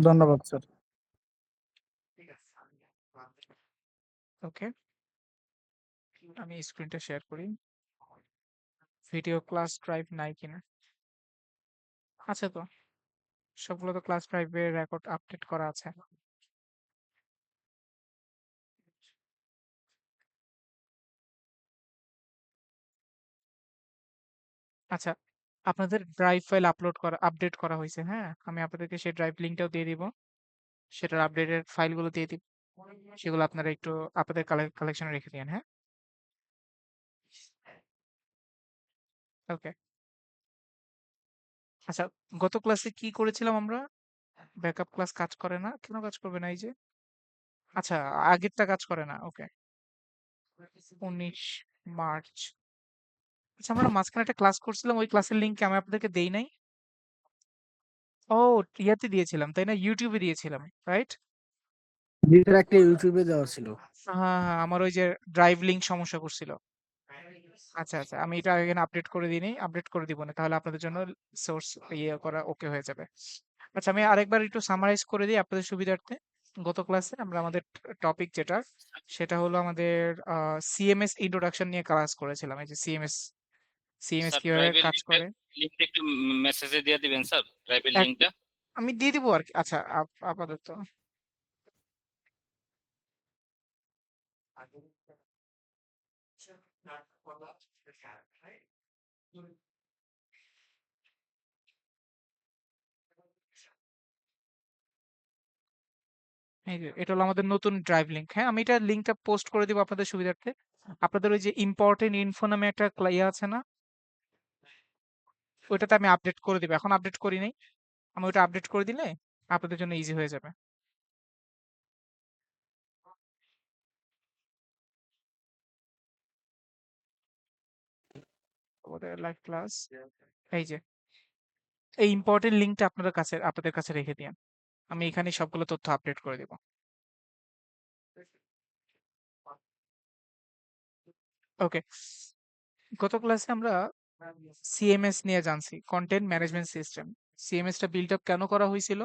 ধন্যবাদ স্যার। ওকে, আমি স্ক্রিনটা শেয়ার করি। ভিডিও ক্লাস ড্রাইভ নাই কিনা? আছে তো, সবগুলো তো ক্লাস ড্রাইভের রেকর্ড আপডেট করা আছে। আচ্ছা, আপনাদের ড্রাইভ ফাইল আপডেট করা হয়েছে। হ্যাঁ, আমি আপনাদেরকে সেই ড্রাইভ লিঙ্কটাও দিয়ে দিব, সেটার আপডেটেড ফাইলগুলো দিয়ে দিব। সেগুলো আপনারা একটু আপনাদের কালেকশনে রেখে দিন। হ্যাঁ, ওকে। আচ্ছা, গত ক্লাসে কি করেছিলাম আমরা? ব্যাকআপ ক্লাস কাজ করে না কেন? কাজ করবে না এই যে? আচ্ছা, আগেরটা কাজ করে না। ওকে, 19 মার্চ। আচ্ছা, আমরা মাঝখানে একটা ক্লাস করছিলাম, ওই ক্লাসের লিঙ্ক আমি আপনাদেরকে দেই নাই। ও, ইয়াতে দিয়েছিলাম তাই না? ইউটিউবে দিয়েছিলাম, রাইট? যেটা একটা ইউটিউবে দেওয়া ছিল। হ্যাঁ হ্যাঁ, আমার ওই যে ড্রাইভ লিঙ্ক সমস্যা করছিল। আচ্ছা আচ্ছা, আমি এটা এখানে আপডেট করে দিই, আপডেট করে দিব না তাহলে আপনাদের জন্য সোর্স ইয়ে করা ওকে হয়ে যাবে। আচ্ছা, আমি আরেকবার একটু সামারাইজ করে দিই আপনাদের সুবিধার্থে। গত ক্লাসে আমরা আমাদের টপিক যেটা, সেটা হলো আমাদের সিএমএস ইন্ট্রোডাকশন নিয়ে ক্লাস করেছিলাম। এই যে সিএমএস, সিএমএস স্যার কিভাবে ড্রাইভের কাজ করে। লিঙ্কটা একটু মেসেজে দিয়ে দিবেন স্যার, ড্রাইভের এক লিঙ্কটা। আমি দিয়ে দিব আর কি। আচ্ছা, আপাতত এই যে এটা হলো আমাদের নতুন ড্রাইভ লিঙ্ক। হ্যাঁ, আমি এটা লিঙ্কটা পোস্ট করে দিব আপনাদের সুবিধার্থে। আপনাদের ওই যে ইম্পর্টেন্ট ইনফো নামে একটা ইয়ে আছে না, ওইটাতে আমি আপডেট করে দিব। এখন আপডেট করি নাই, আমি ওটা আপডেট করে দিলে আপনাদের জন্য ইজি হয়ে যাবে। আমাদের লাইভ ক্লাস, এই যে এই ইম্পর্টেন্ট লিঙ্কটা আপনাদের কাছে রেখে দিন। আমি এখানে সবগুলো তথ্য আপডেট করে দিব। ওকে, গত ক্লাসে আমরা সিএমএস নিয়ে জানছি, কন্টেন্ট ম্যানেজমেন্ট সিস্টেম। সিএমএস টা বিল্ড আপ কেন করা হয়েছিল?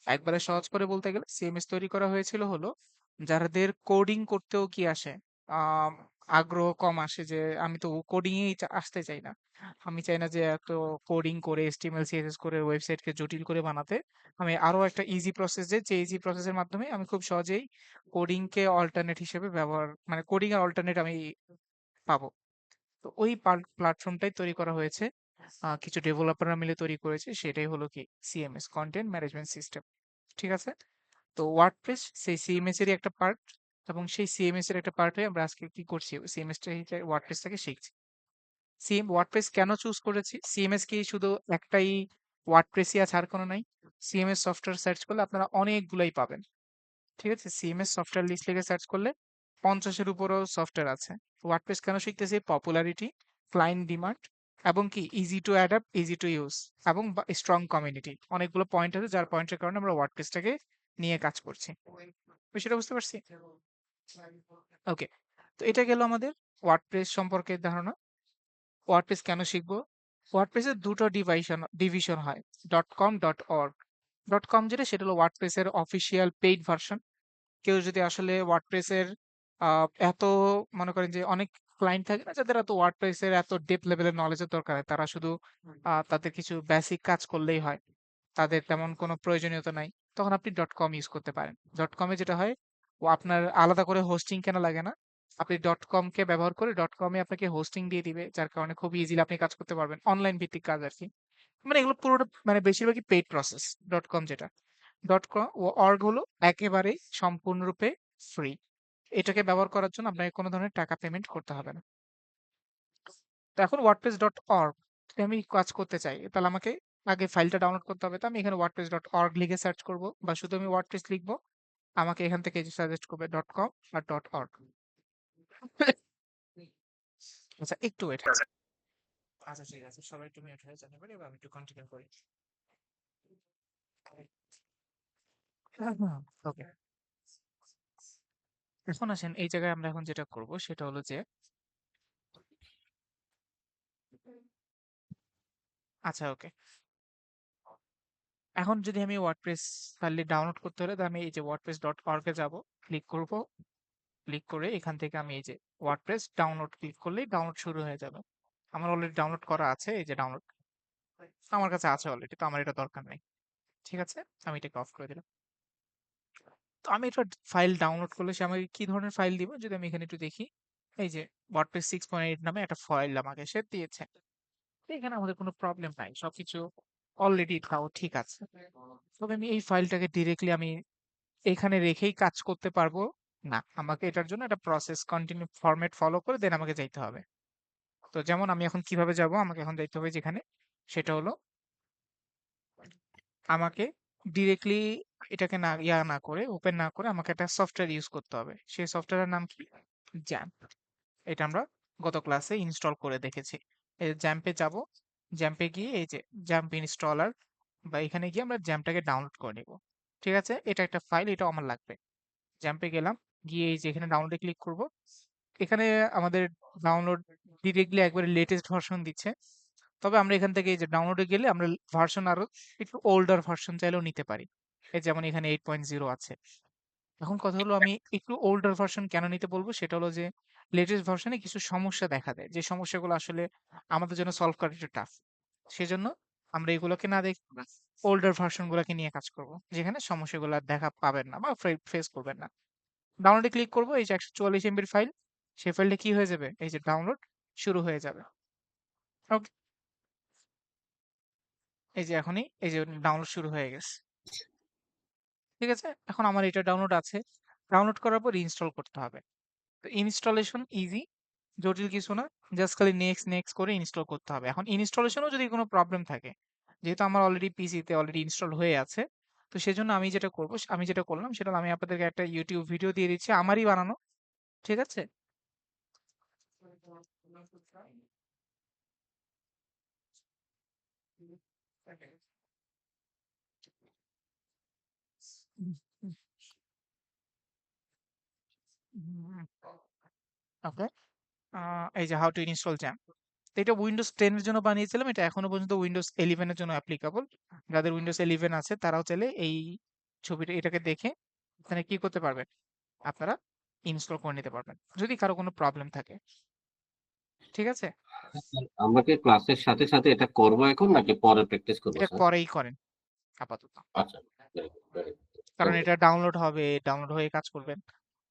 একবারে সহজ করে বলতে গেলে সিএমএস তৈরি করা হয়েছিল হলো যাদের কোডিং করতেও কি আসে, আম, আগ্রহ কম আসে, যে আমি তো কোডিং এ আসতে চাই না, আমি চাই না যে এত কোডিং করে এসটিএমএল সিএসএস করে ওয়েবসাইটকে জটিল করে বানাতে। আমি আরো একটা ইজি প্রসেস, যে ইজি প্রসেসের মাধ্যমে আমি খুব সহজেই কোডিং কে অল্টারনেট হিসেবে ব্যবহার, মানে কোডিং এর অল্টারনেট আমি পাবো। তো ওই প্ল্যাটফর্মটাই তৈরি করা হয়েছে, কিছু ডেভেলপাররা মিলে তৈরি করেছে, সেটাই হলো কি সিএমএস, কন্টেন্ট ম্যানেজমেন্ট সিস্টেম। ঠিক আছে? তো ওয়ার্ডপ্রেস সেই সিএমএস এরই একটা পার্ট, এবং সেই সিএমএস এর একটা পার্ট হয়ে আমরা আজকে কি করছি, সিএমএস টা ওয়ার্ডপ্রেসটাকে শিখছি। ওয়ার্ডপ্রেস কেন চুজ করেছি? সিএমএস কি শুধু একটাই ওয়ার্ডপ্রেসই আছে, আর কোনো নাই? সিএমএস সফটওয়্যার সার্চ করলে আপনারা অনেকগুলাই পাবেন। ঠিক আছে, সিএমএস সফটওয়্যার লিস্ট লিখে সার্চ করলে 50-এর উপরও সফটওয়্যার আছে। ওয়ার্ডপ্রেস কেন শিখতেছি? পপুলারিটি, ক্লায়েন্ট ডিমান্ড, এবং কি easy to adapt, easy to use, এবং স্ট্রং কমিউনিটি, অনেকগুলো পয়েন্ট আছে যার পয়েন্টের কারণে আমরা ওয়ার্ডপ্রেসটাকে নিয়ে কাজ করছি। বিষয়টা বুঝতে পারছি? ওকে, তো এটা গেল আমাদের ওয়ার্ডপ্রেস সম্পর্কে ধারণা। ওয়ার্ডপ্রেস কেন শিখবো? ওয়ার্ডপ্রেসের দুটো ডিভিশন হয়, dot com, dot org. Dot com যেটা, সেটা হলো ওয়ার্ডপ্রেসের অফিসিয়াল পেইড ভার্সন। কেউ যদি আসলে ওয়ার্ডপ্রেসের এত, মনে করেন যে অনেক ক্লায়েন্ট থাকে না যাদের এত ওয়ার্ডপ্রেসের এত ডেপ লেভেলের নলেজের দরকার হয়, তারা শুধু তাদের কিছু বেসিক কাজ করলেই হয়, তাদের তেমন কোনো প্রয়োজনীয়তা নাই, তখন আপনি ডট কম ইউজ করতে পারেন। ডট কমে যেটা হয়, ও আপনার আলাদা করে হোস্টিং কেনা লাগে না। আপনি ডট কম কে ব্যবহার করে ডট কমে আপনাকে হোস্টিং দিয়ে দিবে, যার কারণে খুব ইজিলি আপনি কাজ করতে পারবেন, অনলাইন ভিত্তিক কাজ আর কি। মানে এগুলো পুরোটা, মানে বেশিরভাগই পেইড প্রসেস। ডট কম যেটা, ডট কম ও অর্গ হলো একেবারেই সম্পূর্ণরূপে ফ্রি। এটাকে ব্যবহার করার জন্য আপনাকে কোনো ধরনের টাকা পেমেন্ট করতে হবে না। তো এখন ওয়ার্ডপ্রেস ডট অর্গ আমি কাজ করতে চাই, তাহলে আমাকে আগে ফাইলটা ডাউনলোড করতে হবে। তো আমি এখানে ওয়ার্ডপ্রেস ডট অর্গ লিখে সার্চ করব, বা শুধু আমি ওয়ার্ডপ্রেস লিখবো, আমাকে এখান থেকে সাজেস্ট করবে ডট কম আর ডট অর্গ। আচ্ছা, একটু ওয়েট। আচ্ছা ঠিক আছে, সবাই একটু মিউট হয়ে যেতে পারে, এবার আমি একটু কন্টিনিউ করি। ওকে, এখন আসেন এই জায়গায় আমরা এখন যেটা করব সেটা হলো যে, আচ্ছা ওকে, এখন যদি আমি ওয়ার্ডপ্রেস ফাইলটি ডাউনলোড করতে হলে তো আমি এই যে wordpress.org এ যাব, ক্লিক করব, ক্লিক করে এখান থেকে আমি এই যে ওয়ার্ডপ্রেস ডাউনলোড ক্লিক করলেই ডাউনলোড শুরু হয়ে যাবে। আমার অলরেডি ডাউনলোড করা আছে, এই যে ডাউনলোড আমার কাছে আছে অলরেডি, তো আমার এটা দরকার নেই। ঠিক আছে, আমি এটাকে অফ করে দিলাম। তো আমি এটা ফাইল ডাউনলোড করলে সে আমাকে কি ধরনের ফাইল দিবে যদি আমি এখানে একটু দেখি, এই যে WordPress 6.8 নামে একটা ফাইল আমাকে সে দিয়েছে। তো এখানে আমাদের কোনো প্রবলেম নাই, সবকিছু অলরেডি তাও ঠিক আছে। তবে আমি এই ফাইলটাকে ডিরেক্টলি আমি এখানে রেখেই কাজ করতে পারবো না, আমাকে এটার জন্য একটা প্রসেস কন্টিনিউ ফরম্যাট ফলো করে দেন আমাকে যাইতে হবে। তো যেমন আমি এখন কিভাবে যাব, আমাকে এখন যাইতে হবে যেখানে, সেটা হলো আমাকে ডিরেক্টলি এটাকে না না করে, ওপেন না করে আমাকে একটা সফটওয়্যার ইউজ করতে হবে। সেই সফটওয়্যারের নাম কি? জ্যাম্প। এটা আমরা গত ক্লাসে ইনস্টল করে দেখেছি। এই জ্যাম্পে যাব, জ্যাম্পে গিয়ে এই যে জ্যাম্প ইনস্টলার বা এখানে গিয়ে আমরা জ্যাম্পটাকে ডাউনলোড করে নিব। ঠিক আছে, এটা একটা ফাইল, এটাও আমার লাগবে। জ্যাম্পে গেলাম, গিয়ে এই যে এখানে ডাউনলোডে ক্লিক করব। এখানে আমাদের ডাউনলোড ডিরেক্টলি একবারে লেটেস্ট ভার্সন দিচ্ছে। তবে আমরা এখান থেকে এই যে ডাউনলোডে গেলে আমরা ভার্সন আরো একটু ওল্ডার ভার্সন চাইলেও নিতে পারি। এই যেমন এখানে 8.0 আছে। এখন কথা হলো আমি একটু ওল্ডার ভার্সন কেন নিতে বলবো, সেটা হলো যে লেটেস্ট ভার্সনে কিছু সমস্যা দেখা দেয়, যে সমস্যাগুলো আসলে আমাদের জন্য সলভ করা একটু টাফ। সেজন্য আমরা এগুলোকে না দেখে ওল্ডার ভার্সন গুলোকে নিয়ে কাজ করব, যেখানে সমস্যাগুলো আর দেখা পাবেন না বা ফেস করবেন না। ডাউনলোডে ক্লিক করব, এই যে 144 এমবির ফাইল, সেই ফাইলটা কি হয়ে যাবে, এই যে ডাউনলোড শুরু হয়ে যাবে। ওকে, এই যে এখনই এই যে ডাউনলোড শুরু হয়ে গেছে। ঠিক আছে, এখন আমার এটা ডাউনলোড আছে, ডাউনলোড করার পর ইনস্টল করতে হবে। তো ইনস্টলেশন ইজি, জটিল কিছু না, জাস্ট খালি নেক্সট নেক্সট করে ইনস্টল করতে হবে। এখন ইনস্টলেশনও যদি কোনো প্রবলেম থাকে, যেহেতু আমার অলরেডি পিসিতে অলরেডি ইনস্টল হয়ে আছে, তো সেজন্য আমি যেটা করব, আমি যেটা করলাম সেটা হলো আমি আপনাদেরকে একটা ইউটিউব ভিডিও দিয়ে দিচ্ছি আমারই বানানো। ঠিক আছে, ওকে, এই যে হাউ টু ইনস্টল জ্যাম। তো এটা উইন্ডোজ 10 এর জন্য বানিয়েছিলাম, এটা এখনো পর্যন্ত উইন্ডোজ 11 এর জন্য অ্যাপ্লিকেবল। যাদের উইন্ডোজ 11 আছে তারাও চাইলে এই ছবিটা এটাকে দেখে এখানে কি করতে পারবেন, আপনারা ইনস্টল করে নিতে পারবেন যদি কারো কোনো প্রবলেম থাকে। ঠিক আছে, আমরা কি ক্লাসের সাথে সাথে এটা করবো এখন নাকি পরে প্র্যাকটিস করবো এটা স্যার? পরেই করেন আপাতত, আচ্ছা, very good, very good. কারণ Thank you. এটা ডাউনলোড হবে, ডাউনলোড হয়ে কাজ করবেন।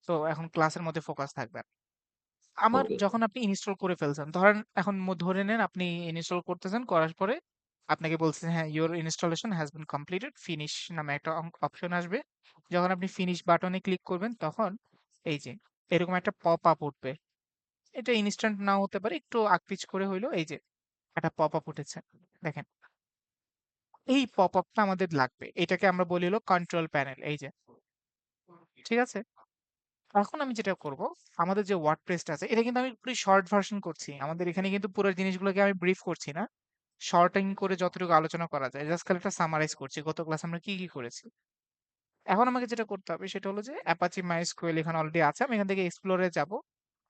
তো এখন ক্লাসের মধ্যে ফোকাস থাকবেন। আমার Okay. যখন আপনি ইনস্টল করে ফেলছেন, ধরেন এখন ধরে নেন আপনি ইনস্টল করতেছেন, করার পরে আপনাকে বলছে হ্যাঁ your installation has been completed, finish নামে একটা অপশন আসবে। যখন আপনি ফিনিশ বাটনে ক্লিক করবেন তখন এই যে এরকম একটা পপ আপ উঠবে। এটা ইনস্ট্যান্ট নাও হতে পারে, একটু আকপিচ করে হইলো, এই যে একটা পপ আপ উঠেছে, দেখেন। এই পপ আপটা আমাদের লাগবে, এটাকে আমরা বলি হলো কন্ট্রোল প্যানেল, এই যে। ঠিক আছে, এখন আমি যেটা করব, আমাদের যে ওয়ার্ডপ্রেসটা আছে এটা কিন্তু আমি পুরো শর্ট ভার্সন করছি, আমাদের এখানে কিন্তু পুরো জিনিসগুলোকে আমি ব্রিফ করছি না, শর্টিং করে যতটুকু আলোচনা করা যায় জাস্ট খালি একটা সামারাইজ করছি গত ক্লাস আমরা কি কি করেছি। এখন আমাকে যেটা করতে হবে সেটা হলো যে অ্যাপাচি মাইস্কুয়েল এখানে অলরেডি আছে, আমি এখান থেকে এক্সপ্লোরে যাব।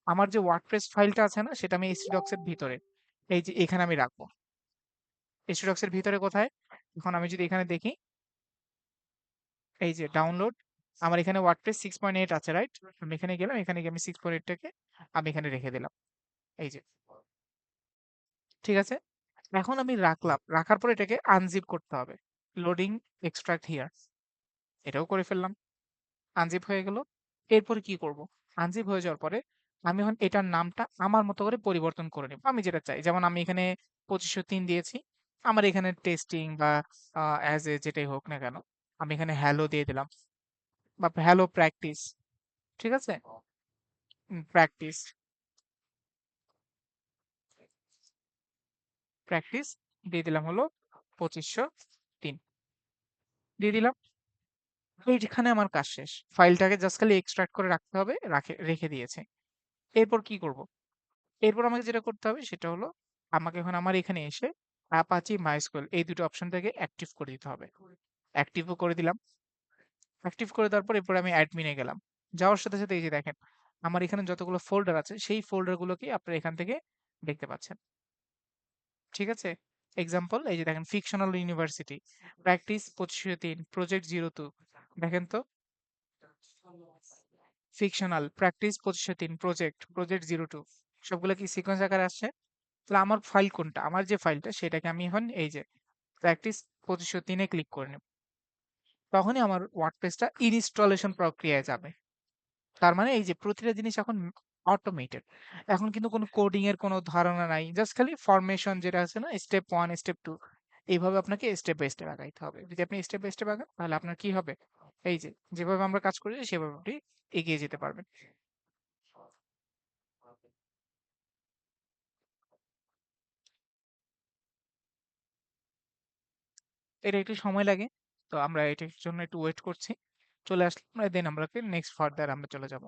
আমার যে ওয়ার্ডপ্রেস ফাইলটা আছে না, সেটা আমি এইচডক্স এর ভিতরে এই যে এখানে আমি রাখবো। এইচডক্স এর ভিতরে কোথায়, এখন আমি যদি এখানে দেখি, এই যে ডাউনলোড, আমার এখানে ওয়ার্ডপ্রেস 6.8 আছে, রাইট? আমি এখানে গেলাম, এখানে গিয়ে আমি 6.8 টাকে আমি এখানে রেখে দিলাম, এই যে। ঠিক আছে, এখন আমি রাখলাম, রাখার পর এটাকে আনজিপ করতে হবে, লোডিং এক্সট্রাক্ট হিয়ার, এটাও করে ফেললাম, আনজিপ হয়ে গেল। এরপরে কি করব, আনজিপ হয়ে যাওয়ার পরে আমি এখন এটার নামটা আমার মতো করে পরিবর্তন করে নেব, আমি যেটা চাই। যেমন আমি এখানে 2503 দিয়েছি, আমার এখানে টেস্টিং বা অ্যাজ এ যেটাই হোক না কেন, আমি এখানে হ্যালো দিয়ে দিলাম, বা হ্যালো প্র্যাকটিস। ঠিক আছে, প্র্যাকটিস, প্র্যাকটিস দিয়ে দিলাম হলো 2503 দিয়ে দিলাম। এইখানে আমার কাজ শেষ, ফাইলটাকে জাস্ট খালি এক্সট্রাক্ট করে রাখতে হবে, রেখে দিয়েছে। এরপর কি করব, এরপর আমাকে যেটা করতে হবে সেটা হলো আমাকে এখন আমার এখানে এসে অ্যাপাচি মাইস্কুয়েল এই দুটো অপশন থেকে অ্যাক্টিভ করে দিতে হবে। অ্যাক্টিভও করে দিলাম, অ্যাক্টিভ করে দেওয়ার পর এরপর আমি অ্যাডমিনে গেলাম। যাওয়ার সাথে সাথে এই যে দেখেন আমার এখানে যতগুলো ফোল্ডার আছে সেই ফোল্ডার গুলোকে আপনারা এখান থেকে দেখতে পাচ্ছেন। ঠিক আছে, এক্সাম্পল এই যে দেখেন ফিকশনাল ইউনিভার্সিটি, প্র্যাকটিস 2503, প্রজেক্ট 02। দেখেন তো ফিকশনাল, প্র্যাকটিস 2503, প্রজেক্ট 02, সবগুলো কি সিকোয়েন্স আকারে আসছে? তাহলে আমার ফাইল কোনটা? আমার যে ফাইলটা সেটাকে আমি এখন এই যে প্র্যাকটিস 2503-এ ক্লিক করে নেব। তখনই আমার ওয়ার্ডপ্রেসটা ইনস্টলেশন প্রক্রিয়ায় যাবে। তার মানে এই যে প্রতিটা জিনিস এখন অটোমেটেড। এখন কিন্তু কোনো কোডিং এর কোনো ধারণা নাই। জাস্ট খালি ফরমেশন যেটা আছে না, স্টেপ 1, স্টেপ 2, এইভাবে আপনাকে স্টেপ বাই স্টেপ আগাইতে হবে। যদি আপনি স্টেপ বাই স্টেপ আগান তাহলে আপনার কি হবে? এই যে যেভাবে আমরা কাজ করি সেভাবে আপনি এগিয়ে যেতে পারবেন। এটা একটু সময় লাগে। তো আমরা এটার জন্য একটু ওয়েট করছি। চলে আসলে দেন আমরা নেক্সট ফার্দার আমরা চলে যাব।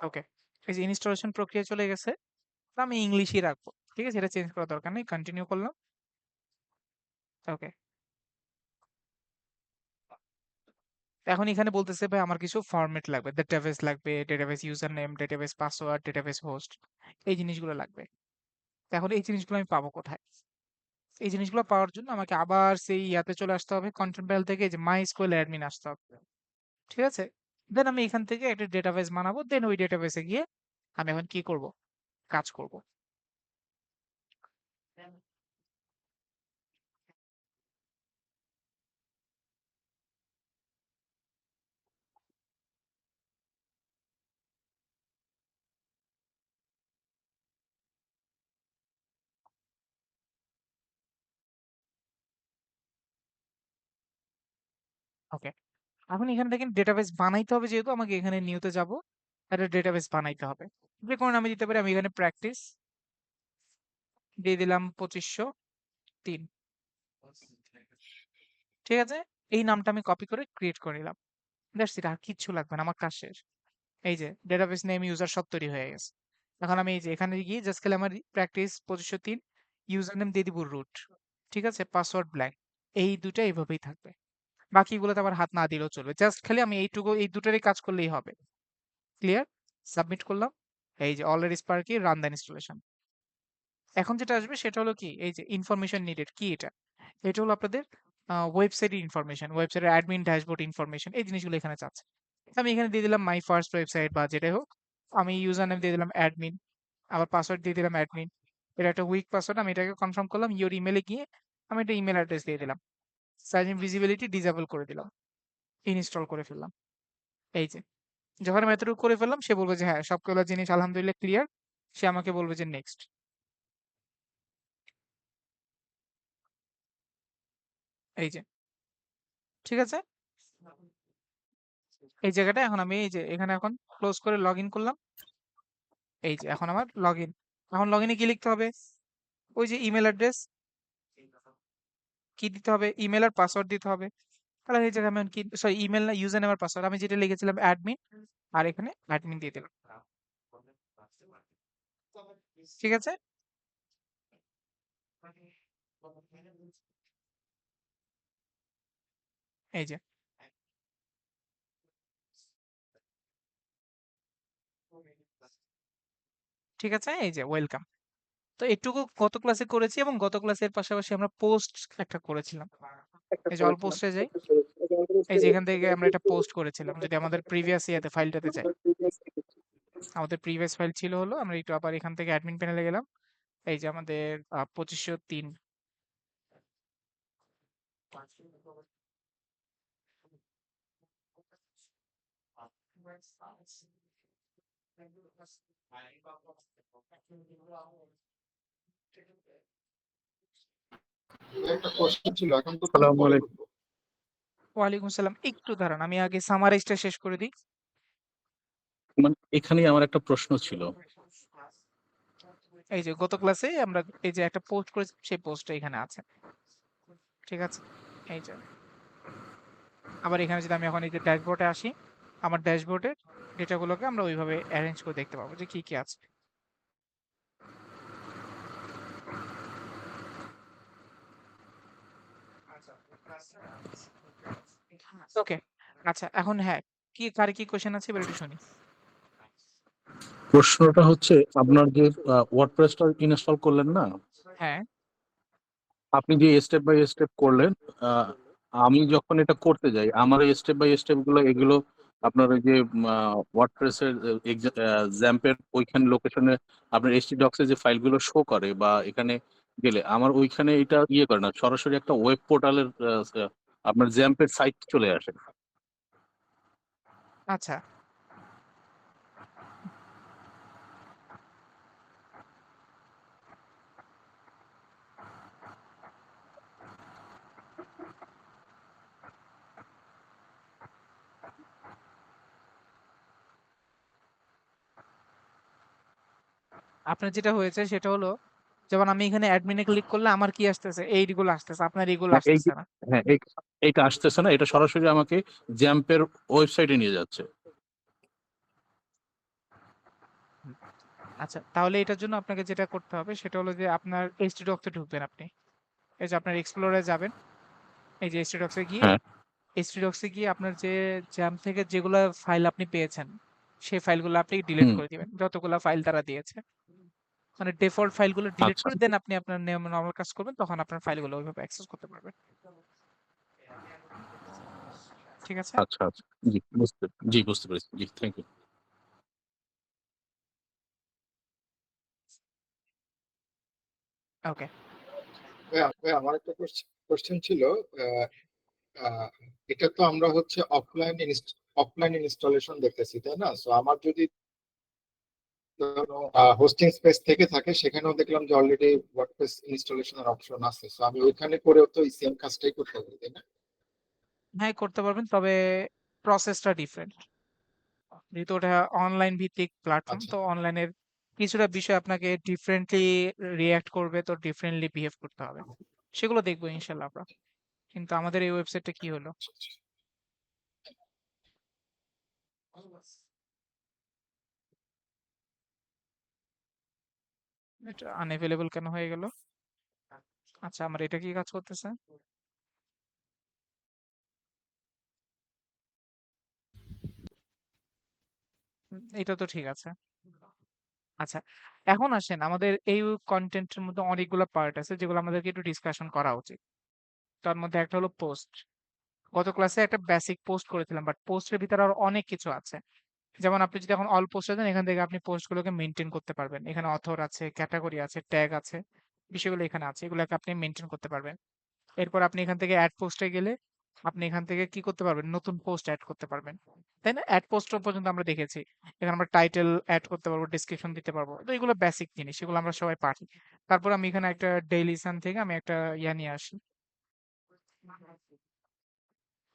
ওকে, এই যে ইনস্টলেশন প্রক্রিয়া চলে গেছে। তো আমি ইংলিশই রাখবো। ঠিক আছে, এটা চেঞ্জ করার দরকার নেই। কন্টিনিউ করলাম। ওকে, এখন এখানে বলতেছে ভাই আমার কিছু ফরম্যাট লাগবে, ডেটাবেস লাগবে, database user name, database password, database host, এই জিনিসগুলো লাগবে। তো এখন এই জিনিসগুলো আমি পাবো কোথায়? এই জিনিসগুলো পাওয়ার জন্য আমাকে আবার সেই ইয়াতে চলে আসতে হবে, কন্টেন্ট প্যানেল থেকে যে মাই এসকিউএল অ্যাডমিন আসতে হবে। ঠিক আছে, দেন আমি এখান থেকে একটা ডেটাবেস বানাবো, দেন ওই ডেটাবেসে গিয়ে আমি এখন কি করব? কাজ করব। ওকে, এখন এখানে দেখেন ডেটাবেস বানাইতে হবে, যেহেতু আমাকে এখানে নিউতে যাব, একটা ডেটাবেস বানাইতে হবে। যে কোনো নামে দিতে পারি। আমি এখানে প্র্যাকটিস দিয়ে দিলাম 2503। ঠিক আছে, এই নামটা আমি কপি করে ক্রিয়েট করে নিলাম। দ্যাটস ইট, আর কিচ্ছু লাগবে না, আমার কাজ শেষ। এই যে ডেটাবেস নেম, ইউজার সব তৈরি হয়ে গেছে। এখন আমি এই যে এখানে গিয়ে জাস্ট খালি আমার প্র্যাকটিস 2503 ইউজার নেম দিয়ে দিব রুট। ঠিক আছে, পাসওয়ার্ড ব্ল্যাঙ্ক। এই দুটো এইভাবেই থাকবে। বাকিগুলোতে আবার হাত না দিলেও চলবে। জাস্ট খালি আমি এইটুকু, এই দুটোরই কাজ করলেই হবে। ক্লিয়ার? সাবমিট করলাম। এই যে already Sparky run the installation. এখন যেটা আসবে সেটা হলো কি, এই যে ইনফরমেশন নিডেড, কি এটা? এটা হলো আপনাদের ওয়েবসাইটের ইনফরমেশন, ওয়েবসাইটের অ্যাডমিন ড্যাশবোর্ড ইনফরমেশন, এই জিনিসগুলো এখানে চাচ্ছে। আমি এখানে দিয়ে দিলাম মাই ফার্স্ট ওয়েবসাইট বা যেটাই হোক। আমি ইউজার নেম দিয়ে দিলাম অ্যাডমিন, আবার পাসওয়ার্ড দিয়ে দিলাম অ্যাডমিন। এটা একটা উইক পাসওয়ার্ড, আমি এটাকে কনফার্ম করলাম। ইওর ইমেলে গিয়ে আমি একটা ইমেল অ্যাড্রেস দিয়ে দিলাম। সাইন ইন ভিজিবিলিটি ডিসেবল করে দিলাম। ইনস্টল করে ফেললাম। এই যে যখন আমি এতটুকু করে ফেললাম, সে বলবে যে হ্যাঁ সবগুলো জিনিস আলহামদুলিল্লাহ ক্লিয়ার। সে আমাকে বলবে যে নেক্সট। এই যে ঠিক আছে, এই জায়গাটা এখন আমি এই যে এখানে এখন ক্লোজ করে লগ ইন করলাম। এই যে এখন আমার লগ ইন। এখন লগ ইনে কি লিখতে হবে? ওই যে ইমেল অ্যাড্রেস কি দিতে হবে, ইমেল আর পাসওয়ার্ড দিতে হবে। তাহলে এই জায়গায় আমি কি, সরি ইমেল না, ইউজার নেম আর পাসওয়ার্ড, আমি যেটা লিখেছিলাম অ্যাডমিন, আর এখানে অ্যাডমিন দিয়ে দিলাম। ঠিক আছে, এই যে ঠিক আছে, এই যে ওয়েলকাম। তো এটুকু গত ক্লাসে করেছি, এবং গত ক্লাসের পাশাপাশি আমরা পোস্ট একটা করেছিলাম। এই যে অল পোস্টে যাই, এই যে এখান থেকে আমরা এটা পোস্ট করেছিলাম। যদি আমাদের প্রিভিয়াস ইয়াতে ফাইলটাতে যাই, আমাদের প্রিভিয়াস ফাইল ছিল হলো, আমরা একটু আবার এখান থেকে অ্যাডমিন প্যানেলে গেলাম। এই যে আমাদের 2503। একটা প্রশ্ন ছিল, এখন তো আসসালামু আলাইকুম। ওয়ালাইকুম সালাম, একটু দাঁড়ান, আমি আগে সামারাইজটা শেষ করে দিই। মানে এখানেই আমার একটা প্রশ্ন ছিল। এই যে গত ক্লাসে আমরা এই যে একটা পোস্ট করেছি, সেই পোস্টটা এখানে আছে। ঠিক আছে, এই যে আবার এখানে যদি আমি এখন এই যে ড্যাশবোর্ডে আসি, আমার ড্যাশবোর্ডের ডেটাগুলোকে আমরা ওইভাবে অ্যারেঞ্জ করে দেখতে পাবো যে কি কি আছে। ওকে, আচ্ছা এখন হ্যাঁ, কার কি কোশ্চেন আছে এবার একটু শুনি। প্রশ্নটা হচ্ছে আপনার যে ওয়ার্ডপ্রেসটা ইনস্টল করলেন না, হ্যাঁ, আপনি যে স্টেপ বাই স্টেপ করলেন, আহ, আমি যখন এটা করতে যাই আমার এই স্টেপ বাই স্টেপ গুলো এগুলো আপনার ওই যে ওয়ার্ডপ্রেসের জ্যাম্পের ওইখানে লোকেশনে আপনার এইচটি ডক্সে যে ফাইলগুলো শো করে বা এখানে গেলে আমার ওইখানে এটা ইয়ে করে না, সরাসরি একটা ওয়েব পোর্টালের আপনার জ্যাম্পের সাইট চলে আসে। আচ্ছা আপনার যেটা হয়েছে সেটা হলো, যেমন আমি এখানে অ্যাডমিনে ক্লিক করলে আমার কি আসতেছে, এইগুলো আসতেছে, আপনার এইগুলো হ্যাঁ, আসতেছে না। হ্যাঁ এইটা আসতেছে না, এটা সরাসরি আমাকে জ্যাম্পের ওয়েবসাইটে নিয়ে যাচ্ছে। হুম, আচ্ছা তাহলে এটার জন্য আপনাকে যেটা করতে হবে সেটা হলো যে আপনার এইচটি ডক্সে ঢুকবেন আপনি। এই যে আপনার এক্সপ্লোরে যাবেন, এই যে এইচটি ডক্সে গিয়ে, হ্যাঁ, এইচটি ডক্সে গিয়ে আপনার যে জ্যাম থেকে যেগুলো ফাইল আপনি পেয়েছেন সেই ফাইলগুলো আপনি ডিলিট হুম, করে দিবেন, যতগুলো ফাইল তারা দিয়েছে। মানে ডিফল্ট ফাইলগুলো ডিলিট আচ্ছা করে দেন, আপনি আপনার নরমাল কাজ করবেন, তখন আপনার ফাইলগুলো ওইভাবে অ্যাক্সেস করতে পারবেন। ঠিক আছে? আচ্ছা আচ্ছা, জি বুঝতে পেরেছি, জি থ্যাংক ইউ। ওকে। আমার একটা কোশ্চেন ছিল। আহ, আহ, এটা তো আমরা হচ্ছে অফলাইন ইনস্টলেশন দেখতেছি, তাই না? সো আমার যদি হোস্টিং স্পেস থেকে থাকে, সেখানেও দেখলাম যে অলরেডি ওয়ার্ডপ্রেস ইনস্টলেশনের অপশন আছে। সো আমি ওইখানে করেও তো সেম কাজটাই করতে পারি, তাই না? হ্যাঁ, করতে পারবেন, তবে প্রসেসটা ডিফারেন্ট। যেহেতু ওটা অনলাইন ভিত্তিক প্ল্যাটফর্ম, আচ্ছা। তো অনলাইনের কিছুটা বিষয় আপনাকে ডিফারেন্টলি রিয়্যাক্ট করবে, তো ডিফারেন্টলি বিহেভ করতে হবে। সেগুলো দেখবো ইনশাল্লাহ আমরা। কিন্তু আমাদের এই ওয়েবসাইটটা কি হলো? আচ্ছা, আচ্ছা। এটা আনএভেলেবল কেন হয়ে গেল? আচ্ছা, আমার এটা কি কাজ করতেছে? এটা তো ঠিক আছে। আচ্ছা, এখন আসেন আমাদের এই কন্টেন্টের মধ্যে অনেকগুলো পার্ট আছে যেগুলো আমাদেরকে একটু ডিসকাশন করা উচিত। তার মধ্যে একটা হলো পোস্ট। গত ক্লাসে একটা বেসিক পোস্ট করেছিলাম, বাট পোস্টের ভিতরে আরো অনেক কিছু আছে। যেমন আপনি যদি এখন অল পোস্টে দেন, এখান থেকে আপনি পোস্টগুলোকে মেনটেন করতে পারবেন। এখানে অথর আছে, ক্যাটাগরি আছে, ট্যাগ আছে, বিষয়গুলো এখানে আছে, এগুলোকে আপনি মেনটেন করতে পারবেন। এরপর আপনি এখান থেকে অ্যাড পোস্টে গেলে আপনি এখান থেকে কি করতে পারবেন, নতুন পোস্ট অ্যাড করতে পারবেন, তাই না? অ্যাড পোস্ট পর্যন্ত আমরা দেখেছি। এখানে আমরা টাইটেল অ্যাড করতে পারবো, ডেসক্রিপশন দিতে পারবো, তো এগুলো বেসিক জিনিস, এগুলো আমরা সবাই পারি। তারপর আমি এখানে একটা ডেইলি সান থেকে আমি একটা ইয়া নিয়ে আসি।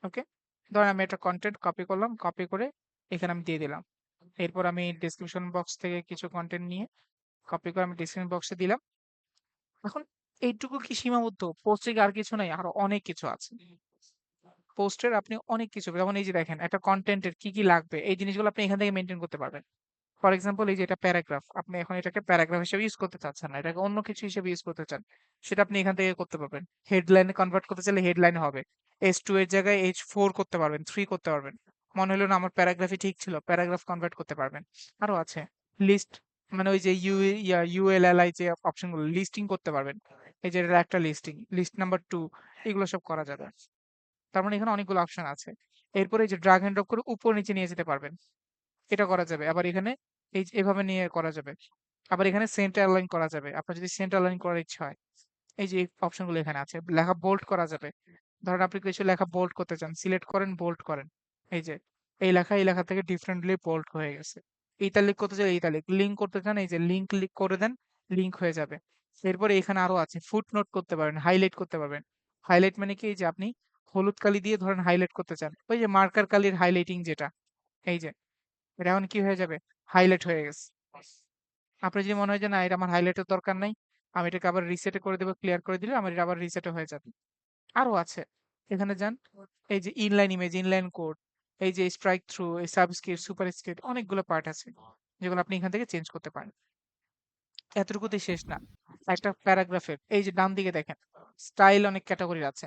ওকে, ধরেন আমি একটা কন্টেন্ট কপি করলাম, কপি করে এখানে আমি দিয়ে দিলাম। এরপর আমি ডেসক্রিপশন বক্স থেকে কিছু কন্টেন্ট নিয়ে কপি করে আমি ডেসক্রিপশন বক্সে দিলাম। এখন এইটুকু কি সীমাবদ্ধ? পোস্টে আর কিছু নাই, আরো অনেক কিছু আছে। পোস্টের আপনি অনেক কিছু, যেমন এই যে দেখেন একটা কন্টেন্টের কি কি লাগবে, এই জিনিসগুলো আপনি এখান থেকে মেনটেন করতে পারবেন। ফর এক্সাম্পল, এই যে এটা প্যারাগ্রাফ, আপনি এখন এটাকে প্যারাগ্রাফ হিসেবে ইউজ করতে চাচ্ছেন না, এটাকে অন্য কিছু হিসেবে ইউজ করতে চান, সেটা আপনি এখান থেকে করতে পারবেন। হেডলাইনে কনভার্ট করতে চাইলে হেডলাইনে হবে, H2 এর জায়গায় H4 করতে পারবেন, 3 করতে পারবেন। মনে হলো না আমার প্যারাগ্রাফই ঠিক ছিল, প্যারাগ্রাফ কনভার্ট করতে পারবেন। আরো আছে লিস্ট, মানে ওই যে ULLI যে অপশনগুলো, লিস্টিং করতে পারবেন। এই যে এটা একটা লিস্টিং, লিস্ট নাম্বার 2, এগুলো সব করা যাবে। তার মানে এখানে অনেকগুলো অপশন আছে। এরপরে এই যে ড্রাগ এন্ড ড্রপ করে উপর নিচে নিয়ে যেতে পারবেন, এটা করা যাবে। আবার এখানে এই যে এভাবে নিয়ে করা যাবে। আবার এখানে সেন্টার অ্যালাইন করা যাবে, আপনার যদি সেন্টার অ্যালাইন করার ইচ্ছা হয়। এই যে অপশন গুলো এখানে আছে। লেখা বোল্ড করা যাবে, ধরেন আপনি কিছু লেখা বোল্ড করতে চান, সিলেক্ট করেন, বোল্ড করেন। এই যে এই লেখা থেকে ডিফারেন্টলি বোল্ড হয়ে গেছে। ইতালিক করতে চাই ইতালিক, লিঙ্ক করতে চান, এই যে লিঙ্ক ক্লিক করে দেন, লিঙ্ক হয়ে যাবে। এরপরে এখানে আরো আছে, ফুট নোট করতে পারবেন, হাইলাইট করতে পারবেন। হাইলাইট মানে কি, এই যে আপনি হলুদ কালি দিয়ে ধরেন হাইলাইট করতে চান, ওই যে মার্কার কালির হাইলাইটিং যেটা, এই যে এটা এখন কি হয়ে যাবে, হাইলাইট হয়ে গেছে। আপনার যদি মনে হয় যে না, এটা আমার হাইলাইটের দরকার নাই, আমি এটাকে আবার রিসেট করে দেবো, ক্লিয়ার করে দিলে আমার এটা আবার রিসেট হয়ে যাবে। আরো আছে, এখানে যান, এই যে ইনলাইন ইমেজ, ইনলাইন কোড, এই যে স্ট্রাইক থ্রু, এই সাবস্ক্রিপ্ট, সুপার স্ক্রিপ্ট, অনেকগুলো পার্ট আছে যেগুলো আপনি এখান থেকে চেঞ্জ করতে পারেন। এতটুকুতেই শেষ না, একটা প্যারাগ্রাফের এই যে ডান দিকে দেখেন, স্টাইল অনেক ক্যাটাগরি আছে।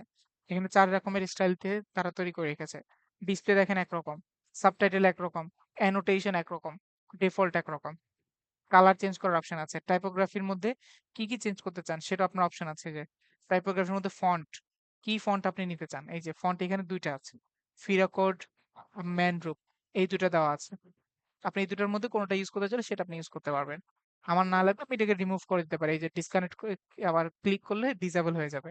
এখানে 4 রকমের স্টাইল দিয়ে তারা তৈরি করে রেখেছে। ডিসপ্লে দেখেন একরকম, সাবটাইটেল একরকম, অ্যানোটেশন একরকম, ডিফল্ট একরকম। কালার চেঞ্জ করার অপশন আছে। টাইপোগ্রাফির মধ্যে কি চেঞ্জ করতে চান সেটা আপনার অপশন আছে যে টাইপোগ্রাফির মধ্যে ফন্ট, কি ফন্ট আপনি নিতে চান। এই যে ফন্ট এখানে ২ টা আছে। ফিরাকোড, ম্যানরুপ এই ২ টা দেওয়া আছে। আপনি এই ২ টার মধ্যে কোনটা ইউজ করতে চাইলে সেটা আপনি ইউজ করতে পারবেন। আমার না লাগলে আমি এটাকে রিমুভ করে দিতে পারি। এই যে ডিসকানেক্ট করে আবার ক্লিক করলে ডিসেবল হয়ে যাবে।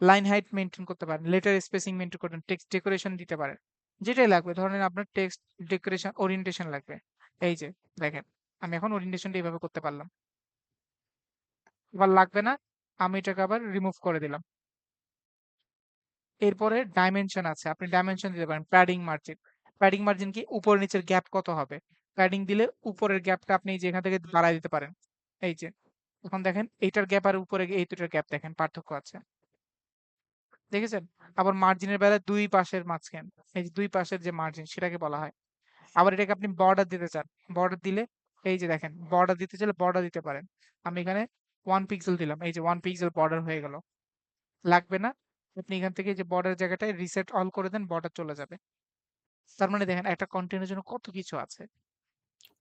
লাইন হাইট মেইনটেইন করতে পারেন, লেটার স্পেসিং মেইনটেইন করতে পারেন, টেক্সট ডেকোরেশন দিতে পারেন। যেটাই লাগবে ধরেন আপনার টেক্সট ডেকোরেশন ওরিয়েন্টেশন লাগবে। এই যে দেখেন আমি এখন ওরিয়েন্টেশনটা এভাবে করতে পারলাম। এবার লাগবে না, আমি এটাকে আবার রিমুভ করে দিলাম। এরপরে ডাইমেনশন আছে, আপনি ডাইমেনশন দিতে পারেন। প্যাডিং মার্জিন, প্যাডিং মার্জিন কি উপর নিচের গ্যাপ কত হবে। প্যাডিং দিলে উপরের গ্যাপটা আপনি যে এখান থেকে বাড়ায় দিতে পারেন। এই যে এখন দেখেন এইটার গ্যাপ আর উপরে এই দুটার গ্যাপ দেখেন পার্থক্য আছে, দেখেছেন। আবার মার্জিনের বেলায় দুই পাশের মাঝখান, এই যে দুই পাশের যে মার্জিন সেটাকে বলা হয়। আবার এটাকে আপনি বর্ডার দিতে চান, বর্ডার দিলে এই যে দেখেন বর্ডার দিতে চাইলে বর্ডার দিতে পারেন। আমি এখানে 1 পিক্সেল দিলাম, এই যে 1 পিক্সেল বর্ডার হয়ে গেল। লাগবে না, আপনি এখান থেকে যে বর্ডার জায়গাটায় রিসেট অল করে দেন, বর্ডার চলে যাবে। তার মানে দেখেন একটা কন্টেন্টের জন্য কত কিছু আছে।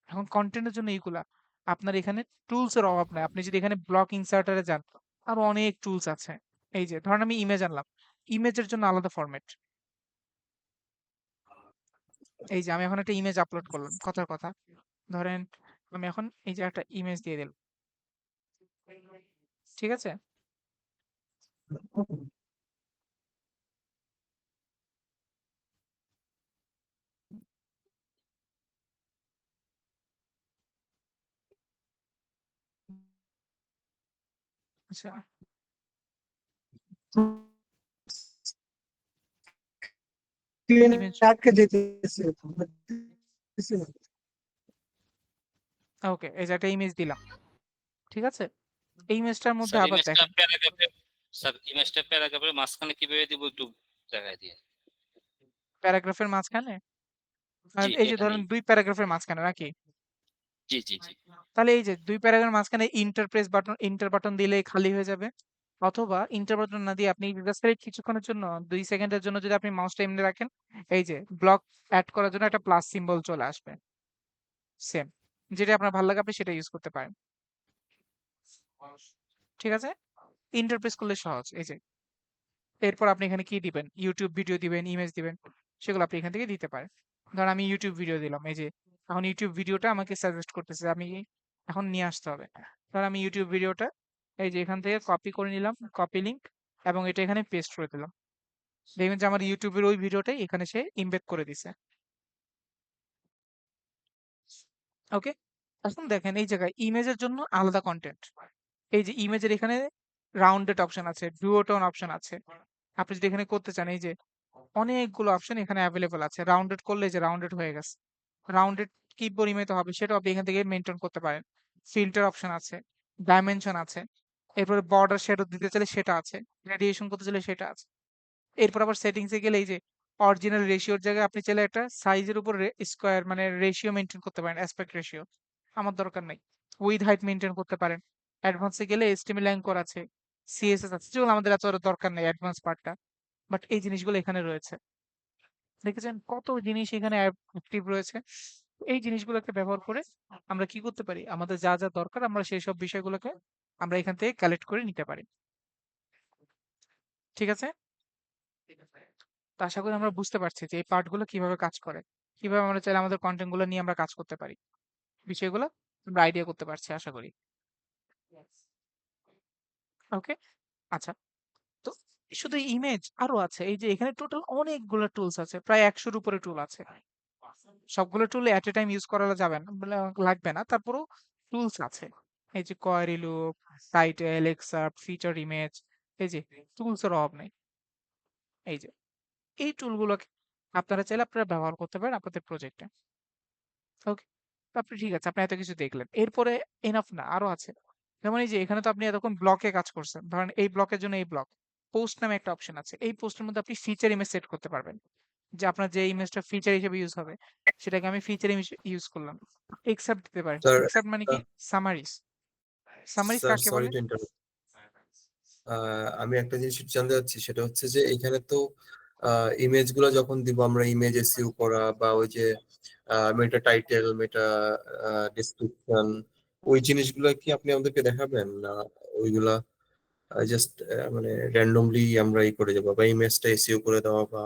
এখন কন্টেন্টের জন্য এইগুলা আপনার এখানে টুলস এর অভাব নাই। আপনি যদি এখানে ব্লক ইনসার্টারে যান আরো অনেক টুলস আছে। এই যে ধরেন আমি ইমেজ আনলাম, ইমেজের জন্য আলাদা ফরম্যাট। এই যে আমি এখন একটা ইমেজ আপলোড করলাম, কথার কথা ধরেন আমি এখন এই যে একটা ইমেজ দিয়ে দিলাম, ঠিক আছে। আচ্ছা ইমেজ, ওকে এই যে একটা ইমেজ দিলাম, ঠিক আছে। এই ইমেজটার মধ্যে স্যার আবার দেখেন ইমেজটা প্যারাগ্রাফের মাঝখানে কিভাবে দিব একটু জায়গায় দিয়ে। প্যারাগ্রাফের মাঝখানে, আর জি এই যে ধরেন এখানেই। 2 প্যারাগ্রাফের মাঝখানে নাকি, জি জি জি। তাহলে এই যে 2 প্যারাগ্রাফের মাঝখানে ইন্টার বাটন দিলেই খালি হয়ে যাবে। অথবা ইন্টার বাটন না দিয়ে আপনি জাস্ট কিছুক্ষণের জন্য 2 সেকেন্ডের জন্য যদি আপনি মাউসটা এমনি রাখেন, এই যে ব্লক অ্যাড করার জন্য একটা প্লাস সিম্বল চলে আসবে। সেম, যেটা আপনার ভালো লাগে আপনি সেটা ইউজ করতে পারেন, ঠিক আছে। ইন্টারপ্রেস করলে সহজ। এই যে এরপর আপনি এখানে কি দিবেন, ইউটিউব ভিডিও দিবেন, ইমেজ দিবেন, সেগুলো আপনি এখান থেকে দিতে পারেন। ধরেন আমি ইউটিউব ভিডিও দিলাম, এই যে এখন ইউটিউব ভিডিওটা আমাকে সাজেস্ট করতেছে, আমি এখন নিয়ে আসতে হবে। ধর আমি ইউটিউব ভিডিওটা এই যে এখান থেকে কপি করে নিলাম, কপি লিংক, এবং এটা এখানে পেস্ট করে দিলাম। দেখবেন যে আমার ইউটিউবের ওই ভিডিওটাই এখানে সে ইমবেড করে দিছে। ওকে, এখন দেখেন এই জায়গায় ইমেজের জন্য আলাদা কন্টেন্ট। এই যে ইমেজের এখানে রাউন্ডেড অপশন আছে, ডুওটোন অপশন আছে। আপনি যদি এখানে করতে চান, এই যে অনেকগুলো অপশন এখানে অ্যাভেলেবল আছে। রাউন্ডেড করলে যে রাউন্ডেড হয়ে গেছে, রাউন্ডেড কি পরিমিত হবে সেটাও আপনি এখান থেকে মেনটেন করতে পারেন। ফিল্টার অপশন আছে, ডাইমেনশন আছে, এরপরে বর্ডার শ্যাডো দিতে চাইলে সেটা আছে, রেডিয়েশন করতে চাইলে সেটা আছে। এরপর আবার সেটিংসে গেলে এই যে অরিজিনাল রেশিওর জায়গায় আপনি চাইলে একটা সাইজের উপর স্কোয়ার মানে রেশিও মেনটেন করতে পারেন, অ্যাসপেক্ট রেশিও। আমার দরকার নাই। উইথ হাইট মেনটেন করতে পারেন। অ্যাডভান্সে গেলে এসটিএমএল অ্যাঙ্কর আছে, সিএসএস আছে, যেগুলো আমাদের এত দরকার নেই অ্যাডভান্স পার্টটা, বাট এই জিনিসগুলো এখানে রয়েছে। দেখেছেন কত জিনিস এখানে অ্যাক্টিভ রয়েছে। এই জিনিসগুলোকে ব্যবহার করে আমরা কি করতে পারি, আমাদের যা যা দরকার আমরা সেই সব বিষয়গুলোকে আমরা এখান থেকে কালেক্ট করে নিতে পারি, ঠিক আছে। তো আশা করি আমরা বুঝতে পারছি যে এই পার্টগুলো কিভাবে কাজ করে, কিভাবে আমরা চাইলে আমাদের কন্টেন্ট গুলো নিয়ে আমরা কাজ করতে পারি, বিষয়গুলো আমরা আইডিয়া করতে পারছি আশা করি। ওকে, আচ্ছা। তো শুধু ইমেজ আরো আছে, এই যে এখানে টোটাল অনেকগুলো টুলস আছে, প্রায় 100-র উপরে টুল আছে। সবগুলো টুল এট এ টাইম ইউজ করা যাবে না, লাগবে না, তারপরেও টুলস আছে। এই যে query loop, title, excerpt, feature image, এই যে টুলস এর অভাব নেই। এই যে এই টুলগুলোকে আপনারা চাইলে আপনারা ব্যবহার করতে পারেন আপনাদের প্রজেক্টে। ওকে, তো আপনি ঠিক আছে, আপনি এত কিছু দেখলেন, এরপরে এনাফ না, আরো আছে। যেমন এই যে এখানে তো আপনি এতক্ষণ ব্লকে কাজ করছেন, ধরেন এই ব্লকের জন্য এই ব্লক পোস্ট নামে একটা অপশন আছে। এই পোস্টের মধ্যে আপনি ফিচার ইমেজ সেট করতে পারবেন, যে আপনার যে ইমেজটা ফিচার হিসেবে ইউজ হবে সেটাকে আমি ফিচার ইমেজ ইউজ করলাম। এক্সেপ্ট দিতে পারেন। স্যার এক্সেপ্ট মানে কি, সামারিজ। সামারিজ স্যার কাকে সরি বলে? টু ইন্টারাপ্ট আমি একটা জিনিস জানতে চাচ্ছি, সেটা হচ্ছে যে এখানে তো ইমেজ গুলো যখন দিব আমরা, ইমেজ এসইও করা বা ওই যে মেটা টাইটেল, মেটা ডেসক্রিপশন, ওই জিনিসগুলো কি আপনি আমাদেরকে দেখাবেন না? ওইগুলা জাস্ট মানে র্যান্ডমলি আমরা করে যাবো, বা ইমেজটা এসইও করে দেওয়া, বা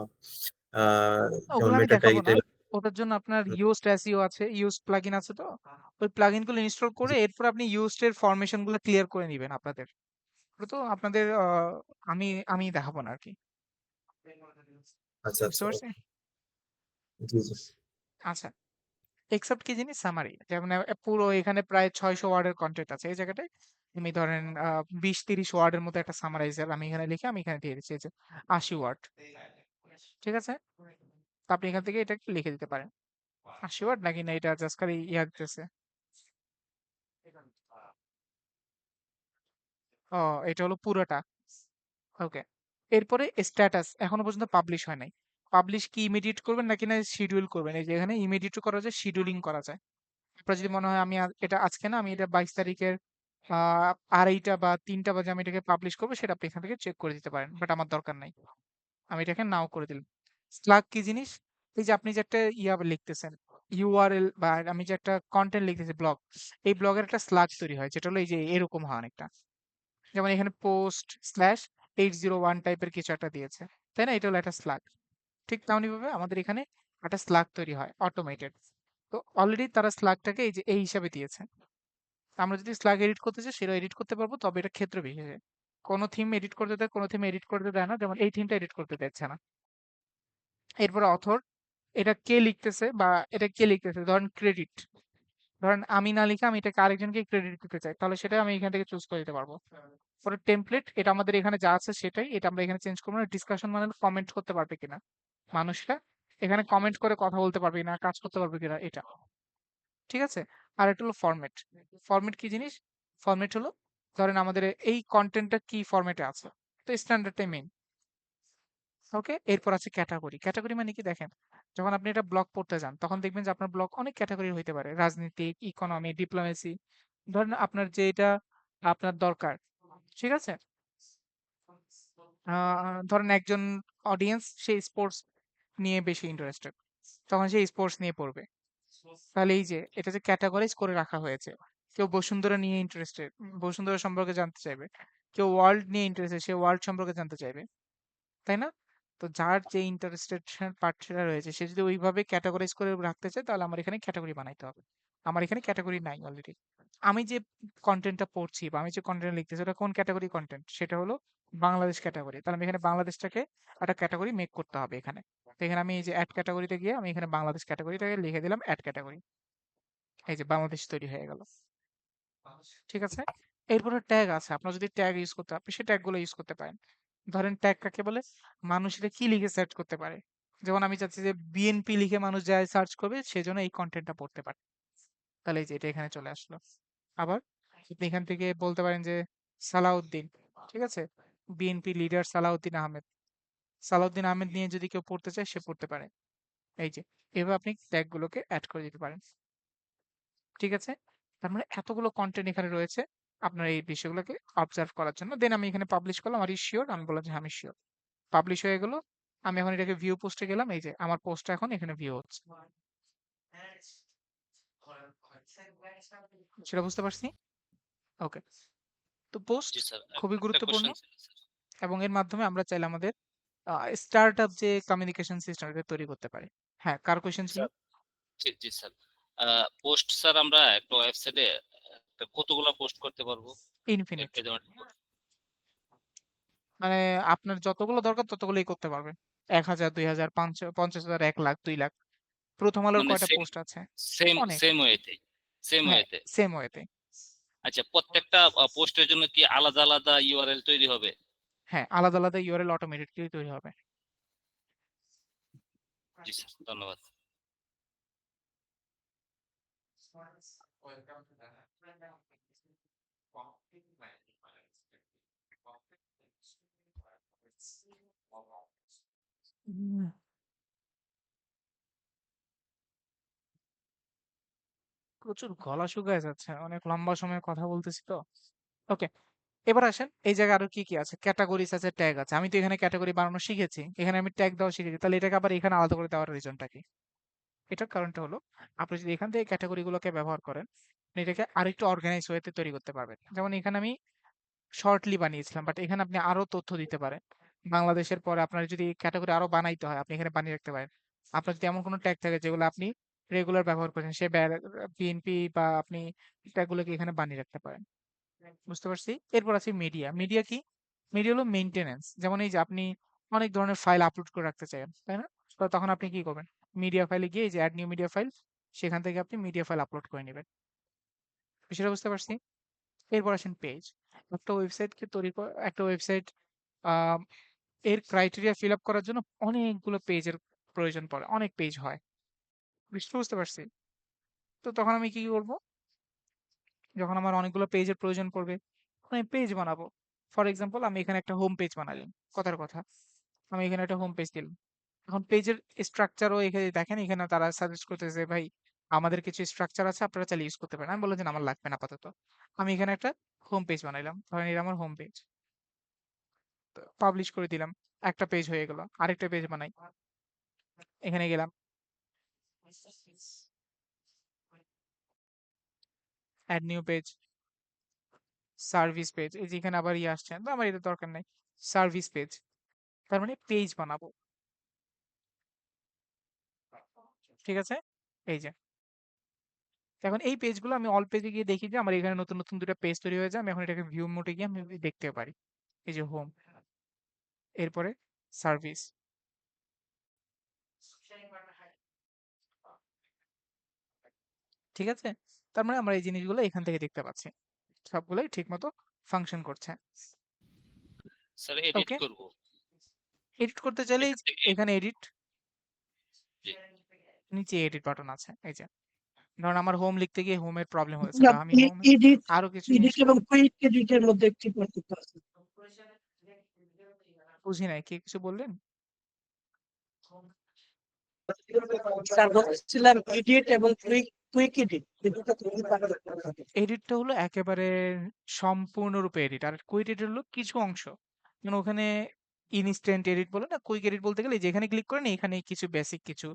যেমন ওগুলো আমি মেটা দেখাবো না। টাইটেল। ওটার জন্য আপনার ইউজড এসইও আছে, ইউজড প্লাগইন আছে। তো ওই প্লাগইন গুলো ইনস্টল করে এরপর আপনি ইউজড এর ফরমেশন গুলো ক্লিয়ার করে নিবেন আপনাদের। ওটা তো আপনাদের আমি আমি দেখাবো না আর কি। আচ্ছা বুঝতে আচ্ছা, পারছি? জি জি। আচ্ছা, এক্সেপ্ট কি জিনিস? সামারি। যেমন পুরো এখানে প্রায় 600 ওয়ার্ডের কন্টেন্ট আছে। এই জায়গাটায় তুমি ধরেন 20-30 ওয়ার্ডের মতো একটা সামারাইজার আমি এখানে লিখে আমি এখানে দিয়ে দিচ্ছি, এই যে 80 ওয়ার্ড। ঠিক আছে? তো আপনি এখান থেকে এটা লিখে দিতে পারেন। 80 ওয়ার্ড নাকি না, এটা জাস্ট খালি ইয়া দিতেছে। ও, এটা হলো পুরোটা। ওকে। এরপরে স্ট্যাটাস এখনো পর্যন্ত পাবলিশ হয় নাই। পাবলিশ কি ইমিডিয়েট করবেন নাকি না শিডিউল করবেন? এই যে এখানে ইমিডিয়েট করা যায়, শিডিউলিং করা যায়। আপনার যদি মনে হয় আমি এটা আজকে না, আমি এটা 22 তারিখের 2:30 বা 3টা বাজে আমি এটাকে পাবলিশ করবো, সেটা আপনি এখান থেকে চেক করে দিতে পারেন। বাট আমার দরকার নাই, আমি এটাকে নাও করে দিলাম। স্লাগ কি জিনিস? এই যে আপনি যে একটা ইয়া লিখতেছেন, ইউআরএল, বা আমি যে একটা কন্টেন্ট লিখতেছি ব্লগ, এই ব্লগের একটা স্লাগ তৈরি হয়, যেটা হলো এই যে এরকম হয় অনেকটা। যেমন এখানে পোস্ট স্ল্যাশ 801 টাইপের কিছু একটা দিয়েছে, তাই না? এটা হলো একটা স্লাগ। ঠিক তেমনি ভাবে আমাদের এখানে একটা স্লাগ তৈরি হয় অটোমেটেড। তো অলরেডি তারা স্লাগটাকে এই যে এই হিসাবে দিয়েছে। আমরা যদি স্লাগ এডিট করতে চাই সেটা এডিট করতে পারবো, তবে এটা ক্ষেত্র বিশেষে। কোনো থিম এডিট করতে দেয়, কোনো থিম এডিট করতে দেয় না। যেমন এই থিমটা এডিট করতে দিচ্ছে না। এরপর অথর, এটা কে লিখতেছে বা এটা কে লিখতেছে, ধরেন ক্রেডিট। ধরেন আমি না লিখে আমি এটাকে আরেকজনকে ক্রেডিট দিতে চাই, তাহলে সেটা আমি এখান থেকে চুজ করে দিতে পারবো। পরে টেমপ্লেট, এটা আমাদের এখানে যা আছে সেটাই, এটা আমরা এখানে চেঞ্জ করবো না। ডিসকাশন মানে কমেন্ট করতে পারবে কিনা মানুষরা, এখানে কমেন্ট করে কথা বলতে পারবে কিনা, কাজ করতে পারবে কিনা, এটা। ঠিক আছে? আর এটা হলো ফরম্যাট। ফরম্যাট কি জিনিস? ফরম্যাট হলো, ধরেন আমাদের এই কন্টেন্টটা কি ফরম্যাটে আছে, তো স্ট্যান্ডার্ডটাই মেইন। ওকে। এরপর আছে ক্যাটাগরি। ক্যাটাগরি মানে কি দেখেন, যখন আপনি এটা ব্লগ পড়তে যান তখন দেখবেন যে আপনার ব্লগ অনেক ক্যাটাগরি হইতে পারে, রাজনীতিক, ইকোনমি, ডিপ্লোমেসি। ধরেন আপনার যে এটা আপনার দরকার, ঠিক আছে? ধরেন একজন অডিয়েন্স সে স্পোর্টস নিয়ে বেশি ইন্টারেস্টেড, তখন সে স্পোর্টস নিয়ে পড়বে। তাহলে এই যে এটা যে ক্যাটাগরাইজ করে রাখা হয়েছে, কেউ বসুন্ধরা নিয়ে ইন্টারেস্টেড, বসুন্ধরা সম্পর্কে জানতে চাইবে। কেউ ওয়ার্ল্ড নিয়ে ইন্টারেস্টেড, সে ওয়ার্ল্ড সম্পর্কে জানতে চাইবে, তাই না? তো যার যে ইন্টারেস্টেড পার্টটা রয়েছে, সে যদি ওইভাবে ক্যাটাগরাইজ করে রাখতে চায়, তাহলে আমার এখানে ক্যাটাগরি বানাইতে হবে। আমার এখানে ক্যাটাগরি নাই অলরেডি। আমি যে কন্টেন্টটা পড়ছি বা আমি যে কন্টেন্ট লিখতেছি, ওটা কোন ক্যাটাগরি কন্টেন্ট? সেটা হলো বাংলাদেশ ক্যাটাগরি। তাহলে আমি এখানে বাংলাদেশটাকে একটা ক্যাটাগরি মেক করতে হবে এখানে। তো এখানে আমি এই যে অ্যাড ক্যাটাগরিতে গিয়ে আমি এখানে বাংলাদেশ ক্যাটাগরিটাকে লিখে দিলাম অ্যাড ক্যাটাগরি। এই যে বাংলাদেশ তৈরি হয়ে গেল। ঠিক আছে? এরপরে ট্যাগ আছে। আপনার যদি ট্যাগ ইউজ করতে হয়, আপনি সেই ট্যাগগুলো ইউজ করতে পারেন। ধরেন ট্যাগ কাকে বলে? মানুষ এটা কি লিখে সার্চ করতে পারে। যেমন আমি চাচ্ছি যে বিএনপি লিখে মানুষ যায় সার্চ করবে, সেজন্য এই কনটেন্টটা পড়তে পারে। তাহলে এই যে এটা এখানে চলে আসলো। আবার আপনি এখান থেকে বলতে পারেন যে সালাউদ্দিন, ঠিক আছে? বিএনপি লিডার সালাউদ্দিন আহমেদ। সালাউদ্দিন আহমেদ নিয়ে যদি কেউ পড়তে চায় সে পড়তে পারে। এই যে এভাবে আপনি ট্যাগগুলোকে এড করে দিতে পারেন। ঠিক আছে? তার মানে এতগুলো কনটেন্ট এখানে রয়েছে আপনার এই বিষয়গুলোকে অবজার্ভ করার জন্য। দেন আমি এখানে পাবলিশ করলাম। আর শিওর? আমি বললাম যে হ্যাঁ, আমি শিওর। পাবলিশ হয়ে গেল। আমি এখন এটাকে ভিউ পোস্টে গেলাম। এই যে আমার পোস্টটা এখন এখানে ভিউ হচ্ছে। সেটা বুঝতে পারছি? ওকে। তো পোস্ট জি স্যার, খুবই একটা গুরুত্বপূর্ণ, কোশ্চেন ছিল স্যার। এবং এর মাধ্যমে আমরা চাইলে আমাদের স্টার্টআপ যে কমিউনিকেশন সিস্টেম এটা তৈরি করতে পারি। হ্যাঁ, কার কোয়েশ্চেন ছিল? স্যার, জি জি স্যার, পোস্ট স্যার আমরা একটা ওয়েবসাইটে কতগুলো পোস্ট করতে পারবো? ইনফিনিট। যেমন মানে আপনার যতগুলো দরকার ততগুলোই করতে পারবেন। 1000, 2000, 50,000, 1,00,000, 2,00,000। প্রথম আলোর মানে কয়টা সেম পোস্ট আছে? সেম অনেক। সেম ওয়েতে, সেম হ্যাঁ, ওয়েতে। সেম ওয়েতে। আচ্ছা, প্রত্যেকটা পোস্টের জন্য কি আলাদা আলাদা ইউআরএল তৈরি হবে? হ্যাঁ, আলাদা আলাদা ইউআরএল অটোমেটিক্যালি তৈরি হবে। জি স্যার, ধন্যবাদ। হুম, প্রচুর গলা শুকায় যাচ্ছে, অনেক লম্বা সময় কথা বলতেছি তো। ওকে। এবার আসেন এই জায়গায় আরো কি কি আছে, ক্যাটাগরিজ আছে, ট্যাগ আছে। আমি তো এখানে ক্যাটাগরি বানানো শিখেছি, এখানে আমি ট্যাগ দেওয়া শিখেছি, তাহলে এটাকে আবার এখানে আলাদা করে দেওয়ার রিজনটা কি? এটার কারণটা হলো আপনি যদি এখান থেকে ক্যাটাগরি গুলোকে ব্যবহার করেন, আপনি এটাকে আরেকটু অর্গানাইজ ওয়েতে তৈরি করতে পারবেন। যেমন এখানে আমি শর্টলি বানিয়েছিলাম, বাট এখানে আপনি আরো তথ্য দিতে পারেন। বাংলাদেশের পরে আপনার যদি ক্যাটাগরি আরো বানাইতে হয়, আপনি এখানে বানিয়ে রাখতে পারেন। আপনার যদি এমন কোনো ট্যাগ থাকে যেগুলো আপনি রেগুলার ব্যবহার করছেন, সে বিএনপি বা আপনি ট্যাগগুলোকে এখানে বানিয়ে রাখতে পারেন। বুঝতে পারছি। এরপর আছে মিডিয়া। মিডিয়া কি? মিডিয়া হলো মেইনটেনেন্স। যেমন এই যে আপনি অনেক ধরনের ফাইল আপলোড করে রাখতে চান, তাই না? তো তখন আপনি কি করবেন? মিডিয়া ফাইলে গিয়ে এই যে অ্যাড নিউ মিডিয়া ফাইল, সেখান থেকে আপনি মিডিয়া ফাইল আপলোড করে নেবেন। বিষয়টা বুঝতে পারছি। এরপর আসেন পেজ। একটা ওয়েবসাইট এর ক্রাইটেরিয়া ফিল আপ করার জন্য অনেকগুলো পেজের প্রয়োজন পড়ে, অনেক পেজ হয়। বুঝতে পারছি। তো তখন আমি কি করব? যখন আমার অনেকগুলো পেজের প্রয়োজন পড়বে, তখন আমি পেজ বানাবো। ফর এক্সাম্পল আমি এখানে একটা হোম পেজ বানালাম, কথার কথা। আমি এখানে একটা হোম পেজ দিলাম। এখন পেজের স্ট্রাকচারও এখানে দেখেন, এখানে তারা সাজেস্ট করতেছে ভাই আমাদের কিছু স্ট্রাকচার আছে, আপনারা চাইলে ইউজ করতে পারেন। আমি বললাম যে না, আমার লাগবে না আপাতত। আমি এখানে একটা হোম পেজ বানাইলাম, ধরেন এটা আমার হোম পেজ, পাবলিশ করে দিলাম, একটা পেজ হয়ে গেল। আরেকটা পেজ বানাই, এখানে গেলাম, add new page, service page. এই যে এখানে আবার ইয়ে আসছে, তো আমার এটা দরকার নাই। সার্ভিস পেজ, তার মানে পেজ বানাবো। ঠিক আছে, এই যে এখন এই পেজগুলো আমি অল পেজে গিয়ে দেখি যে আমার এখানে নতুন নতুন দুটো পেজ তৈরি হয়ে যায়। আমি এখন এটাকে ভিউ মোডে গিয়ে আমি দেখতে পারি। এই যে হোম, এরপরে সার্ভিস, ঠিক আছে। তার মানে আমরা এই জিনিসগুলো এখান থেকে দেখতে পাচ্ছি, সবগুলোই ঠিক মতো ফাংশন করছে। স্যার এডিট ওকে, করব এডিট করতে চাইলে এখান থেকে। এখানে এডিট, জি নিচে এডিট বাটন আছে। এই যে ধরুন আমার হোম লিখতে গিয়ে হোমের প্রবলেম হয়েছে, বা আমি হোমে এডিট আরো কিছু এডিট জিনিস এবং কুইক এডিটের মধ্যে একটি পার্থক্য আছে। বুঝি নাই, কি কিছু বললেন? স্যার বলছিলাম এডিট এবং কুইক কুইক এডিট এই দুটো খুবই পার্থক্য থাকে। এডিটটা হলো একেবারে সম্পূর্ণরূপে এডিট, আর কুইক এডিট হলো কিছু অংশ। মানে ওখানে ইনস্ট্যান্ট এডিট বলে না, কুইক এডিট বলতে গেলে যেখানে ক্লিক করেন এখানে কিছু বেসিক কিছু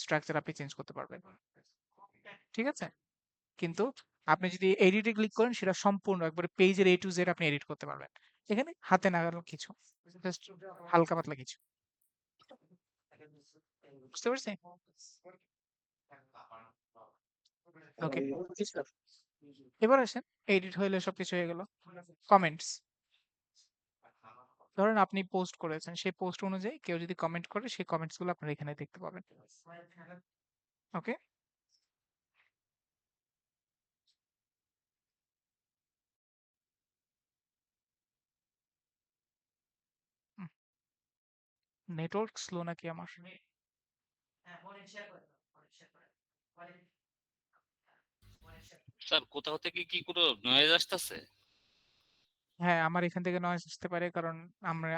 স্ট্রাকচার আপনি চেঞ্জ করতে পারবেন। ঠিক আছে, কিন্তু আপনি যদি এডিটে ক্লিক করেন সেটা সম্পূর্ণ একবারে পেজের এ টু জেড আপনি এডিট করতে পারবেন। এখানে হাতে নাগাল কিছু, জাস্ট হালকা পাতলা কিছু। বুঝতে পারছি? ওকে, এবার আসেন এডিট হইলে সবকিছু হয়ে গেল। কমেন্টস, ধরেন আপনি পোস্ট করেছেন, সেই পোস্ট অনুযায়ী কেউ যদি কমেন্ট করে সেই কমেন্টস গুলো আপনারা এখানে দেখতে পাবেন। ওকে, নেটওয়ার্ক স্লো নাকি আমার? স্যার, কোথাও থেকে কি কোনো নয়েজ আসতেছে? হ্যাঁ, আমার এখান থেকে নয়েজ আসতে পারে, কারণ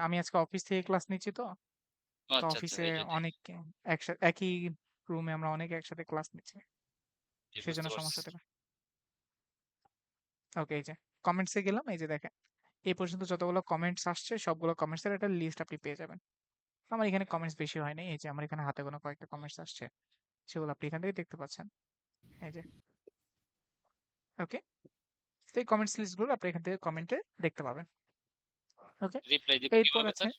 আমি আজকে অফিস থেকে ক্লাস নিচ্ছি, তো আচ্ছা আচ্ছা, অফিসে এই জন্য। অনেক একসাথে একই রুমে আমরা অনেক একসাথে ক্লাস নিচ্ছি, জি, বুঝতে সেজন্য পারছি। সমস্যা দেবে। ওকে, এই যে কমেন্টসে গেলাম, এই যে দেখেন এই পর্যন্ত যতগুলো কমেন্টস আসছে সবগুলো কমেন্টস এর একটা লিস্ট আপনি পেয়ে যাবেন। আমার এখানে কমেন্টস বেশি হয়নি, এই যে আমার এখানে হাতে গোনা কয়েকটা কমেন্টস আসছে, সেগুলো আপনি এখান থেকে দেখতে পাচ্ছেন। এই যে ওকে, তো এই কমেন্টস লিস্ট গুলো আপনি এখান থেকে কমেন্টে দেখতে পাবেন। ওকে, রিপ্লাই দিবে এরপর কিভাবে আছে স্যার?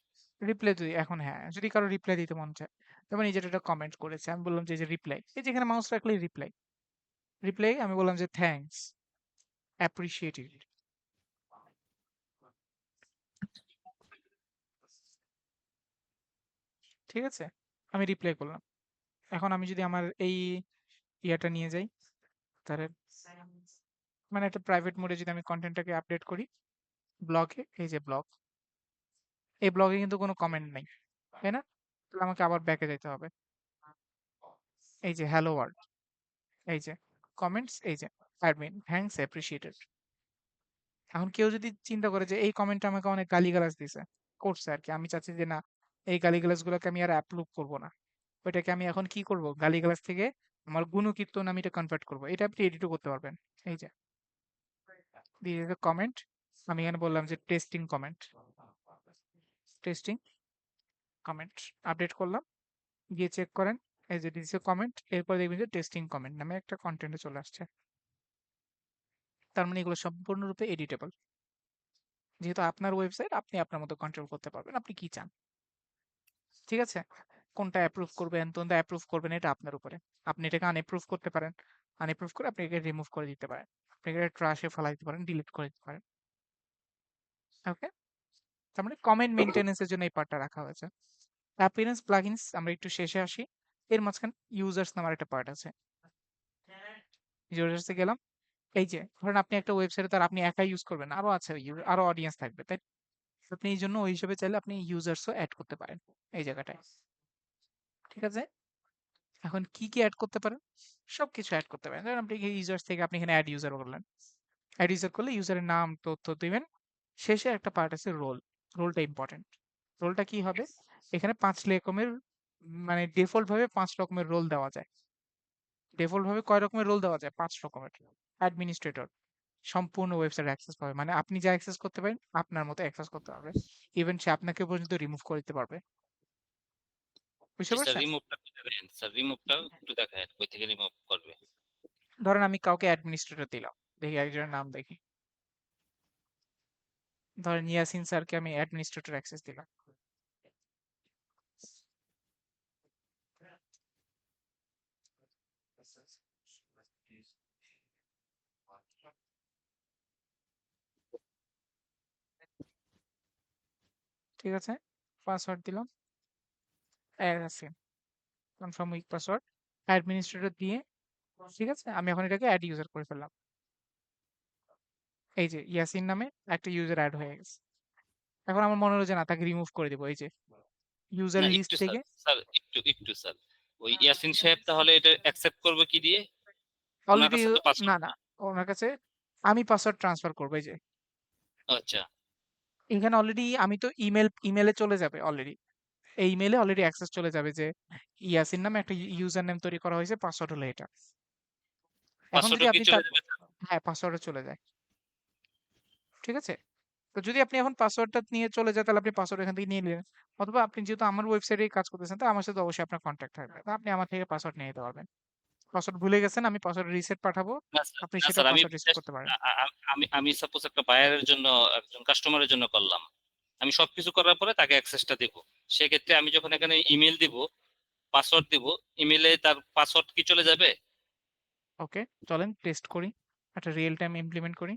রিপ্লাই যদি এখন, হ্যাঁ যদি কারো রিপ্লাই দিতে মন চায়, যেমন এই যেটা একটা কমেন্ট করেছে, আমি বললাম যে রিপ্লাই, এই যে এখানে মাউস রাখলেই রিপ্লাই। রিপ্লাই আমি বললাম যে থ্যাঙ্কস, অ্যাপ্রিশিয়েটেড। ঠিক আছে, আমি রিপ্লাই করলাম। এখন আমি যদি আমার এই ইয়াটা নিয়ে যাই, তাহলে মানে একটা প্রাইভেট মোডে যদি আমি কন্টেন্টটাকে আপডেট করি ব্লগে, এই যে ব্লগ, এই ব্লগে কিন্তু কোনো কমেন্ট নাই, তাই না? তাহলে আমাকে আবার ব্যাকে যেতে হবে। এই যে হ্যালো ওয়ার্ল্ড, এই যে কমেন্টস, এই যে অ্যাডমিন থ্যাঙ্কস অ্যাপ্রিশিয়েটেড। এখন কেউ যদি চিন্তা করে যে এই কমেন্টটা আমাকে অনেক গালিগালাজ দিছে, করছে আর কি, আমি চাচ্ছি যে না, এই গালিগালাজ গুলোকে আমি আর অ্যাপ্রুভ করবো না, ওইটাকে আমি এখন কি করব, গালিগালাজ থেকে আমার গুণকীর্তন আমি এটা কনভার্ট করবো, এটা আপনি এডিটও করতে পারবেন। এই যে দিস ইজ কমেন্ট, আমি এখানে বললাম যে টেস্টিং কমেন্ট আপডেট করলাম, গিয়ে চেক করেন, এই যে দিছে কমেন্ট, এরপর দেখবেন যে টেস্টিং কমেন্ট নামে একটা কন্টেন্টে চলে আসছে। তার মানে এগুলো সম্পূর্ণরূপে এডিটেবল। যেহেতু আপনার ওয়েবসাইট, আপনি আপনার মতো কন্ট্রোল করতে পারবেন আপনি কি চান। ঠিক আছে, কোনটা অ্যাপ্রুভ করবেন, কোনটা অ্যাপ্রুভ করবেন, এটা আপনার উপরে। আপনি এটাকে আনঅ্যাপ্রুভ করতে পারেন, আনঅ্যাপ্রুভ করে আপনি এটাকে রিমুভ করে দিতে পারেন, আপনি এটা ট্রাশে ফেলাই দিতে পারেন, ডিলিট করে দিতে পারেন। ওকে, তার মানে কমেন্ট মেইনটেনেন্সের জন্য এই পার্টটা রাখা হয়েছে। অ্যাপিয়ারেন্স প্লাগইনস আমরা একটু শেষে আসি, এর মাঝখানে ইউজার্স নামের একটা পার্ট আছে। ইউজার্সে গেলাম, এই যে ধরেন আপনি একটা ওয়েবসাইটে তার আপনি একাই ইউজ করবেন, আরো আছে আরো অডিয়েন্স থাকবে, তাই আপনি এই জন্য ওই হিসেবে চাইলে আপনি ইউজার্সও অ্যাড করতে পারেন এই জায়গাটায়। ঠিক আছে, এখন কি কি অ্যাড করতে পারেন, সবকিছু অ্যাড করতে পারেন। ধরেন আপনি ইউজার্স থেকে আপনি এখানে অ্যাড ইউজার করলেন, অ্যাড ইউজার করলে ইউজারের নাম তথ্য দিবেন, শেষে একটা পার্ট আছে রোলটা ইম্পর্টেন্ট। রোলটা কি হবে, এখানে 5 রকমের মানে ডিফল্ট ভাবে 5 রকমের রোল দেওয়া যায়। ডিফল্ট ভাবে কয় রকমের রোল দেওয়া যায়, 5 রকমের। অ্যাডমিনিস্ট্রেটর সম্পূর্ণ ওয়েবসাইট অ্যাক্সেস পাবে, মানে আপনি যা অ্যাক্সেস করতে পারেন আপনার মতো অ্যাক্সেস করতে পারবে, ইভেন সে আপনাকে পর্যন্ত রিমুভ করে দিতে পারবে। বুঝতে জি স্যার, পারছেন? রিমুভটা একটু দেখান স্যার, রিমুভটা একটু দেখান কই থেকে রিমুভ করবে। ধরেন আমি কাউকে অ্যাডমিনিস্ট্রেটর দিলাম, দেখি একজনের নাম দেখি, ধরেন ইয়াসিন স্যারকে আমি অ্যাডমিনিস্ট্রেটর অ্যাক্সেস দিলাম। ঠিক আছে, পাসওয়ার্ড দিলাম, Yasin confirm week password, administrator দিয়ে, ঠিক আছে, আমি এখন এটাকে অ্যাড ইউজার করে ফেললাম। এই যে ইয়াসিন নামে একটা ইউজার অ্যাড হয়ে গেছে। এখন আমার মনে হলো যে না, তাকে রিমুভ করে দিব, এই যে ইউজার না লিস্ট একটু স্যার, থেকে। একটু স্যার, ওই ইয়াসিন সাহেব তাহলে এটা অ্যাকসেপ্ট করবে কি দিয়ে? ওনার অলরেডি কাছে তো না পাসওয়ার্ড না, ওনার কাছে আমি পাসওয়ার্ড ট্রান্সফার করবো, এই যে আচ্ছা, এখানে অলরেডি আমি তো ইমেলে চলে যাবে অলরেডি, এই ইমেলে অলরেডি অ্যাক্সেস চলে যাবে যে ইয়াসিন নামে একটা ইউজার নেম তৈরি করা হয়েছে, পাসওয়ার্ড হলো এটা। এখন যদি পাসওয়ার্ডও কি আপনি চলে তার, যাবে স্যার? হ্যাঁ পাসওয়ার্ডে চলে যায়। ঠিক আছে, তো যদি আপনি এখন পাসওয়ার্ডটা নিয়ে চলে যায় তাহলে আপনি পাসওয়ার্ড এখান থেকে নিয়ে নিলেন, অথবা আপনি যেহেতু আমার ওয়েবসাইটে কাজ করতেছেন তো আমার সাথে অবশ্যই আপনার কন্ট্যাক্ট থাকবে, তো আপনি আমার থেকে পাসওয়ার্ড নিয়ে নিতে পারবেন। পাসওয়ার্ড ভুলে গেছেন, আমি পাসওয়ার্ড রিসেট পাঠাবো, না স্যার, আপনি না সেটা স্যার, আমি পাসওয়ার্ড রিসেট করতে পারেন। আমি সাপোজ একটা বায়ারের জন্য, একজন কাস্টমারের জন্য করলাম, আমি সবকিছু করার পরে তাকে অ্যাক্সেসটা দেব। সেক্ষেত্রে আমি যখন এখানে ইমেল দিব, পাসওয়ার্ড দিব, ইমেলে তার পাসওয়ার্ড কি চলে যাবে? ওকে, চলেন টেস্ট করি, একটা রিয়েল টাইম ইমপ্লিমেন্ট করি।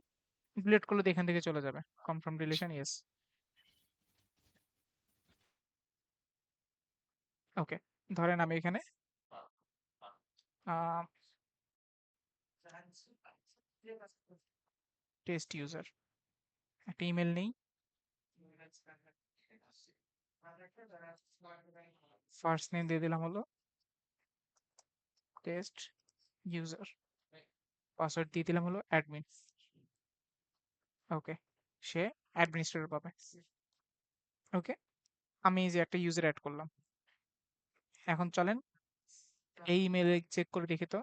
ইমপ্লিমেন্ট করলে তো এখান থেকে চলে যাবে, কনফার্ম ডিলিশন ইয়েস। ওকে, ধরেন আমি এখানে টেস্ট ইউজার একটা ইমেল নেই, ফার্স্ট নেম দিয়ে দিলাম হলো টেস্ট ইউজার, পাসওয়ার্ড দিয়ে দিলাম হলো অ্যাডমিন। ওকে, সে অ্যাডমিনিস্ট্রেটর পাবে। ওকে, আমি এই যে একটা ইউজার অ্যাড করলাম, এখন চলেন এই ইমেলে চেক করে দেখি তো।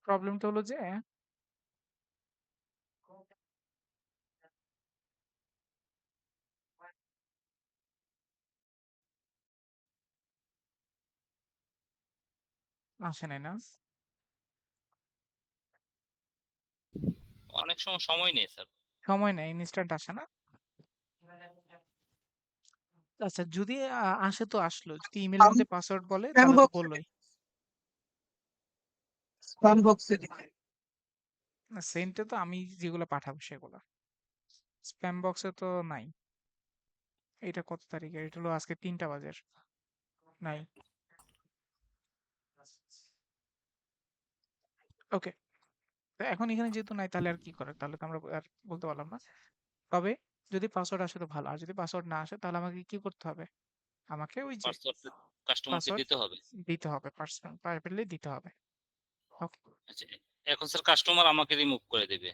প্রবলেমটা হলো যে আসে নাই না, অনেক সময় সময় নেই স্যার। সময় নেই, ইনস্ট্যান্ট আসে না। আচ্ছা, যদি আসে তো আসলো, যদি ইমেলের মধ্যে পাসওয়ার্ড বলে স্প্যাম তাহলে তো বক্সে, বললোই। স্প্যাম বক্সে সেন্টে তো আমি যেগুলো পাঠাবো সেগুলো, স্প্যাম বক্সে তো নাই। এটা কত তারিখের, এটা হলো আজকে 3টা বাজে, নাই। ওকে, তো এখন এখানে যেহেতু নাই তাহলে আর কি করে, তাহলে তো আমরা আর বলতে পারলাম না। তবে যদি পাসওয়ার্ড আসে তো ভালো, আর যদি পাসওয়ার্ড না আসে তাহলে আমাকে কি করতে হবে? আমাকে ওই যে পাসওয়ার্ড কাস্টমারকে পাসওয়ার্ড দিতে হবে। দিতে হবে, পার্সোনাল প্রাইভেটলি দিতে হবে। ওকে। আচ্ছা, এখন স্যার কাস্টমার আমাকে রিমুভ করে দেবে।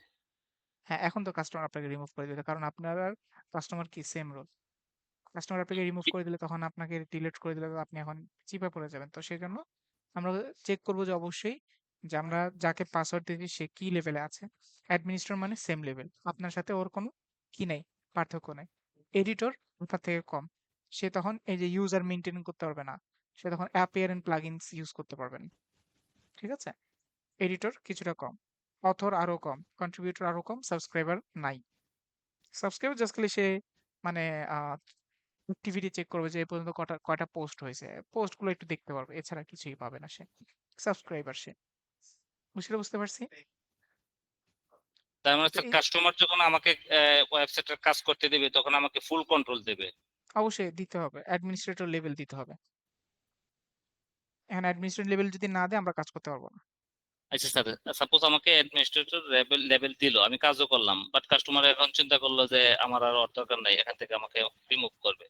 হ্যাঁ, এখন তো কাস্টমার আপনাকে রিমুভ করে দিবে, কারণ আপনার আর কাস্টমার কি সেম রোল। কাস্টমার আপনাকে রিমুভ করে দিলে তখন আপনাকে ডিলিট করে দিলে তো আপনি এখন চিপে পড়ে যাবেন। তো সেই জন্য আমরা চেক করবো যে অবশ্যই যে আমরা যাকে পাসওয়ার্ড দিয়েছি সে কি লেভেলে আছে। অ্যাডমিনিস্ট্রেটর মানে সেম লেভেল, আপনার সাথে ওর কোনো কি নাই, পার্থক্য নাই। এডিটর তার থেকে কম, সে তখন এই যে ইউজার মেনটেন করতে পারবে না, সে তখন অ্যাপিয়ার এন্ড প্লাগইনস ইউজ করতে পারবে না। ঠিক আছে? এডিটর কিছুটা কম, অথর আরো কম, কন্ট্রিবিউটর আরো কম, সাবস্ক্রাইবার নাই। সাবস্ক্রাইবার জাস্ট খালি সে মানে অ্যাক্টিভিটি চেক করবে যে এ পর্যন্ত কয়টা পোস্ট হয়েছে, পোস্ট গুলো একটু দেখতে পারবে, এছাড়া কিছুই পাবে না সে। সাবস্ক্রাইবার সে। বুঝতে পারছি? তার মানে তো স্যার এই কাস্টমার যখন আমাকে ওয়েবসাইটের কাজ করতে দেবে তখন আমাকে ফুল কন্ট্রোল দেবে। অবশ্যই দিতে হবে, অ্যাডমিনিস্ট্রেটর লেভেল দিতে হবে। এখন অ্যাডমিনিস্ট্রেটর লেভেল যদি না দেয় আমরা কাজ করতে পারবো না। আচ্ছা স্যার, সাপোজ আমাকে অ্যাডমিনিস্ট্রেটর লেভেল লেভেল দিল, আমি কাজও করলাম, বাট কাস্টমার এখন চিন্তা করলো যে আমার আর ওর দরকার নাই, এখান থেকে আমাকে রিমুভ করবে।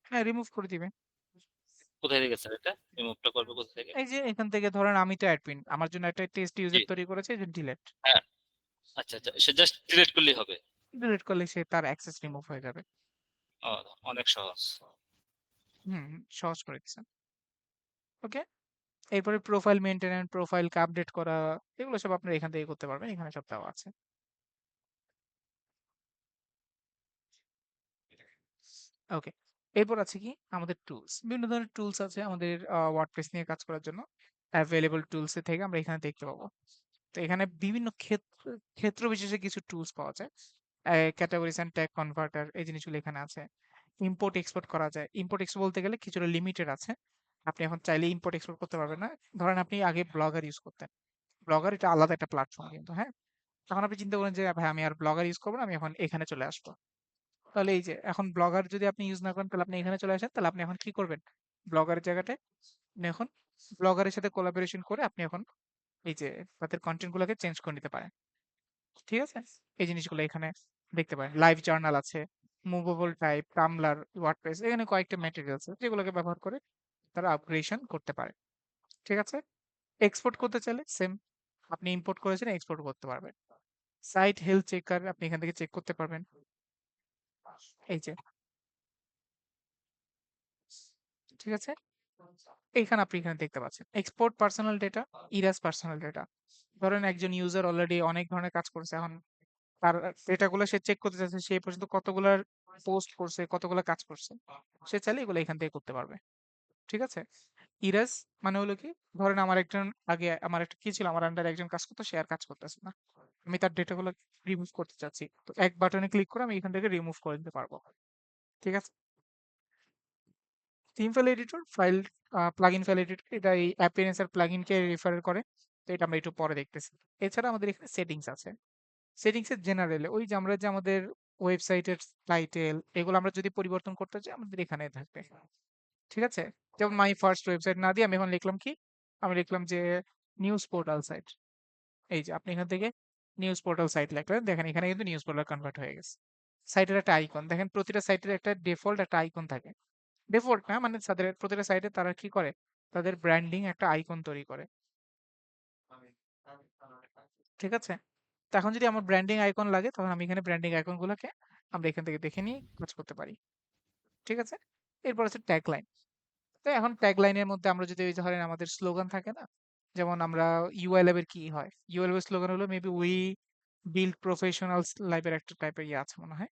হ্যাঁ, রিমুভ করে দিবে। কোথায় থেকে স্যার এটা রিমুভটা করবে কোথা থেকে? এই যে এখান থেকে ধরেন আমি তো অ্যাডমিন, আমার জন্য একটা টেস্ট জি। ইউজার তৈরি করেছে, যে ডিলেট। হ্যাঁ। আচ্ছা আচ্ছা, সে জাস্ট ডিলিট করলেই হবে। ডিলিট করলে সে তার অ্যাক্সেস রিমুভ হয়ে যাবে। ও, অনেক সহজ। হুম, সহজ করে দিছে। ওকে। এরপরে প্রোফাইল মেইনটেনেন্স, প্রোফাইলকে আপডেট করা, এগুলো সব আপনারা এখান থেকে করতে পারবেন, এখানে সব দেওয়া আছে। ওকে। এরপর আছে কি আমাদের টুলস, বিভিন্ন ধরনের টুলস আছে আমাদের ওয়ার্ডপ্রেস নিয়ে কাজ করার জন্য। অ্যাভেলেবল টুলস থেকে আমরা এখানে দেখতে পাবো। তো এখানে বিভিন্ন ক্ষেত্র বিশেষে কিছু টুলস পাওয়া যায়। ক্যাটাগরিজ অ্যান্ড ট্যাগ কনভার্টার, এই জিনিসগুলো এখানে আছে। ইম্পোর্ট এক্সপোর্ট করা যায়। ইম্পোর্ট এক্সপোর্ট বলতে গেলে কিছুটা লিমিটেড আছে, আপনি এখন চাইলে ইম্পোর্ট এক্সপোর্ট করতে পারবেন না। ধরেন আপনি আগে ব্লগার ইউজ করতেন, ব্লগার এটা আলাদা একটা প্ল্যাটফর্ম কিন্তু, হ্যাঁ। তখন আপনি চিন্তা করেন যে ভাই আমি আর ব্লগার ইউজ করবো না, আমি এখন এখানে চলে আসবো। তাহলে এই যে এখন ব্লগার যদি আপনি ইউজ না করেন তাহলে আপনি এখানে চলে আসেন, তাহলে আপনি এখন কি করবেন? ব্লগারের জায়গাটায় আপনি এখন ব্লগারের সাথে কোলাবোরেশন করে আপনি এখন এই যে তাদের কন্টেন্ট গুলোকে চেঞ্জ করে নিতে পারেন। ঠিক আছে? এই জিনিসগুলো এখানে দেখতে পারেন। লাইভ জার্নাল আছে, মুভেবল টাইপ, টামলার, ওয়ার্ডপ্রেস, এখানে কয়েকটা ম্যাটেরিয়ালস আছে যেগুলোকে ব্যবহার করে তারা আপগ্রেডেশন করতে পারে। ঠিক আছে? এক্সপোর্ট করতে চাইলে সেম, আপনি ইম্পোর্ট করেছেন এক্সপোর্ট করতে পারবেন। সাইট হেলথ চেকার আপনি এখান থেকে চেক করতে পারবেন। এই যে, ঠিক আছে? এইখানে আপনি এখানে দেখতে পাচ্ছেন export personal data, erase personal data. ধরেন একজন ইউজার অলরেডি অনেক ধরনের কাজ করছে, এখন তার ডেটাগুলো সে চেক করতে চাচ্ছে সে এই পর্যন্ত কতগুলার পোস্ট করছে, কতগুলা কাজ করছে, সে চাইলে এগুলো এখান থেকে করতে পারবে। ঠিক আছে? ইরাস মানে হলো কি, ধরেন আমার একজন আগে আমার একটা কি ছিল, আমার আন্ডারে একজন কাজ করতো, সে আর কাজ করতেছে না, আমি তার ডেটাগুলো রিমুভ করতে চাচ্ছি, তো এক বাটনে ক্লিক করে আমি এখান থেকে রিমুভ করে দিতে পারবো। ঠিক আছে? Theme file editor, file plugin file editor, এটা এই অ্যাপিয়ারেন্স আর প্লাগইনকে রেফার করে। তো এটা আমরা একটু পরে দেখতেছি। এছাড়া আমাদের এখানে সেটিংস আছে। সেটিংস এর জেনারেলে ওই যে আমরা যে আমাদের ওয়েবসাইটের টাইটেল এগুলো আমরা যদি পরিবর্তন করতে চাই আমাদের এখানে থাকবে। ঠিক আছে? যেমন মাই ফার্স্ট ওয়েবসাইট না দিয়ে আমি এখন লিখলাম কি, আমি লিখলাম যে নিউজ পোর্টাল সাইট। এই যে আপনি এখান থেকে নিউজ পোর্টাল সাইট লিখলেন, দেখেন এখানে কিন্তু নিউজ পোর্টাল কনভার্ট হয়ে গেছে। সাইটের একটা আইকন দেখেন, প্রতিটা সাইটের একটা ডিফল্ট একটা আইকন থাকে। ডিফল্ট না মানে তাদের প্রতিটা সাইটে তারা কি করে, তাদের ব্র্যান্ডিং একটা আইকন তৈরি করে। ঠিক আছে? তো এখন যদি আমার ব্র্যান্ডিং আইকন লাগে তখন আমি এখানে ব্র্যান্ডিং আইকন গুলোকে আমরা এখান থেকে দেখে নিয়ে কাজ করতে পারি। ঠিক আছে? এরপর আছে ট্যাগ লাইন। তো এখন ট্যাগ লাইনের মধ্যে আমরা যদি ওই যে ধরেন আমাদের স্লোগান থাকে না, যেমন আমরা ইউআই ল্যাবের কি হয়, ইউআই ল্যাবের স্লোগান হলো মেবি উই বিল্ড প্রফেশনালস লাইফের একটা টাইপের ইয়ে আছে মনে হয়।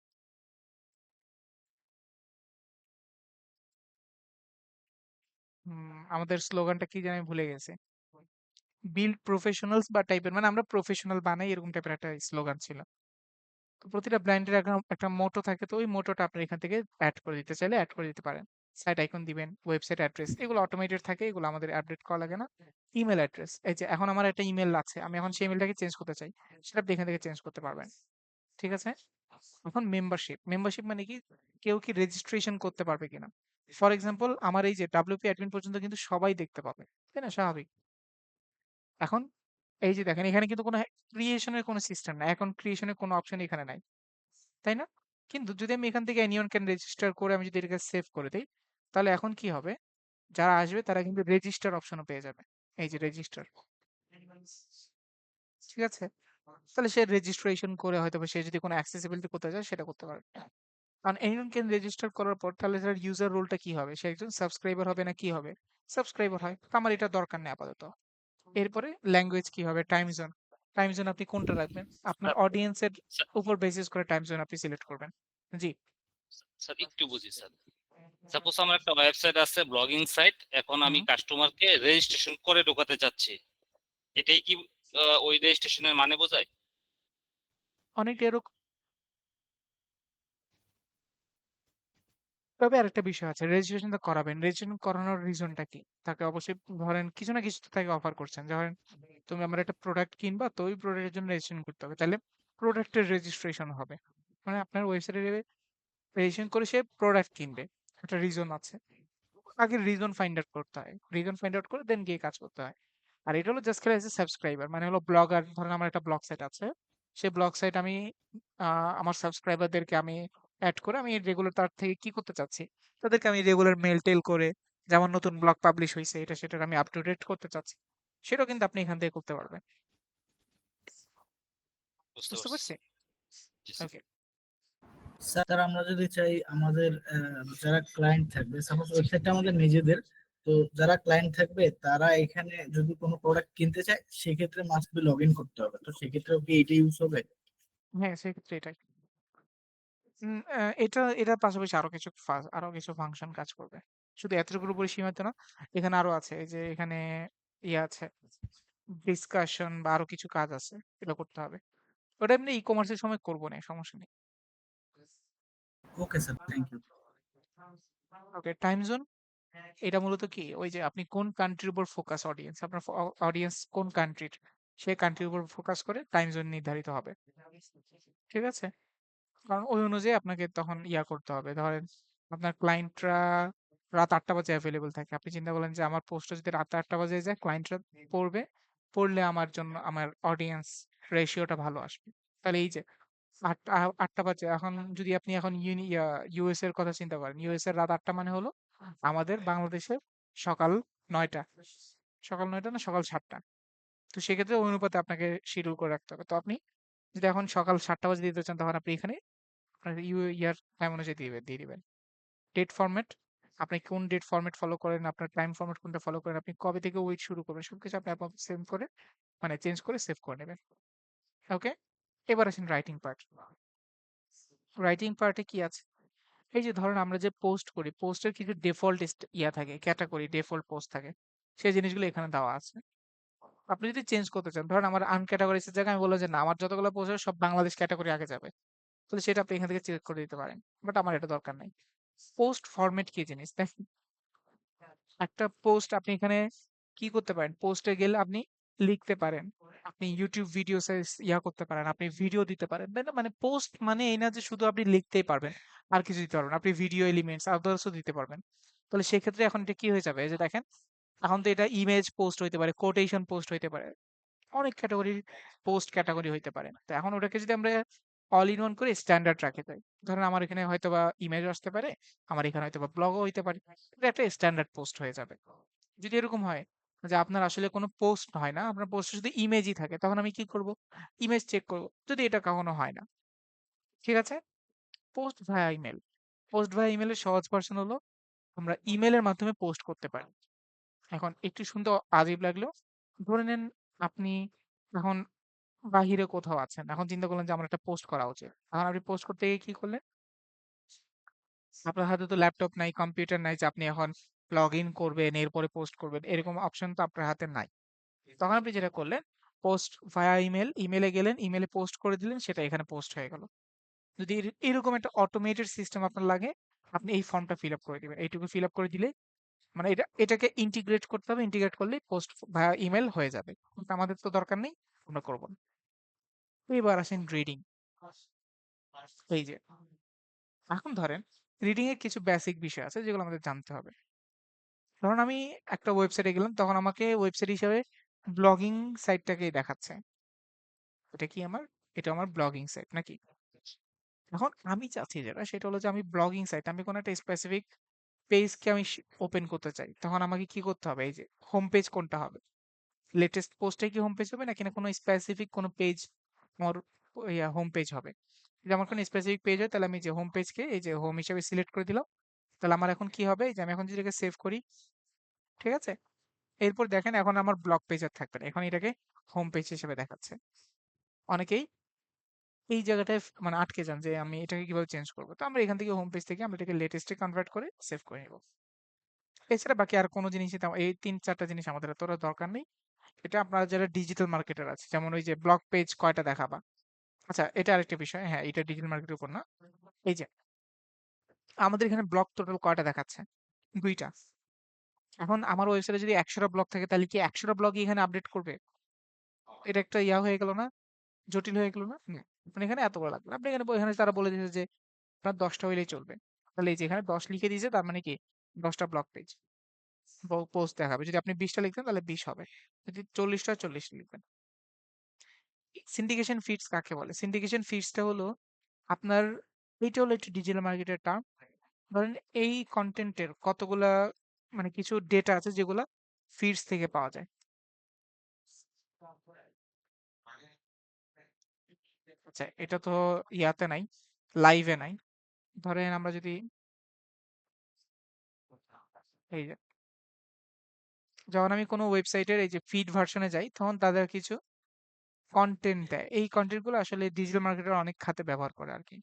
আমাদের স্লোগানটা কি জানি আমি ভুলে গেছি। বিল্ড প্রফেশনালস বা টাইপের, মানে আমরা প্রফেশনাল বানাই এরকম টাইপের একটা স্লোগান ছিল। তো প্রতিটা ব্র্যান্ডের একটা মোটো থাকে, তো ওই মোটোটা আপনি এখান থেকে অ্যাড করে দিতে চাইলে অ্যাড করে দিতে পারেন। সাইট আইকন দিবেন, ওয়েবসাইট অ্যাড্রেস, এগুলো অটোমেটেড থাকে, এগুলো আমাদের আপডেট করা লাগে না। ইমেল অ্যাড্রেস, এই যে এখন আমার একটা ইমেল আছে, আমি এখন সেই ইমেলটাকে চেঞ্জ করতে চাই, সেটা আপনি এখান থেকে চেঞ্জ করতে পারবেন। ঠিক আছে? এখন মেম্বারশিপ, মেম্বারশিপ মানে কি, কেউ কি রেজিস্ট্রেশন করতে পারবে কিনা। ফর এক্সাম্পল আমার এই যে ডাব্লিউপি অ্যাডমিন পর্যন্ত কিন্তু সবাই দেখতে পাবে, তাই না? স্বাভাবিক। এখন এই যে দেখেন এখানে কিন্তু কোনো ক্রিয়েশনের কোনো সিস্টেম নাই, এখন ক্রিয়েশনের কোনো অপশন এখানে নাই, তাই না? কিন্তু যদি আমি এখান থেকে এনিওন ক্যান রেজিস্টার করে আমি যদি এটাকে সেভ করে দিই, তাহলে এখন কি হবে? যারা আসবে তারা কিন্তু রেজিস্টার অপশনও পেয়ে যাবে। এই যে রেজিস্টার, ঠিক আছে? তাহলে সে রেজিস্ট্রেশন করে হয়তো বা সে যদি কোনো অ্যাক্সেসিবিলিটি করতে চায় সেটা করতে পারবে। কারণ এনিওন ক্যান রেজিস্টার করার পর তাহলে তার ইউজার রোলটা কি হবে? সে একজন সাবস্ক্রাইবার হবে না কি হবে? সাবস্ক্রাইবার হয়। তো আমার এটা দরকার নেই আপাতত। এরপরে ল্যাঙ্গুয়েজ কি হবে? Time zone. টাইম জোন আপনি কোনটা রাখবেন? আপনার স্যার অডিয়েন্সের স্যার উপর বেসিস করে টাইম জোন আপনি সিলেক্ট করবেন। জি। স্যার একটু বুঝি স্যার। সাপোজ আমার একটা ওয়েবসাইট আছে, ব্লগিং সাইট, এখন আমি হুম। কাস্টমারকে রেজিস্ট্রেশন করে ঢোকাতে চাচ্ছি, এটাই কি ওই রেজিস্ট্রেশনের মানে বোঝায়? অনেকটা এরকম। তবে আরেকটা বিষয় আছে, রেজিস্ট্রেশন তো করাবেন। রেজিস্ট্রেশন করানোর রিজনটা কি? তাকে অবশ্যই ধরেন কিছু না কিছু তো তাকে অফার করছেন। ধরেন তুমি আমার একটা প্রোডাক্ট কিনবা, তো ওই প্রোডাক্টের জন্য রেজিস্ট্রেশন করতে হবে। তাহলে প্রোডাক্টের রেজিস্ট্রেশন হবে। মানে আপনার ওয়েবসাইটে রেজিস্ট্রেশন করে সে প্রোডাক্ট কিনবে। একটা রিজন আছে। আগে রিজন ফাইন্ড আউট করতে হয়। রিজন ফাইন্ড আউট করে দেন গিয়ে কাজ করতে হয়। আর এটা হলো জাস্ট খালি এজ এ সাবস্ক্রাইবার, মানে হলো ব্লগার। ধরেন আমার একটা ব্লগ সাইট আছে, সেই ব্লগ সাইট আমি আমার সাবস্ক্রাইবারদেরকে আমি অ্যাড করে আমি রেগুলার তার থেকে কি করতে চাচ্ছি, তাদেরকে আমি রেগুলার মেল টেল করে, যেমন নতুন ব্লগ পাবলিশ হয়েছে এটা সেটার আমি আপ টু ডেট করতে চাচ্ছি, সেটাও কিন্তু আপনি এখান থেকে করতে পারবেন। বুঝতে বুঝতে পারছি পারছি? স্যার। জি স্যার। ওকে। স্যার আমরা যদি চাই আমাদের যারা ক্লায়েন্ট থাকবে, সাপোজ ওয়েবসাইটটা আমাদের নিজেদের, তো যারা ক্লায়েন্ট থাকবে তারা এখানে যদি কোনো প্রোডাক্ট কিনতে চায় সেক্ষেত্রে মাস্ট বি লগ ইন করতে হবে, তো সেক্ষেত্রেও কি এটা ইউজ হবে? হ্যাঁ, সেক্ষেত্রে এটাই। এটার পাশাপাশি আরো কিছু ফাংশন কাজ করবে। শুধু এতটুকুর উপরে সীমিত না। এখানে আরো আছে। এই যে এখানে ইয়ে আছে, ডিসকাশন বা আরো কিছু কাজ আছে। এগুলো করতে হবে। ওটা এমনি ই-কমার্সের সময় করবো না, সমস্যা নেই। Okay sir, thank you. Okay, time zone. এটা মূলত কি? ওই যে আপনি কোন কান্ট্রির উপর ফোকাস অডিয়েন্স, আপনার অডিয়েন্স কোন কান্ট্রির, সেই কান্ট্রির উপর ফোকাস করে টাইম জোন নির্ধারিত হবে। ঠিক আছে? কারণ ওই অনুযায়ী আপনাকে তখন ইয়া করতে হবে। ধরেন আপনার ক্লায়েন্টরা রাত ৮টা বাজে অ্যাভেলেবল থাকে। আপনি চিন্তা করলেন যে আমার পোস্টটা যদি রাত ৮টা বাজে যায়, ক্লায়েন্টরা পড়বে। পড়লে আমার জন্য আমার অডিয়েন্স রেশিওটা ভালো আসবে। তাহলে এই যে ৮টা বাজে, এখন যদি আপনি এখন ইউএস এর কথা চিন্তা করেন, ইউএস এর রাত ৮টা মানে হলো আমাদের বাংলাদেশের সকাল ৯টা। সকাল ৯টা না সকাল ৭টা। তো সেক্ষেত্রে ওই অনুপাতে আপনাকে শিডিউল করে রাখতে হবে। তো আপনি যদি এখন সকাল ৭টা বাজে দিতে চান, তখন আপনি এখানে আপনার ইয়ার টাইম অনুযায়ী দিয়ে দিবেন। ডেট ফরম্যাট, আপনি কোন ডেট ফরম্যাট ফলো করেন, আপনার টাইম ফরম্যাট কোনটা ফলো করেন, আপনি কবে থেকে ওয়েট শুরু করবেন, সবকিছু আপনি আপনার সেভ করে, মানে চেঞ্জ করে সেভ করে নেবেন। ওকে, এবার আসেন রাইটিং পার্ট। রাইটিং পার্টে কি আছে? এই যে ধরেন আমরা যে পোস্ট করি, পোস্টের কিছু ডিফল্ট ইয়া থাকে, ক্যাটাগরি ডিফল্ট পোস্ট থাকে, সেই জিনিসগুলো এখানে দেওয়া আছে। আপনি যদি চেঞ্জ করতে চান, ধরেন আমার আনক্যাটাগরিজ এর জায়গায় আমি বললাম যে না, আমার যতগুলো পোস্ট সব বাংলাদেশ ক্যাটাগরি আগে যাবে, তাহলে সেটা আপনি এখান থেকে চেক করে দিতে পারেন। বাট আমার এটা দরকার নাই। পোস্ট ফরম্যাট কি জিনিস দেখেন, একটা পোস্ট আপনি এখানে কি করতে পারেন, পোস্টে গেলে আপনি লিখতে পারেন, আপনি ইউটিউব ভিডিও ইয়া করতে পারেন, আপনি ভিডিও দিতে পারেন, তাই না? মানে পোস্ট মানে এই না যে শুধু আপনি লিখতেই পারবেন আর কিছু দিতে পারবেন, আপনি ভিডিও এলিমেন্টস আদার্সও দিতে পারবেন। তাহলে সেক্ষেত্রে এখন এটা কি হয়ে যাবে? এই যে দেখেন, এখন তো এটা ইমেজ পোস্ট হইতে পারে, কোটেশন পোস্ট হইতে পারে, অনেক ক্যাটাগরির পোস্ট ক্যাটাগরি হইতে পারে। তো এখন ওটাকে যদি আমরা অল ইন ওয়ান করে স্ট্যান্ডার্ড রাখে যাই, ধরেন আমার এখানে হয়তো বা ইমেজ আসতে পারে, আমার এখানে হয়তো বা ব্লগও হইতে পারে, এটা একটা স্ট্যান্ডার্ড পোস্ট হয়ে যাবে। যদি এরকম হয় যে আপনার আসলে কোনো পোস্ট হয় না, আপনার পোস্টে শুধু ইমেজই থাকে, তখন আমি কি করব? ইমেজ চেক করব। যদি এটা কখনো হয় না, ঠিক আছে, পোস্ট ভায়া ইমেল। পোস্ট ভায়া ইমেলের সহজ ভার্সন হলো আমরা ইমেলের মাধ্যমে পোস্ট করতে পারি। এখন একটু শুনতে আজীব লাগলেও, ধরে নেন আপনি এখন বাহিরে কোথাও আছেন। এখন চিন্তা করলেন যে আমার একটা পোস্ট করা উচিত। এখন আপনি পোস্ট করতে গিয়ে কি করলেন? আপনার হাতে তো ল্যাপটপ নাই, কম্পিউটার নাই যে আপনি এখন লগ ইন করবেন, এরপরে পোস্ট করবেন। এরকম অপশন তো আপনার হাতে নাই। তখন আপনি যেটা করলেন, পোস্ট ভায়া ইমেল, ইমেলে গেলেন, ইমেলে পোস্ট করে দিলেন, সেটা এখানে পোস্ট হয়ে গেল। যদি এরকম একটা অটোমেটেড সিস্টেম আপনার লাগে, আপনি এই ফর্মটা ফিল আপ করে দিবেন। এইটুকু ফিল আপ করে দিলে, মানে এটাকে ইন্টিগ্রেট করতে হবে, ইন্টিগ্রেট করলেই পোস্ট ভায়া ইমেল হয়ে যাবে। কিন্তু আমাদের তো দরকার নেই, আমরা করব না। এবার আসেন রিডিং। এই যে এখন ধরেন রিডিং এর কিছু বেসিক বিষয় আছে যেগুলো আমাদের জানতে হবে। ধরুন আমি একটা ওয়েবসাইটে গেলাম, তখন আমাকে ওয়েবসাইট হিসেবে ব্লগিং সাইটটাকেই দেখাচ্ছে। এটা কি আমার? এটা আমার ব্লগিং সাইট নাকি? এখন আমি চাচ্ছি যেটা সেটা হলো যে আমি ব্লগিং সাইট আমি কোনো একটা স্পেসিফিক পেজকে আমি ওপেন করতে চাই, তখন আমাকে কি করতে হবে? এই যে হোম পেজ কোনটা হবে, লেটেস্ট পোস্টে কি হোম পেজ হবে নাকি না কোনো স্পেসিফিক কোনো পেজ আমার হোম পেজ হবে? যদি আমার কোনো স্পেসিফিক পেজ হয় তাহলে আমি যে হোম পেজকে এই যে হোম হিসেবে সিলেক্ট করে দিলাম। তাহলে আমার এখন কি হবে? এই যে আমি এখন যদি এটাকে সেভ করি, ঠিক আছে, এরপর দেখেন এখন আমার ব্লগ পেজ আর থাকবে না, এখন এটাকে হোম পেজ হিসেবে দেখাচ্ছে। অনেকেই এই জায়গাটায় মানে আটকে যান যে আমি এটাকে কিভাবে চেঞ্জ করবো। তো আমরা এখান থেকে হোম পেজ থেকে আমরা এটাকে লেটেস্টে কনভার্ট করে সেভ করে নিব। এছাড়া বাকি আর কোনো জিনিসই এই ৩-৪টা জিনিস আমাদের এতটা দরকার নেই। এটা আপনারা যারা ডিজিটাল মার্কেটার আছে, যেমন ওই যে ব্লগ পেজ কয়টা দেখাবা। আচ্ছা, এটা আরেকটা বিষয়। হ্যাঁ, এটা ডিজিটাল মার্কেটের উপর না। এই যে আমাদের এখানে ব্লগ টোটাল কয়টা দেখাচ্ছে? ২টা। এখন আমার ওয়েবসাইটে যদি ১০০টা ব্লগ থাকে তাহলে কি ১০০টা ব্লগই এখানে আপডেট করবে? এটা একটা হয়ে গেল না? জটিল হয়ে গেল না? না। মানে এখানে এত বড় লাগবে না। আপনি এখানে এখানে তারা বলে দিয়েছে যে আপনার ১০টা হইলেই চলবে। তাহলে এই যে এখানে ১০ লিখে দিয়েছে, তার মানে কি ১০টা ব্লগ পেজ পোস্ট দেখাবে। যদি আপনি ২০টা লিখতেন তাহলে ২০ হবে। যদি ৪০টা হয় ৪০ লিখবেন। সিন্ডিকেশন ফিডস কাকে বলে? সিন্ডিকেশন ফিডসটা হলো আপনার, এইটা হলো একটু ডিজিটাল মার্কেটের টার্ম। ধরেন এই কনটেন্টের কতগুলা মানে কিছু ডেটা আছে যেগুলা ফিডস থেকে পাওয়া যায়। আচ্ছা, এটা তো ইয়াতে নাই, লাইভে নাই। ধরেন আমরা যদি এই যে যখন আমি কোনো ওয়েবসাইটের এই যে ফিড ভার্সনে যাই তখন তাদের কিছু কন্টেন্ট দেয়। এই কন্টেন্ট গুলো আসলে ডিজিটাল মার্কেটের অনেক খাতে ব্যবহার করে আর কি।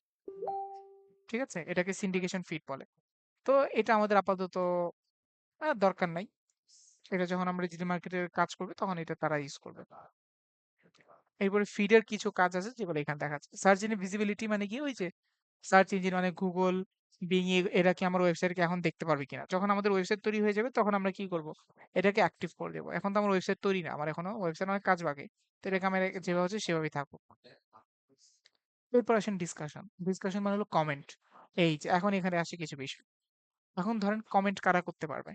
ঠিক আছে, এটাকে সিন্ডিকেশন ফিড বলে। তো এটা আমাদের আপাতত দরকার নাই। এটা যখন আমরা ডিজিটাল মার্কেটের কাজ করবে তখন এটা তারা ইউজ করবে। এরপরে ফিডের কিছু কাজ আছে যেগুলো এখানে দেখাচ্ছে। সার্চ ইঞ্জিন ভিজিবিলিটি মানে কি? ওই যে সার্চ ইঞ্জিন মানে গুগল, বিং, এরা কি আমার ওয়েবসাইটকে এখন দেখতে পারবে কিনা। যখন আমাদের ওয়েবসাইট তৈরি হয়ে যাবে তখন আমরা কি করব? এটাকে অ্যাক্টিভ করে দেবো। এখন তো আমার ওয়েবসাইট তৈরি না, আমার এখনো ওয়েবসাইট অনেক কাজ বাকি। তো এটাকে আমার যেভাবে হচ্ছে সেভাবেই থাকুক। এরপর আসেন ডিসকাশন। ডিসকাশন মানে হলো কমেন্ট। এই যে এখন এখানে আসে কিছু বিষয়। এখন ধরেন কমেন্ট কারা করতে পারবে?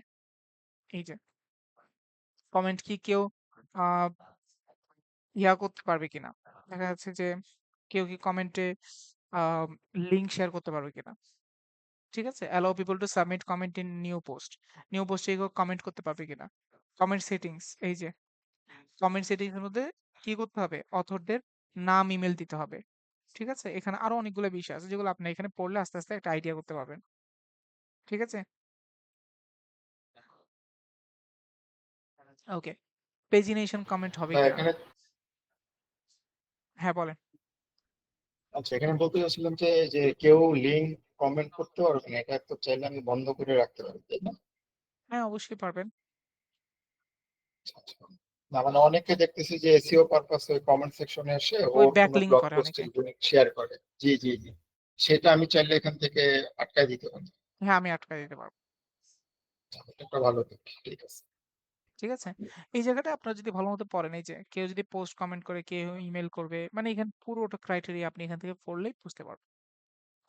এই যে কমেন্ট কি কেউ আহ ইয়া করতে পারবে কিনা, দেখা যাচ্ছে যে কেউ কি কমেন্টে লিঙ্ক শেয়ার করতে পারবে কিনা। ঠিক আছে, allow people to submit comment in new পোস্টে কেউ কমেন্ট করতে পারবে কিনা। কমেন্ট সেটিংস, এই যে কমেন্ট সেটিংস এর মধ্যে কি করতে হবে? অথরদের নাম, ইমেল দিতে হবে। ঠিক আছে, এখানে আরো অনেকগুলো বিষয় আছে যেগুলো আপনি এখানে পড়লে আস্তে আস্তে একটা আইডিয়া করতে পারবেন। ঠিক আছে, ওকে। পেজিনেশন কমেন্ট হবে কিনা? এখানে হ্যাঁ, বলেন। আচ্ছা, এখানে বলতে চাচ্ছিলাম যে যে কেউ লিঙ্ক কমেন্ট করতে পারবে না, এটা তো চাইলে আমি বন্ধ করে রাখতে পারি, তাই না? হ্যাঁ, অবশ্যই পারবেন। আচ্ছা, আচ্ছা। না মানে অনেকে দেখতেছি যে এসইও পারপাসে ওই কমেন্ট সেকশনে এসে ওই ওর কোনো ব্যাকলিঙ্ক ব্লগ করে অনেকে। পোস্টের লিংক শেয়ার করে। জি জি জি, সেটা আমি চাইলে এখান থেকে আটকায় দিতে পারি। হ্যাঁ, আমি আটকায় দিতে পারবো। আচ্ছা, এটা একটা ভালো দিক, ঠিক আছে। ঠিক আছে, এই জায়গাটা আপনারা যদি ভালো মতো পড়েন, এই যে কেউ যদি পোস্ট কমেন্ট করে, কেউ ইমেল করবে, মানে এখানে পুরোটা ক্রাইটেরিয়া আপনি এখান থেকে পড়লেই বুঝতে পারবেন।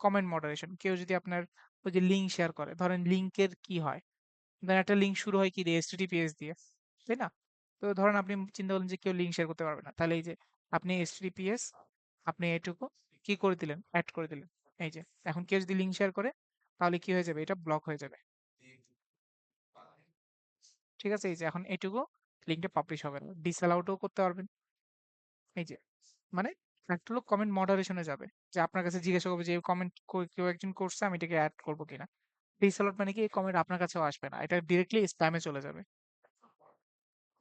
কমেন্ট মডারেশন, কেউ যদি আপনার ওই যে লিঙ্ক শেয়ার করে, ধরেন লিঙ্কের কি হয়, ধরেন একটা লিঙ্ক শুরু হয় কি দিয়ে, HTTPS দিয়ে, তাই না? তো ধরেন আপনি চিন্তা করলেন যে কেউ লিঙ্ক শেয়ার করতে পারবে না, তাহলে এই যে আপনি HTTPS আপনি এটুকু কি করে দিলেন, অ্যাড করে দিলেন। এই যে এখন কেউ যদি লিঙ্ক শেয়ার করে তাহলে কি হয়ে যাবে? এটা ব্লক হয়ে যাবে। ঠিক আছে, এই যে এখন এটুকু লিঙ্কটা পাবলিশ হবে না, ডিসঅ্যালাউডও করতে পারবেন। এই যে মানে একটা লোক কমেন্ট মডারেশনে যাবে, যে আপনার কাছে জিজ্ঞাসা করবে যে কমেন্ট কেউ একজন করছে, আমি এটাকে অ্যাড করবো কিনা। ডিসঅ্যালাউড মানে কি এই কমেন্ট আপনার কাছেও আসবে না, এটা ডিরেক্টলি স্প্যামে চলে যাবে।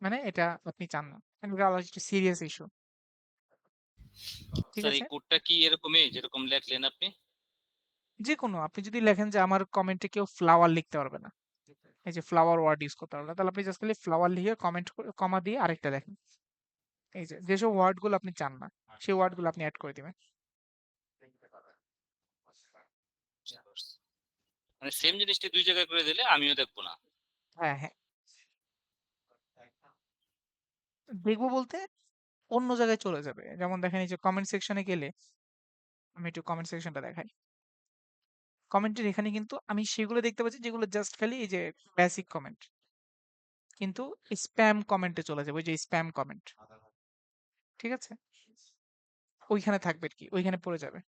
মানে এটা আপনি চান না, এটা একটু সিরিয়াস ইস্যু। ঠিক স্যার এই আছে, কোডটা কি এরকমই যেরকম লেখলেন আপনি? যে কোনো আপনি যদি লেখেন যে আমার কমেন্টে কেউ ফ্লাওয়ার লিখতে পারবে না, এই যে ফ্লাওয়ার ওয়ার্ড ইউজ করতে পারবে না, তাহলে আপনি জাস্ট খালি ফ্লাওয়ার লিখে কমেন্ট কমা দিয়ে আরেকটা লেখেন। এই যে যেসব ওয়ার্ড গুলো আপনি চান না সেই ওয়ার্ড গুলো আপনি অ্যাড করে দিবেন। মানে সেম জিনিসটা দুই জায়গায় করে দিলে আমিও দেখবো না। হ্যাঁ, হ্যাঁ, দেখবো বলতে অন্য জায়গায় চলে যাবে। যেমন দেখেন এই যে কমেন্ট সেকশনে গেলে, আমি একটু কমেন্ট সেকশনটা দেখাই। কমেন্টের এখানে কিন্তু আমি সেগুলো দেখতে পাচ্ছি যেগুলো জাস্ট খালি এই যে বেসিক কমেন্ট, কিন্তু স্প্যাম কমেন্টে চলে যাবে, ওই যে স্প্যাম কমেন্ট। ঠিক আছে, ওইখানে থাকবে কি, ওইখানে পড়ে যাবে।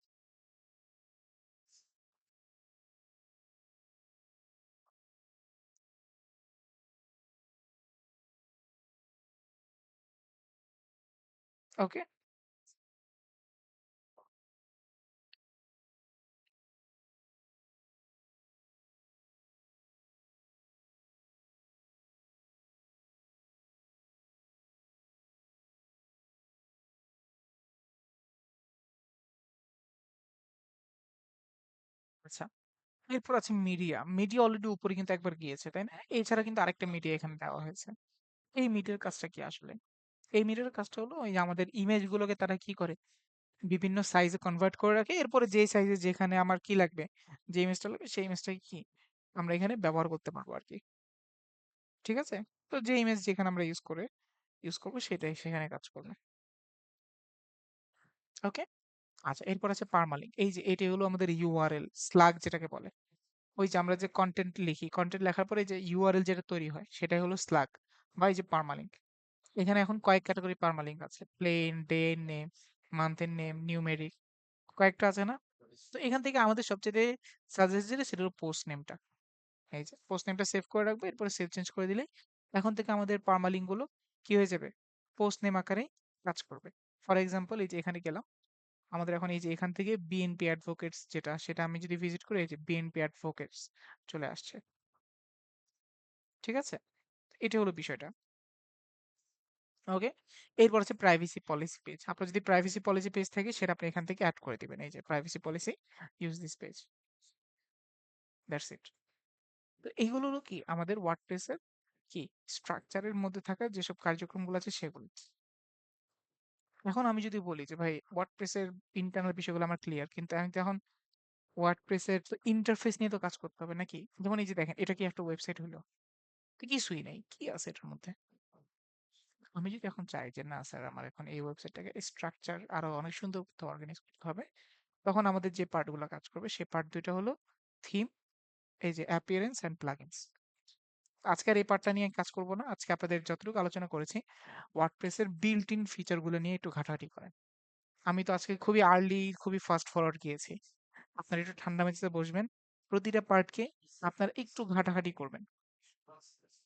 ওকে, আচ্ছা। এরপর আছে মিডিয়া। মিডিয়া অলরেডি উপরে কিন্তু একবার গিয়েছে, তাই না? এছাড়া কিন্তু আরেকটা মিডিয়া এখানে দেওয়া হয়েছে। এই মিডিয়ার কাজটা কি আসলে? এই মিডিয়ার কাজটা হলো ওই যে আমাদের ইমেজ গুলোকে তারা কি করে, বিভিন্ন সাইজে কনভার্ট করে রাখে। এরপরে যে সাইজে যেখানে আমার কি লাগবে, যে ইমেজটা লাগবে সেই ইমেজটাকে কি আমরা এখানে ব্যবহার করতে পারবো আর কি। ঠিক আছে? তো যে ইমেজ যেখানে আমরা ইউজ করবো সেটাই সেখানে কাজ করবে। ওকে, আচ্ছা। এরপর আছে পার্মালিঙ্ক। এই যে এটাই হলো আমাদের ইউআরএল স্লাগ যেটাকে বলে। ওই যে আমরা যে কন্টেন্ট লিখি, কন্টেন্ট লেখার পরে যে ইউআরএল যেটা তৈরি হয় সেটাই হলো স্লাগ বা এই যে পার্মালিঙ্ক। এখানে এখন কয়েক ক্যাটাগরি পার্মালিঙ্ক আছে, প্লেন, ডে নেম, মান্থের নেম, নিউমেরিক, কয়েকটা আছে না? তো এখান থেকে আমাদের সবচেয়ে সাজেস্ট যেটা সেটা হলো পোস্ট নেমটা। এই যে পোস্ট নেমটা সেভ করে রাখবো, এরপরে সেভ চেঞ্জ করে দিলেই এখন থেকে আমাদের পার্মালিঙ্ক গুলো কি হয়ে যাবে, পোস্ট নেম আকারে কাজ করবে। ফর এক্সাম্পল এই যে এখানে গেলাম, আমাদের এখন এই যে এখান থেকে বিএনপি অ্যাডভোকেটস যেটা, সেটা আমি যদি ভিজিট করি এই যে বিএনপি অ্যাডভোকেটস চলে আসছে। ঠিক আছে, এটা হলো বিষয়টা। ওকে, এরপর হচ্ছে প্রাইভেসি পলিসি পেজ। আপনার যদি প্রাইভেসি পলিসি পেজ থাকে সেটা আপনি এখান থেকে অ্যাড করে দিবেন। এই যে privacy policy, use this page, that's it. তো এইগুলো হলো কি আমাদের ওয়ার্ডপ্রেসের কি স্ট্রাকচারের মধ্যে থাকা যেসব কার্যক্রমগুলো আছে সেগুলো। এখন আমি যদি বলি যে ভাই ওয়ার্ডপ্রেসের ইন্টারনাল বিষয়গুলো আমার ক্লিয়ার, কিন্তু আমি তো এখন ওয়ার্ডপ্রেসের তো ইন্টারফেস নিয়ে তো কাজ করতে হবে নাকি? যেমন এই যে দেখেন, এটা কি একটা ওয়েবসাইট হলো? তো কিছুই নাই, কি আছে এটার মধ্যে? আমি যদি এখন চাই যে না স্যার আমার এখন এই ওয়েবসাইটটাকে স্ট্রাকচার আরো অনেক সুন্দর অর্গানাইজ করতে হবে, তখন আমাদের যে পার্টগুলো কাজ করবে সেই পার্ট দুইটা হলো থিম, এই যে অ্যাপিয়ারেন্স এন্ড প্লাগইনস। আজকে আর এই পার্টটা নিয়ে কাজ করব না। আজকে আপনাদের যতটুকু আলোচনা করেছি ওয়ার্ডপ্রেসের বিল্ট ইন ফিচারগুলো নিয়ে একটু ঘাটাঘাটি করেন। আমি তো আজকে খুবই আর্লি, খুবই ফাস্ট ফরওয়ার্ড গিয়েছি। আপনারা একটু ঠান্ডা মেজাজে বসবেন, প্রতিটা পার্টকে আপনারা একটু ঘাটাঘাটি করবেন।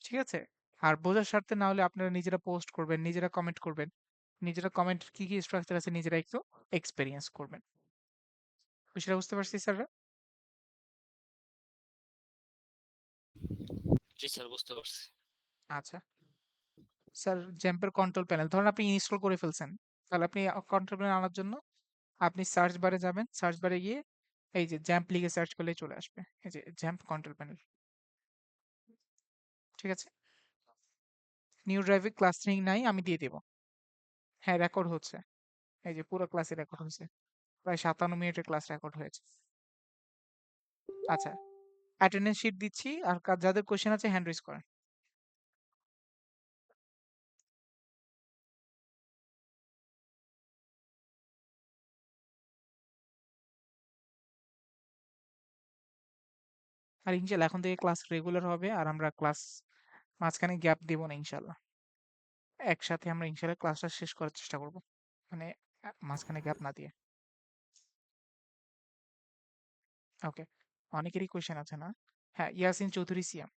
ঠিক আছে? আর বোঝার স্বার্থে না হলে আপনারা নিজেরা পোস্ট করবেন, নিজেরা কমেন্ট করবেন, নিজেরা কমেন্ট কি কি স্ট্রাকচার আছে নিজেরা একটু এক্সপেরিয়েন্স করবেন। বিষয়টা বুঝতে পারছি স্যাররা? জি স্যার, বুঝতে পারছি। আচ্ছা স্যার, জ্যাম্পের কন্ট্রোল প্যানেল ধরেন আপনি ইনস্টল করে ফেলছেন, তাহলে আপনি কন্ট্রোল প্যানেল আনার জন্য আপনি সার্চ বারে যাবেন, সার্চ বারে গিয়ে এই যে জ্যাম্প লিখে সার্চ করলেই চলে আসবে, এই যে জ্যাম্প কন্ট্রোল প্যানেল। ঠিক আছে, নিউ ড্রাইভে ক্লাস্টারিং নাই, আমি দিয়ে দেবো। হ্যাঁ রেকর্ড হচ্ছে, এই যে পুরো ক্লাসে রেকর্ড হয়েছে, প্রায় 57 মিনিটের ক্লাস রেকর্ড হয়েছে। আচ্ছা, অ্যাটেন্ডেন্স শিট দিচ্ছি, আর যাদের কোশ্চেন আছে হ্যান্ড রেজ করেন। আর ইনশাল্লাহ এখন থেকে ক্লাস রেগুলার হবে, আর আমরা ক্লাস মাঝখানে গ্যাপ দিব না ইনশাল্লাহ। একসাথে আমরা ইনশাল্লাহ ক্লাসটা শেষ করার চেষ্টা করব, মানে মাঝখানে গ্যাপ না দিয়ে। ওকে, অনেকেরই কোশ্চেন আছে না? হ্যাঁ, ইয়াসিন চৌধুরী সিয়াম।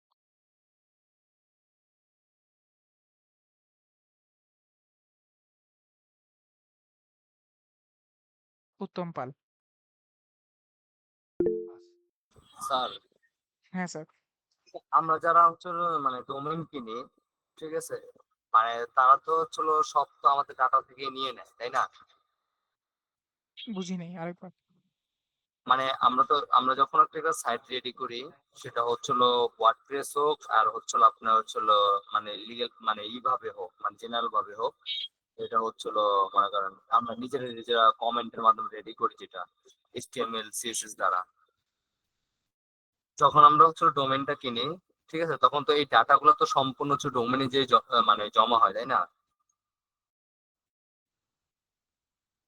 উত্তম পাল। স্যার, হ্যাঁ স্যার। আমরা যারা হচ্ছে মানে ডোমেইন কিনি, ঠিক আছে, মানে তারা তো হচ্ছিল সব তো আমাদের ডাটা থেকে নিয়ে নেয়, তাই না? বুঝি নাই আরেকবার। মানে আমরা যখন একটা সাইট রেডি করি, সেটা হচ্ছিল ওয়ার্ডপ্রেস হোক আর হচ্ছিল আপনার হচ্ছিল মানে লিগেল মানে এইভাবে হোক, মানে জেনারেল ভাবে হোক, এটা হচ্ছিল মনে করেন আমরা নিজেরা কমেন্টের মাধ্যমে রেডি করি, যেটা HTML CSS দ্বারা। যখন আমরা হচ্ছে ডোমেনটা কিনি, ঠিক আছে, তখন তো এই ডাটাগুলো তো সম্পূর্ণ হচ্ছে ডোমেনে যে মানে জমা হয়, তাই না?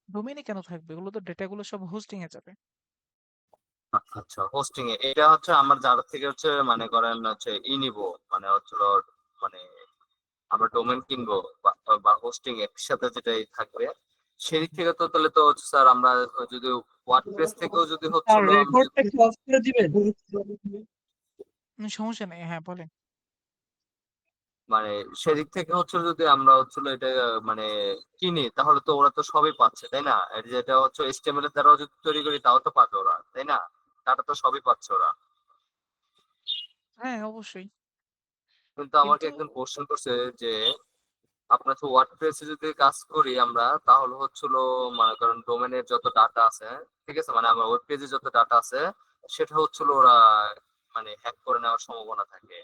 ডোমেইনে কেন থাকবে? এগুলো তো ডেটাগুলো সব হোস্টিং এ যাবে। আচ্ছা, হোস্টিং এ এটা হচ্ছে আমার যার থেকে হচ্ছে মানে করেন হচ্ছে নিব, মানে হচ্ছে মানে আমরা ডোমেন কিনবো বা হোস্টিং একসাথে যেটাই থাকবে, সেদিক থেকে তো তাহলে তো হচ্ছে স্যার আমরা যদি ওয়ার্ডপ্রেস থেকেও যদি হচ্ছিল রেকর্ডটা কি অফ করে দিবেন? সমস্যা নেই, হ্যাঁ বলেন। মানে সেদিক থেকে হচ্ছে যদি আমরা হচ্ছিল এটা মানে কিনি তাহলে তো ওরা তো সবই পাচ্ছে তাই না? আর যেটা হচ্ছে HTML এর দ্বারাও যদি তৈরি করি তাও তো পাবে ওরা তাই না? তারা তো সবই পাচ্ছে ওরা। হ্যাঁ, অবশ্যই। কিন্তু আমাকে কিন্তু একজন কোশ্চেন করছে যে আপনার তো ওয়ার্ডপ্রেসে যদি কাজ করি আমরা তাহলে হচ্ছিল মনে করেন ডোমেনের যত ডাটা আছে, ঠিক আছে, মানে আমার ওয়েব পেজে যত ডাটা আছে সেটা হচ্ছিল ওরা মানে হ্যাক করে নেওয়ার সম্ভাবনা থাকে।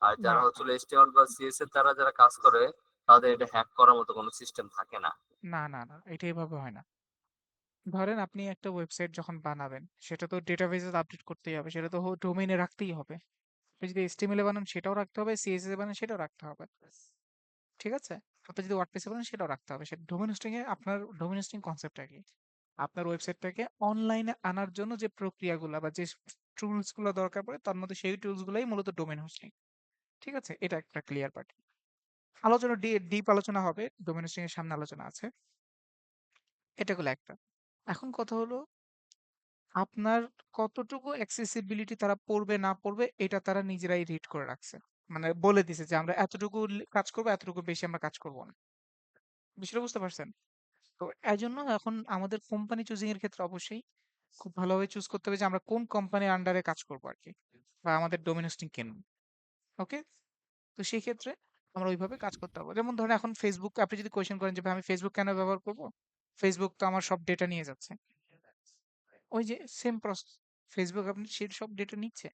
আর না, যারা হচ্ছিল HTML বা CSS এর দ্বারা যারা কাজ করে তাদের এটা হ্যাক করার মতো কোনো সিস্টেম থাকে না। না, এটা এভাবে হয় না। ধরেন আপনি একটা ওয়েবসাইট যখন বানাবেন, সেটা তো ডেটাবেসে আপডেট করতেই হবে, সেটা তো ডোমেইনে রাখতেই হবে। আপনি যদি HTML এ বানান সেটাও রাখতে হবে, CSS এ বানান সেটাও রাখতে হবে। ঠিক আছে? আপনি যদি ওয়ার্ডপ্রেসে বানান সেটাও রাখতে হবে। সেটা ডোমেইন হোস্টিং এ আপনার ডোমেইন হোস্টিং কনসেপ্টটা কি? আপনার ওয়েবসাইটটাকে অনলাইনে আনার জন্য যে প্রক্রিয়াগুলা বা যে টুলস গুলো দরকার পড়ে তার মধ্যে সেই টুলস গুলাই মূলত ডোমেইন হোস্টিং। ঠিক আছে? এটা একটা ক্লিয়ার পার্ট। আলোচনা ডিপ আলোচনা হবে, ডোমেইন হোস্টিং এর সামনে আলোচনা আছে। এটা হলো একটা। এখন কথা হলো আপনার কতটুকু অ্যাক্সেসিবিলিটি তারা পড়বে না পড়বে এটা তারা নিজেরাই রিড করে রাখছে। মানে বলে দিছে যে আমরা এতটুকু কাজ করব, এতটুকু বেশি আমরা কাজ করব না। বিষয়টা বুঝতে পারছেন? তো এজন্য এখন আমাদের কোম্পানি চুজিং এর ক্ষেত্রে অবশ্যই খুব ভালোভাবে চুজ করতে হবে যে আমরা কোন কোম্পানির আন্ডারে কাজ করবো আর কি, বা আমাদের ডোমেন হোস্টিং কেন। ওকে, তো সেই ক্ষেত্রে আমরা ওইভাবে কাজ করতে হবে। যেমন ধরেন এখন ফেসবুক আপনি যদি কোয়েশ্চেন করেন যে ভাই আমি ফেসবুক কেন ব্যবহার করব, ফেসবুক তো আমার সব ডেটা নিয়ে যাচ্ছে, ওই যে সেম প্রসেস, ফেসবুক আপনি সেই সব ডেটা নিচ্ছে,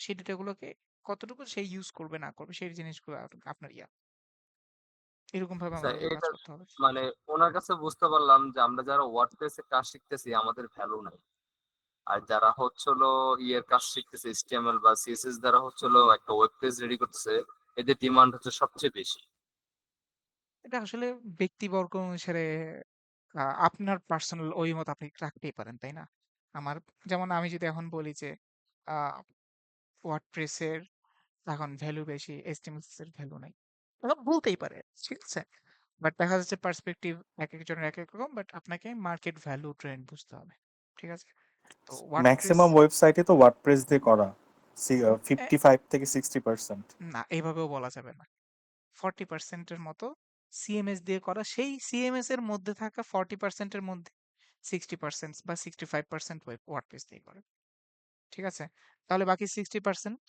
সেই ডেটাগুলোকে কতটুকু সেই ইউজ করবে না করবে সেই জিনিসগুলো আপনার এরকম ভাবে আচ্ছা, আমাদেরকে কাজ এটা করতে হবে। মানে ওনার কাছে বুঝতে পারলাম যে আমরা যারা ওয়ার্ডপ্রেসে কাজ শিখতেছি আমাদের ভ্যালু নাই, আর যারা হচ্ছিল ইয়ের কাজ শিখতেছে HTML বা CSS দ্বারা হচ্ছিল একটা ওয়েব পেজ রেডি করতেছে এদের ডিমান্ড হচ্ছে সবচেয়ে বেশি। এটা আসলে ব্যক্তিবর্গ অনুসারে আপনার পার্সোনাল ওই মত আপনি রাখতেই পারেন, তাই না? আমার যেমন আমি যদি এখন বলি যে ওয়ার্ডপ্রেসের এখন ভ্যালু বেশি, এইচটিএমএল এর ভ্যালু নাই, ওরা বলতেই পারে, ঠিক আছে? বাট দেখা যাচ্ছে পার্সপেক্টিভ এক একজনের এক এক রকম, বাট আপনাকে মার্কেট ভ্যালু ট্রেন্ড বুঝতে হবে, ঠিক আছে? তো ওয়ার্ডপ্রেস ম্যাক্সিমাম ওয়েবসাইটে তো ওয়ার্ডপ্রেস দিয়ে করা 55 থেকে 60%। না, এইভাবেও বলা যাবে না। 40% মতো সিএমএস দিয়ে করা, সেই সিএমএস এর মধ্যে থাকা 40%-এর মধ্যে 60% বা 65% ওয়ার্ডপ্রেস দিয়ে করে, ঠিক আছে? তাহলে বাকি 60%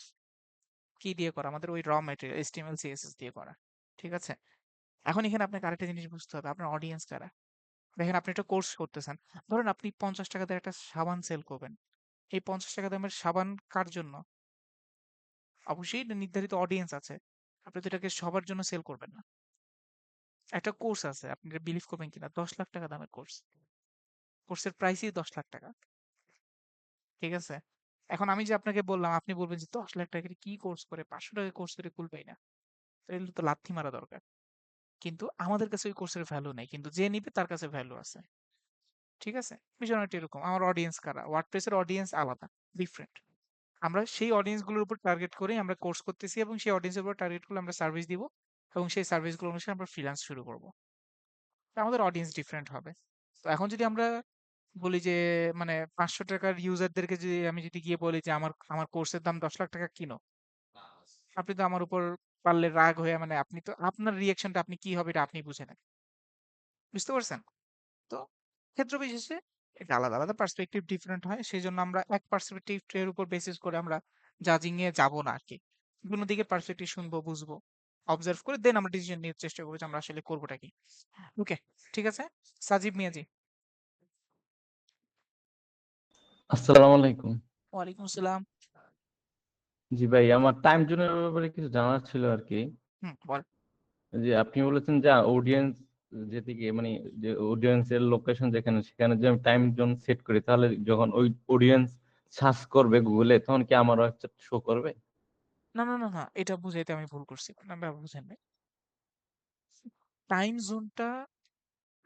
কি দিয়ে করা? আমাদের ওই র ম্যাটেরিয়াল এইচটিএমএল সিএসএস দিয়ে করা, ঠিক আছে? এখন এখানে আপনাকে আরেকটা জিনিস বুঝতে হবে, আপনার অডিয়েন্স কারা। দেখেন আপনি একটা কোর্স করতেছেন, ধরেন আপনি 50 টাকা দিয়ে একটা সাবান সেল করবেন, এই 50 টাকা দামের সাবান কার জন্য? অবশ্যই এটা নির্ধারিত অডিয়েন্স আছে, আপনি তো এটাকে সবার জন্য সেল করবেন না। একটা কোর্স আছে, আপনি বিলিভ করবেন কিনা, 10 লাখ টাকা দামের কোর্স, কোর্সের প্রাইসই 10 লাখ টাকা, ঠিক আছে? এখন আমি যে আপনাকে বললাম, আপনি বলবেন যে 10 লাখ টাকা কি কোর্স করে, 500 টাকা কোর্স করে কুলবেই না, তো এগুলো তো লাথি মারা দরকার। কিন্তু আমাদের কাছে ওই কোর্সের ভ্যালু নেই, কিন্তু যে নিবে তার কাছে ভ্যালু আছে, ঠিক আছে? বিষয়টা এরকম। আমার অডিয়েন্স কারা, ওয়ার্ডপ্রেসের অডিয়েন্স আলাদা, ডিফারেন্ট। আমরা সেই অডিয়েন্স গুলোর উপর টার্গেট করেই আমরা কোর্স করতেছি, এবং সেই অডিয়েন্সের উপর টার্গেট করে আমরা সার্ভিস দিব, এবং সেই সার্ভিসগুলো অনুসারে আমরা ফ্রিল্যান্স শুরু করব। তো আমাদের অডিয়েন্স ডিফারেন্ট হবে। তো এখন যদি আমরা বলি যে মানে 500 টাকার ইউজারদেরকে যদি আমি যদি গিয়ে বলি যে আমার আমার কোর্সের দাম 10 লাখ টাকা কিনো, আপনি তো আমার উপর পারলে রাগ হয়ে, মানে আপনি তো আপনার রিয়াকশনটা আপনি কি হবে এটা আপনি বুঝে নেন, বুঝতে পারছেন? তো ক্ষেত্র বিশেষে এটা আলাদা আলাদা পার্সপেক্টিভ ডিফারেন্ট হয়, সেই জন্য আমরা এক পার্সপেক্টিভ এর উপর বেসিস করে আমরা জাজিং এ যাব না আর কি। বিভিন্ন দিকের পার্সপেক্টিভ শুনবো, বুঝবো, অবজার্ভ করে দেন আমরা ডিসিশন নিতে চেষ্টা করবো যে আমরা আসলে করবোটা কি। ওকে, ঠিক আছে। সাজিব মিয়াজি। আসসালামু আলাইকুম। ওয়ালাইকুম আসসালাম। জি ভাই, আমার টাইম জোনের ব্যাপারে কিছু জানার ছিল আর কি। বল। যে আপনি বলেছেন যে অডিয়েন্স যেদিকে মানে যে অডিয়েন্সের লোকেশন যেখানে সেখানে যে আমি টাইম জোন সেট করি তাহলে যখন ওই অডিয়েন্স সার্চ করবে গুগলে তখন কি আমারও একটা শো করবে? না, এটা বুঝাইতে আমি ভুল করছি, না বুঝেন নাই। টাইম জোনটা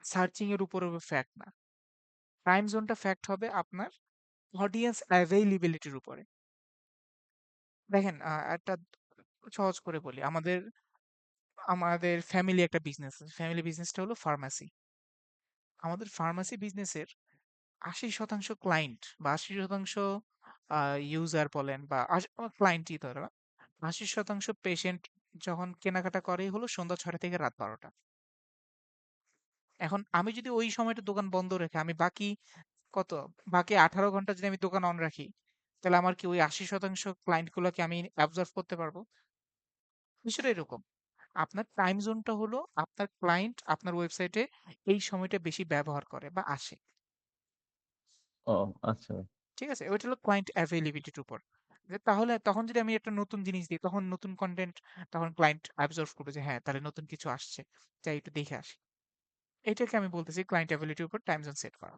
সার্চিং এর উপর ফ্যাক্ট না, টাইম জোনটা ফ্যাক্ট হবে আপনার অডিয়েন্স অ্যাভেইলেবিলিটির উপরে। দেখেন একটা সহজ করে বলি, আমাদের আমাদের ফ্যামিলি একটা বিজনেস আছে, ফ্যামিলি বিজনেসটা হলো ফার্মাসি। আমাদের ফার্মাসি বিজনেসের 80% ক্লায়েন্ট বা 80% ইউজার বলেন বা ক্লায়েন্টই ধরো, 80% পেশেন্ট যখন কেনাকাটা করেই হলো সন্ধ্যা 6টা থেকে রাত 12টা। এখন আমি যদি ওই সময়টা দোকান বন্ধ রেখে আমি বাকি 18 ঘন্টা যদি আমি দোকান অন রাখি, তাহলে আমার কি ওই 80% ক্লায়েন্ট গুলোকে আমি অ্যাবজর্ব করতে পারবো? বিষয়টা এরকম। আপনার টাইম জোনটা হলো আপনার ক্লায়েন্ট আপনার ওয়েবসাইটে এই সময়টা বেশি ব্যবহার করে বা আসে। ও আচ্ছা। ঠিক আছে? ওইটা হলো ক্লায়েন্ট অ্যাভেইলেবিলিটির উপর। তাহলে তখন যদি আমি একটা নতুন জিনিস দিই, তখন নতুন কনটেন্ট তখন ক্লায়েন্ট অ্যাবজর্ভ করবে যে হ্যাঁ, তাহলে নতুন কিছু আসছে। যাই একটু দেখে আসি। এটাকে আমি বলতেছি ক্লায়েন্ট অ্যাভেইলেবিলিটির উপর টাইম জোন সেট করা।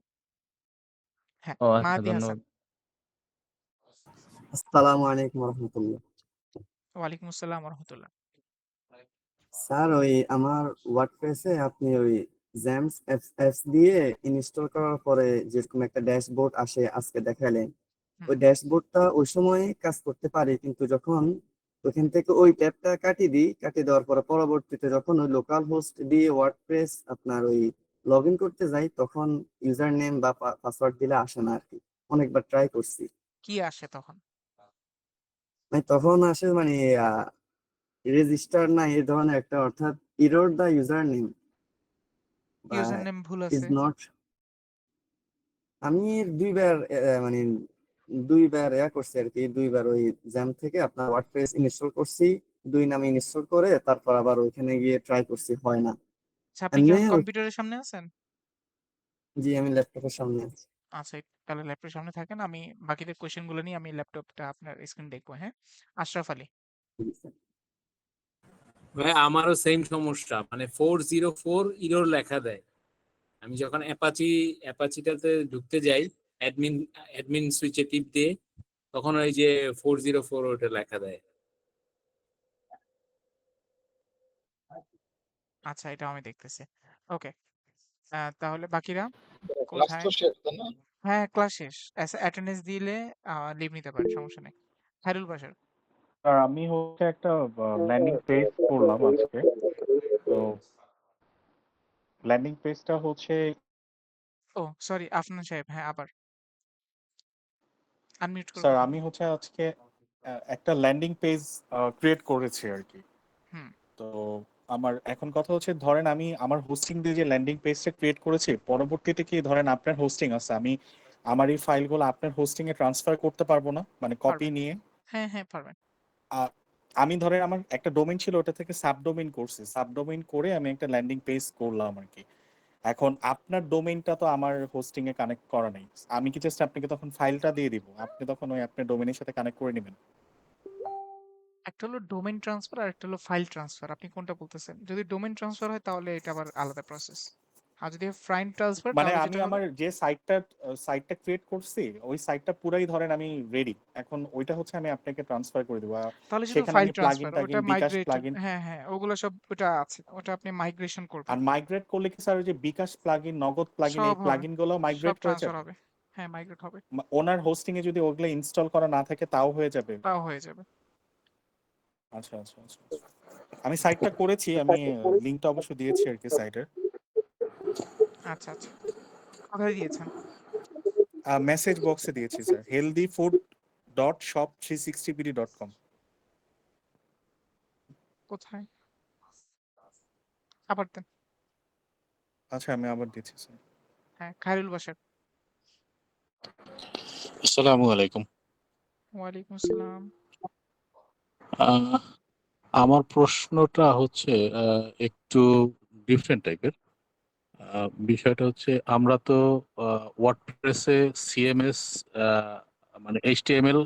হ্যাঁ, ও আচ্ছা, মাহাদি হাসান। ধন্যবাদ। আসসালামু আলাইকুম রহমতুল্লাহ। ওয়ালাইকুম আসসালাম ওয়া রাহমাতুল্লাহ। স্যার ওই আমার ওয়ার্ডপ্রেসে আপনি ওই জ্যামস অ্যাপস দিয়ে ইনস্টল করার পরে যেরকম একটা ড্যাশবোর্ড আসে আজকে দেখালেন, ওই হুম, ড্যাশবোর্ডটা ওই সময় কাজ করতে পারে, কিন্তু যখন ওখান থেকে ওই ট্যাবটা কাটিয়ে দিই, কাটিয়ে দেওয়ার পরে পরবর্তীতে যখন ওই লোকাল হোস্ট দিয়ে ওয়ার্ডপ্রেস আপনার ওই লগ ইন করতে যাই, তখন ইউজার নেম বা পাসওয়ার্ড দিলে আসে না আর কি। অনেকবার ট্রাই করছি, কি আসে তখন? মানে তখন আসে মানে রেজিস্টার না এই ধরনের একটা, অর্থাৎ ইরর দা ইউজার নেম বা ইউজার নেম ভুল ইজ আছে। নট। আমি দুইবার মানে দুইবার করছি আর কি, দুইবার ওই জ্যাম থেকে আপনার ওয়ার্ডপ্রেস ইনস্টল করছি, দুই নামে ইনস্টল করে তারপর আবার ওইখানে গিয়ে ট্রাই করছি, হয় না। আচ্ছা, আপনি কি এমনি এখন কম্পিউটারের সামনে আছেন? জি আমি ল্যাপটপের সামনে আছি। আচ্ছা, তাহলে ল্যাপটপের সামনে থাকেন। আমি বাকিদের কোয়েশ্চেন গুলো নিয়ে আমি ল্যাপটপটা আপনার স্ক্রিন দেখবো। হ্যাঁ, আশরাফ আলী। ভাই আমারও সেম সমস্যা, মানে 404 ইরর লেখা দেয়। আমি যখন অ্যাপাচিটাতে ঢুকতে যাই, অ্যাডমিন অ্যাডমিন সুইচে টিপ দিয়ে, তখন ওই যে 404 ওটা লেখা দেয়। আচ্ছা, এটাও আমি দেখতেছি। ওকে, তাহলে বাকিরা ক্লাস কোথায়? তো শেষ তাই না? হ্যাঁ, ক্লাস শেষ। অ্যাটেন্ডেন্স দিলে লিভ নিতে পারেন, সমস্যা নেই। খায়রুল বাশার। আর আমি হচ্ছে একটা ল্যান্ডিং পেজ করলাম আজকে। তো ল্যান্ডিং পেজটা হচ্ছে, ও সরি, আফনান সাহেব। হ্যাঁ, আবার আনমিউট করে স্যার কথা আমি বলুন। হচ্ছে আজকে একটা ল্যান্ডিং পেজ ক্রিয়েট করেছি আর কি। হুম, তো আমার এখন কথা হচ্ছে, ধরেন আমি আমার হোস্টিং দিয়ে যে ল্যান্ডিং পেজটা ক্রিয়েট করেছি, পরবর্তীতে কি ধরেন আপনার হোস্টিং আছে, আমি আমার এই ফাইলগুলো আপনার হোস্টিং এ ট্রান্সফার করতে পারবো না, মানে কপি পারবেন। নিয়ে? হ্যাঁ, হ্যাঁ, পারবেন। আমি ধরেন আমার একটা ডোমেইন ছিল, ওটা থেকে সাবডোমেইন করছি, সাবডোমেইন করে আমি একটা ল্যান্ডিং পেজ করলাম আর কি। এখন আপনার ডোমেইনটা তো আমার হোস্টিং এ কানেক্ট করা নেই, আমি কি জাস্ট আপনাকে তখন ফাইলটা দিয়ে দিব, আপনি তখন ওই আপনার ডোমেইনের সাথে কানেক্ট করে নেবেন? একটা হলো ডোমেইন ট্রান্সফার আর একটা হলো ফাইল ট্রান্সফার। আপনি কোনটা বলতেছেন? যদি ডোমেইন ট্রান্সফার হয় তাহলে এটা আবার আলাদা প্রসেস। আর যদি ফাইল ট্রান্সফার মানে তাহলে আমি যেটা হবে, আমার যে সাইটটা ক্রিয়েট করছি, ওই সাইটটা পুরাই ধরেন আমি রেডি, এখন ওইটা হচ্ছে আমি আপনাকে ট্রান্সফার করে দেবো। তাহলে শুধু সেখানে ফাইল আমি প্লাগইন ট্রান্সফার, ওটা টাগিন, বিকাশ মাইগ্রেট। প্লাগইন। হ্যাঁ, হ্যাঁ, ওগুলো সব ওটা আছে, ওটা আপনি মাইগ্রেশন করবেন। আর মাইগ্রেট করলে কি স্যার ওই যে বিকাশ প্লাগইন, নগদ প্লাগইন, এই সব হবে, প্লাগইন গুলো সব মাইগ্রেট হয়ে ট্রান্সফার যাবে? হবে। হ্যাঁ, মাইগ্রেট হবে। ওনার হোস্টিং এ যদি ওগুলো ইনস্টল করা না থাকে তাও হয়ে যাবে? তাও হয়ে যাবে। আচ্ছা আচ্ছা আচ্ছা আচ্ছা। আমি সাইটটা করেছি, আমি লিংকটা অবশ্য দিয়েছি আর কি সাইটের। আচ্ছা, আচ্ছা, কোথায় দিয়েছেন? মেসেজ বক্সে দিয়েছি স্যার, healthyfood.shop360bd.com। কোথায়? আবার দেন। আচ্ছা আমি আবার দিচ্ছি স্যার। হ্যাঁ, খায়রুল বাশার। আসসালামু আলাইকুম। ওয়ালাইকুম আসসালাম। আহ, আমার প্রশ্নটা হচ্ছে একটু ডিফারেন্ট টাইপের। বিষয়টা হচ্ছে আমরা তো ওয়ার্ডপ্রেসে সিএমএস, মানে এইচটিএমএল,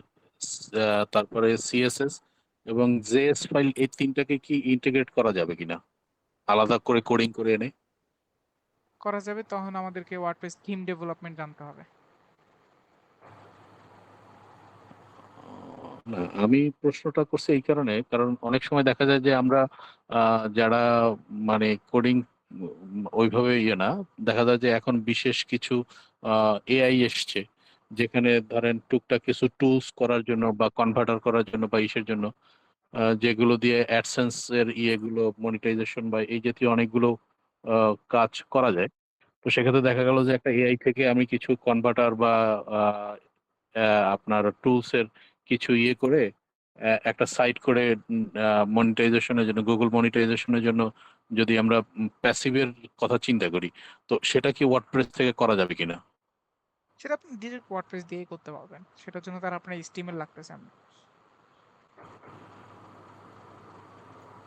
তারপরে সিএসএস এবং জেএস ফাইল, এই তিনটাকে কি ইন্টিগ্রেট করা যাবে কিনা আলাদা করে কোডিং করে এনে? করা যাবে, তখন আমাদেরকে ওয়ার্ডপ্রেস থিম ডেভেলপমেন্ট জানতে হবে। না, আমি প্রশ্নটা করছি এই কারণে, কারণ অনেক সময় দেখা যায় যে আমরা যারা মানে কোডিং ওইভাবে ইয়ে না, দেখা যায় যে এখন বিশেষ কিছু এআই এসছে, যেখানে ধরেন টুকটাক কিছু টুলস করার জন্য বা কনভার্টার করার জন্য বা ইসের জন্য, যেগুলো দিয়ে অ্যাডসেন্স এর ইয়েগুলো মনিটাইজেশন বা এই জাতীয় অনেকগুলো কাজ করা যায়। তো সেক্ষেত্রে দেখা গেল যে একটা এআই থেকে আমি কিছু কনভার্টার বা আপনার টুলস এর কিছু ইয়ে করে একটা সাইট করে মনিটাইজেশনের জন্য, গুগল মনিটাইজেশনের জন্য যদি আমরা প্যাসিভের কথা চিন্তা করি, তো সেটা কি ওয়ার্ডপ্রেস থেকে করা যাবে কিনা? সেটা আপনি ডিরেক্ট ওয়ার্ডপ্রেস দিয়েই করতে পারবেন। সেটার জন্য তার আপনার HTML লাগতেছে না।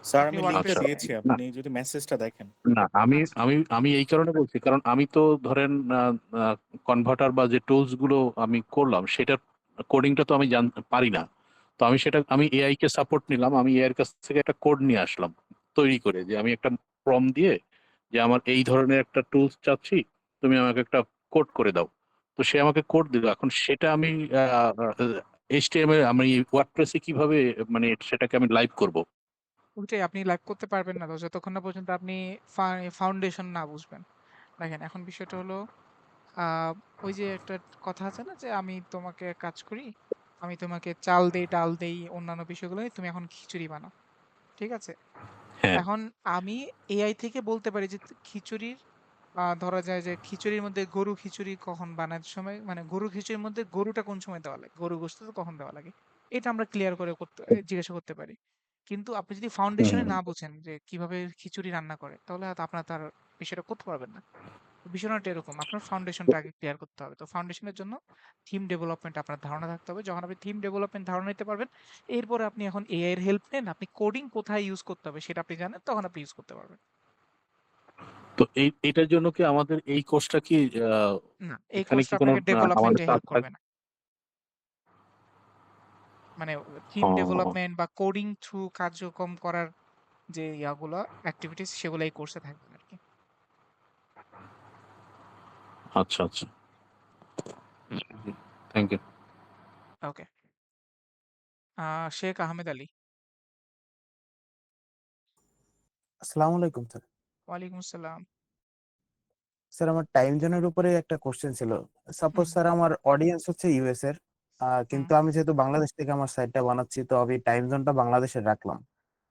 স্যার আপনি আমি লিংকটা ওয়ার্ডপ্রেস আচ্ছা, দিয়েছি, না আপনি যদি মেসেজটা দেখেন। না, আমি আচ্ছা আমি আমি এই কারণে বলছি, কারণ আমি তো ধরেন কনভার্টার বা যে টুলস গুলো আমি করলাম সেটার কোডিংটা তো আমি পারি না। তো আমি এআই কে সাপোর্ট নিলাম, আমি এআই এর কাছ থেকে একটা কোড নিয়ে আসলাম তৈরি করে, যে আমি একটা প্রম দিয়ে যে আমার এই ধরনের একটা টুলস চাচ্ছি, তুমি আমাকে একটা কোড করে দাও। তো সে আমাকে কোড দিল, এখন সেটা আমি এইচটিএমএল আমি ওয়ার্ডপ্রেসে কিভাবে মানে সেটাকে আমি লাইভ করব? ওইটাই, আপনি লাইভ করতে পারবেন না তো যতক্ষণ না পর্যন্ত আপনি ফাউন্ডেশন না বুঝবেন। দেখেন এখন বিষয়টা হলো ওই যে একটা কথা আছে না যে আমি তোমাকে কাজ করি, আমি তোমাকে চাল দেই, ডাল দেই, অন্যান্য বিষয়গুলো দিই, তুমি এখন খিচুড়ি বানাও। ঠিক আছে? হ্যাঁ, এখন আমি এআই থেকে বলতে পারি যে খিচুড়ির ধরা যায় যে খিচুড়ির মধ্যে গরু খিচুড়ি কখন বানানোর সময়, মানে গরু খিচুড়ির মধ্যে গরুটা কোন সময় দেওয়া লাগে, গরু গোশত কখন দেওয়া লাগে, এটা আমরা ক্লিয়ার করে জিজ্ঞাসা করতে পারি। কিন্তু আপনি যদি ফাউন্ডেশনে হুম। না বোঝেন যে কিভাবে খিচুড়ি রান্না করে, তাহলে হয়তো আপনার তার বিষয়টা করতে পারবেন না। তো বিষয়টা এরকম, আপনার ফাউন্ডেশনটা আগে ক্লিয়ার করতে হবে। তো ফাউন্ডেশনের জন্য থিম ডেভেলপমেন্ট আপনার ধারণা থাকতে হবে। যখন আপনি থিম ডেভেলপমেন্ট ধারণা নিতে পারবেন, এরপরে আপনি এখন এআই এর হেল্প নেন, আপনি কোডিং কোথায় ইউজ করতে হবে সেটা আপনি জানেন, তখন আপনি ইউজ করতে পারবেন। তো এটার জন্য কি আমাদের এই কোর্সটা কি আহ, না, এই এখানে কি কোর্সটা কোনো আপনাকে আমাদের ডেভেলপমেন্টে কাজ হেল্প করবে না। মানে থিম ও ডেভেলপমেন্ট বা কোডিং থ্রু কার্যক্রম করার যে ইয়াগুলো অ্যাক্টিভিটিস, সেগুলো এই কোর্সে থাকবে আর কি। আচ্ছা আচ্ছা, থ্যাংক ইউ। ওকে, শেখ আহমেদ আলী। আসসালামু আলাইকুম স্যার। ওয়ালাইকুম আসসালাম। স্যার আমার টাইম জোনের উপরে একটা কোশ্চেন ছিল। সাপোজ হুম স্যার আমার অডিয়েন্স হচ্ছে ইউএস এর, হুম কিন্তু আমি যেহেতু বাংলাদেশ থেকে আমার সাইটটা বানাচ্ছি, তো আমি টাইম জোনটা বাংলাদেশের রাখলাম,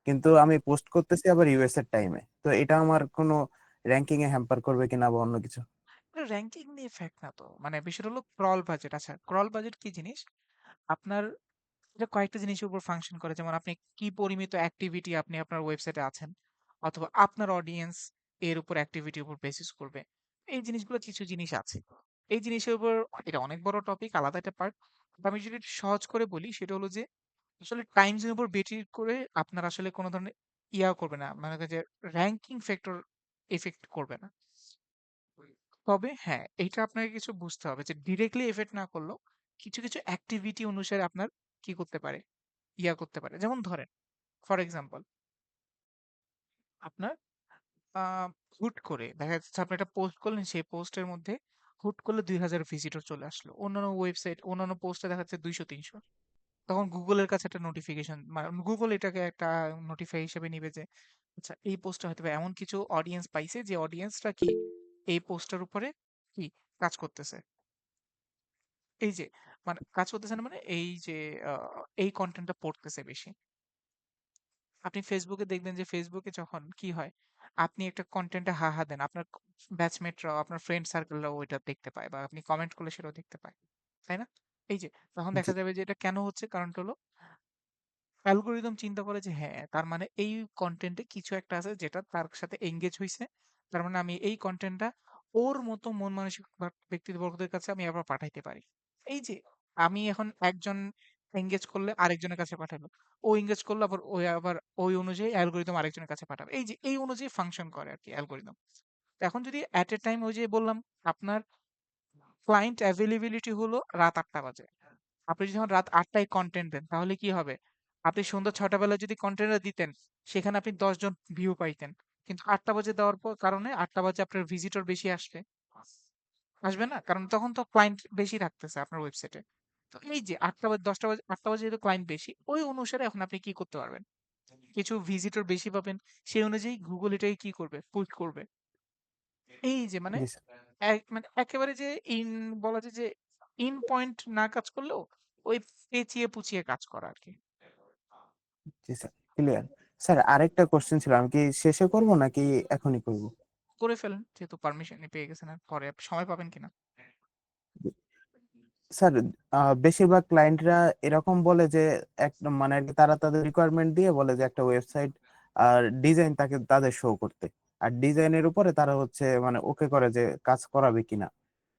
কিন্তু আমি পোস্ট করতেছি আবার ইউএস এর টাইমে। তো এটা আমার কোনো র্যাঙ্কিং এ হ্যাম্পার করবে কিনা বা অন্য কিছু? র্যাঙ্কিং নিয়ে ফ্যাক্ট না তো, মানে বিষয়টা হলো ক্রল বাজেট। আচ্ছা, ক্রল বাজেট কি জিনিস? আপনার এটা কয়েকটা জিনিসের উপর ফাংশন করে, যেমন আপনি কি পরিমিত অ্যাক্টিভিটি আপনি আপনার ওয়েবসাইটে আছেন, অথবা আপনার অডিয়েন্স এর উপর অ্যাক্টিভিটির উপর বেসিস করবে। এই জিনিসগুলো কিছু জিনিস আছে, এই জিনিসের উপর, এটা অনেক বড় টপিক, আলাদা একটা পার্ট। আমি যদি একটু সহজ করে বলি, সেটা হলো যে আসলে টাইম জোনের উপর বেটি করে আপনার আসলে কোনো ধরনের ইয়া করবে না, মানে যে র্যাঙ্কিং ফ্যাক্টর এফেক্ট করবে না। তবে হ্যাঁ, এইটা আপনাকে কিছু বুঝতে হবে যে ডিরেক্টলি এফেক্ট না করলেও কিছু কিছু অ্যাক্টিভিটি অনুসারে আপনার কি করতে পারে, ইয়া করতে পারে। যেমন ধরেন, ফর এক্সাম্পল, আপনার আহ, হুট করে দেখা যাচ্ছে আপনি একটা পোস্ট করলেন, সেই পোস্টের মধ্যে হুট করলে 2000 ভিজিটর চলে আসলো, অন্যান্য ওয়েবসাইট অন্যান্য পোস্টে দেখা যাচ্ছে 200-300। তখন গুগলের কাছে একটা নোটিফিকেশন, মানে গুগল এটাকে একটা নোটিফাই হিসেবে নিবে যে আচ্ছা, এই পোস্টটা হয়তো বা এমন কিছু অডিয়েন্স পাইছে, যে অডিয়েন্সটা কি এই পোস্টের উপরে কি কাজ করতেছে। এই যে মানে কাজ করতেছে না, মানে এই যে এই কন্টেন্টটা পড়তেছে বেশি। আপনি ফেসবুকে দেখবেন যে ফেসবুকে যখন কি হয়, আপনি একটা কন্টেন্টে হা হা দেন, আপনার ব্যাচমেটরাও আপনার ফ্রেন্ড সার্কেলরাও ওইটা দেখতে পায়, বা আপনি কমেন্ট করলে সেটাও দেখতে পায়, তাই না? এই যে তখন জি দেখা যাবে যে এটা কেন হচ্ছে, কারণটা হলো অ্যালগরিদম চিন্তা করে যে হ্যাঁ, তার মানে এই কন্টেন্টে কিছু একটা আছে যেটা তার সাথে এঙ্গেজ হইছে, তার মানে আমি এই কন্টেন্টটা ওর মতো মন মানসিক ব্যক্তিবর্গদের কাছে আমি আবার পাঠাইতে পারি। এই যে আমি এখন একজন এঙ্গেজ করলে আরেকজনের কাছে পাঠালো, ও এঙ্গেজ করলো আবার ওই আবার ওই অনুযায়ী অ্যালগরিদম আরেকজনের কাছে পাঠাবে, এই যে এই অনুযায়ী ফাংশন করে আর কি অ্যালগরিদম। এখন যদি অ্যাট এ টাইম ওই যে বললাম, আপনার ক্লায়েন্ট অ্যাভেলেবিলিটি হলো রাত 8টা বাজে, আপনি যখন রাত 8টায় কন্টেন্ট দেন, তাহলে কি হবে? আপনি সন্ধ্যা 6টা বেলায় যদি কন্টেন্টটা দিতেন, সেখানে আপনি 10 জন ভিউ পাইতেন। কিন্তু 8টা বাজে দেওয়ার পর কারণে 8টা বাজে আপনার ভিজিটর বেশি আসবে, আসবে না? কারণ তখন তো ক্লায়েন্ট বেশি থাকতেছে আপনার ওয়েবসাইটে। তো এই যে 8টা বাজে 10টা বাজে 8টা বাজে যেহেতু ক্লায়েন্ট বেশি, ওই অনুসারে এখন আপনি কি করতে পারবেন? কিছু ভিজিটর বেশি পাবেন, সেই অনুযায়ী গুগল এটাকে কি করবে? পুশ করবে। এই যে মানে জি স্যার। মানে একেবারে যে বলা যায় যে ইন পয়েন্ট না কাজ করলেও ওই পেঁচিয়ে পুচিয়ে কাজ করা আরকি। জি স্যার, ক্লিয়ার। স্যার আরেকটা কোশ্চেন ছিল, আমি কি শেষে করব নাকি এখনই করব? করে ফেলেন, যেহেতু পারমিশনই পেয়ে গেছেন, আর পরে সময় পাবেন কিনা। স্যার বেশিরভাগ ক্লায়েন্টরা এরকম বলে যে মানে আর কি তারা তাদের রিকোয়ারমেন্ট দিয়ে বলে যে একটা ওয়েবসাইট আর ডিজাইন তাকে তাদের শো করতে, আর ডিজাইনের উপরে তারা হচ্ছে মানে ওকে করে যে কাজ করাবে কিনা।